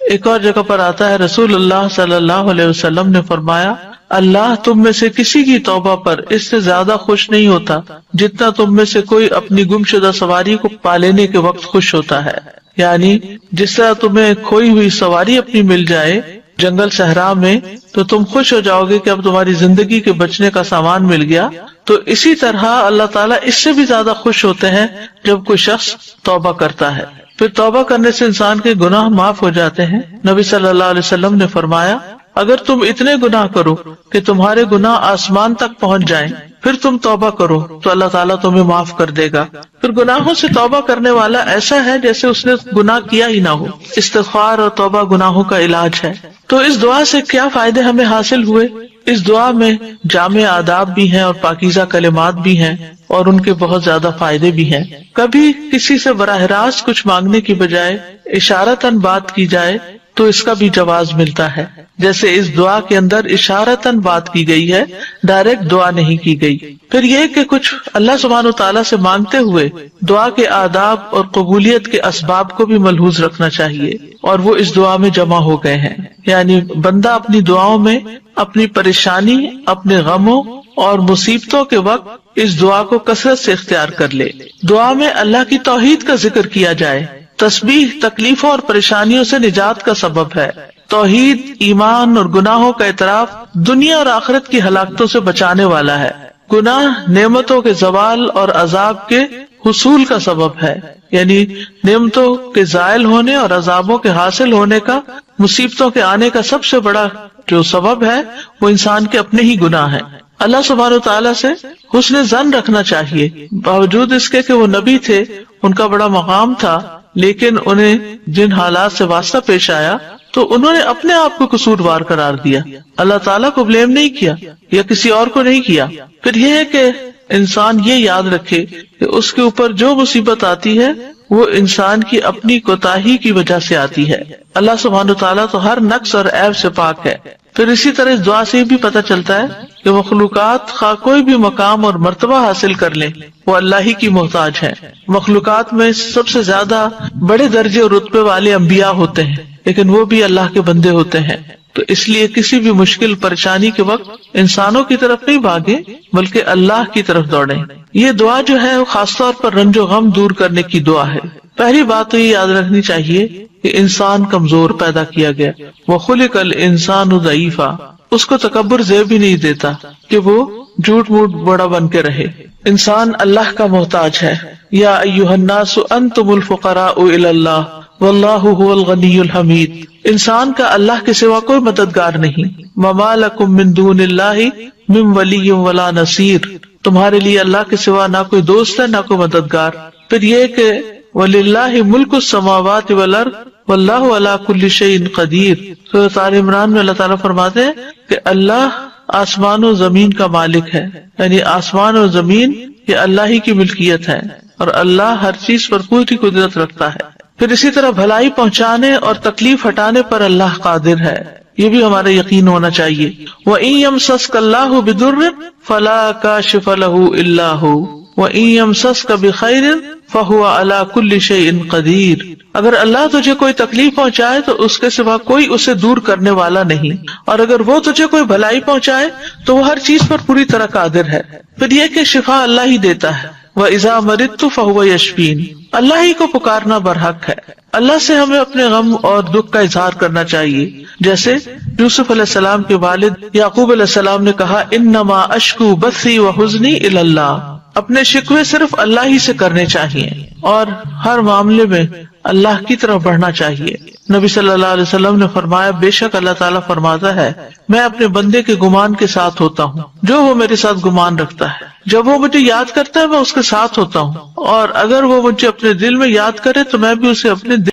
ایک اور جگہ پر آتا ہے رسول اللہ صلی اللہ علیہ وسلم نے فرمایا اللہ تم میں سے کسی کی توبہ پر اس سے زیادہ خوش نہیں ہوتا جتنا تم میں سے کوئی اپنی گمشدہ سواری کو پا لینے کے وقت خوش ہوتا ہے۔ یعنی جس طرح تمہیں کھوئی ہوئی سواری اپنی مل جائے جنگل صحرا میں تو تم خوش ہو جاؤ گے کہ اب تمہاری زندگی کے بچنے کا سامان مل گیا، تو اسی طرح اللہ تعالیٰ اس سے بھی زیادہ خوش ہوتے ہیں جب کوئی شخص توبہ کرتا ہے۔ پھر توبہ کرنے سے انسان کے گناہ معاف ہو جاتے ہیں۔ نبی صلی اللہ علیہ وسلم نے فرمایا اگر تم اتنے گناہ کرو کہ تمہارے گناہ آسمان تک پہنچ جائیں پھر تم توبہ کرو تو اللہ تعالیٰ تمہیں معاف کر دے گا۔ پھر گناہوں سے توبہ کرنے والا ایسا ہے جیسے اس نے گناہ کیا ہی نہ ہو۔ استغفار اور توبہ گناہوں کا علاج ہے۔ تو اس دعا سے کیا فائدے ہمیں حاصل ہوئے؟ اس دعا میں جامع آداب بھی ہیں اور پاکیزہ کلمات بھی ہیں اور ان کے بہت زیادہ فائدے بھی ہیں۔ کبھی کسی سے براہ راست کچھ مانگنے کی بجائے اشارتاً بات کی جائے تو اس کا بھی جواز ملتا ہے، جیسے اس دعا کے اندر اشارتاً بات کی گئی ہے، ڈائریکٹ دعا نہیں کی گئی۔ پھر یہ کہ کچھ اللہ سبحانہ وتعالیٰ سے مانگتے ہوئے دعا کے آداب اور قبولیت کے اسباب کو بھی ملحوظ رکھنا چاہیے، اور وہ اس دعا میں جمع ہو گئے ہیں۔ یعنی بندہ اپنی دعاؤں میں اپنی پریشانی، اپنے غموں اور مصیبتوں کے وقت اس دعا کو کثرت سے اختیار کر لے۔ دعا میں اللہ کی توحید کا ذکر کیا جائے۔ تسبیح تکلیفوں اور پریشانیوں سے نجات کا سبب ہے۔ توحید، ایمان اور گناہوں کا اعتراف دنیا اور آخرت کی ہلاکتوں سے بچانے والا ہے۔ گناہ نعمتوں کے زوال اور عذاب کے حصول کا سبب ہے، یعنی نعمتوں کے زائل ہونے اور عذابوں کے حاصل ہونے کا، مصیبتوں کے آنے کا سب سے بڑا جو سبب ہے وہ انسان کے اپنے ہی گناہ ہیں۔ اللہ سبحانہ وتعالیٰ سے حسن ظن رکھنا چاہیے، باوجود اس کے کہ وہ نبی تھے، ان کا بڑا مقام تھا، لیکن انہیں جن حالات سے واسطہ پیش آیا تو انہوں نے اپنے آپ کو قصوروار قرار دیا، اللہ تعالیٰ کو بلیم نہیں کیا یا کسی اور کو نہیں کیا۔ پھر یہ ہے کہ انسان یہ یاد رکھے کہ اس کے اوپر جو مصیبت آتی ہے وہ انسان کی اپنی کوتاہی کی وجہ سے آتی ہے۔ اللہ سبحانہ وتعالیٰ تو ہر نقص اور عیب سے پاک ہے۔ پھر اسی طرح اس دعا سے بھی پتہ چلتا ہے کہ مخلوقات خواہ کوئی بھی مقام اور مرتبہ حاصل کر لیں وہ اللہ ہی کی محتاج ہیں۔ مخلوقات میں سب سے زیادہ بڑے درجے اور رتبے والے انبیاء ہوتے ہیں، لیکن وہ بھی اللہ کے بندے ہوتے ہیں۔ تو اس لیے کسی بھی مشکل پریشانی کے وقت انسانوں کی طرف نہیں بھاگے بلکہ اللہ کی طرف دوڑیں۔ یہ دعا جو ہے وہ خاص طور پر رنج و غم دور کرنے کی دعا ہے۔ پہلی بات تو یہ یاد رکھنی چاہیے کہ انسان کمزور پیدا کیا گیا، وَخُلِقَ الْإِنسَانُ ضَعِيفًا، اس کو تکبر زیب بھی نہیں دیتا کہ وہ جھوٹ موٹ بڑا بن کے رہے۔ انسان اللہ کا محتاج ہے۔ یا ایھا الناس انتم الفقراء الی اللہ واللہ هو الغنی الحمید، انسان کا اللہ کے سوا کوئی مددگار نہیں۔ وما لکم من دون اللہ من ولی ولا نصیر، تمہارے لیے اللہ کے سوا نہ کوئی دوست ہے نہ کوئی مددگار۔ پھر یہ کہ وَلِلَّهِ مُلْكُ السَّمَاوَاتِ وَالْأَرْضِ وَاللَّهُ عَلَى كُلِّ شَيْءٍ قَدِيرٌ۔ سورۃ آل عمران میں اللہ تعالیٰ فرماتے ہیں کہ اللہ آسمان و زمین کا مالک ہے، یعنی آسمان اور زمین یہ اللہ ہی کی ملکیت ہے اور اللہ ہر چیز پر پوری قدرت رکھتا ہے۔ پھر اسی طرح بھلائی پہنچانے اور تکلیف ہٹانے پر اللہ قادر ہے، یہ بھی ہمارا یقین ہونا چاہیے۔ وَإِن يَمْسَسْكَ اللَّهُ بِضُرٍّ فَلَا كَاشِفَ لَهُ إِلَّا هُوَ وَإِن يَمْسَسْكَ بِخَيْرٍ فَهُوَ عَلَى كُلِّ شَيْءٍ قَدِيرٌ، اگر اللہ تجھے کوئی تکلیف پہنچائے تو اس کے سوا کوئی اسے دور کرنے والا نہیں، اور اگر وہ تجھے کوئی بھلائی پہنچائے تو وہ ہر چیز پر پوری طرح قادر ہے۔ پھر یہ کہ شفا اللہ ہی دیتا ہے۔ وَإِذَا مَرِضْتُ فَهُوَ يَشْفِينِ، اللہ ہی کو پکارنا برحق ہے۔ اللہ سے ہمیں اپنے غم اور دکھ کا اظہار کرنا چاہیے، جیسے یوسف علیہ السلام کے والد یعقوب علیہ السلام نے کہا انما اشکو بثی وحزنی الی اللہ، اپنے شکوے صرف اللہ ہی سے کرنے چاہیے اور ہر معاملے میں اللہ کی طرف بڑھنا چاہیے۔ نبی صلی اللہ علیہ وسلم نے فرمایا بے شک اللہ تعالیٰ فرماتا ہے میں اپنے بندے کے گمان کے ساتھ ہوتا ہوں جو وہ میرے ساتھ گمان رکھتا ہے، جب وہ مجھے یاد کرتا ہے میں اس کے ساتھ ہوتا ہوں، اور اگر وہ مجھے اپنے دل میں یاد کرے تو میں بھی اسے اپنے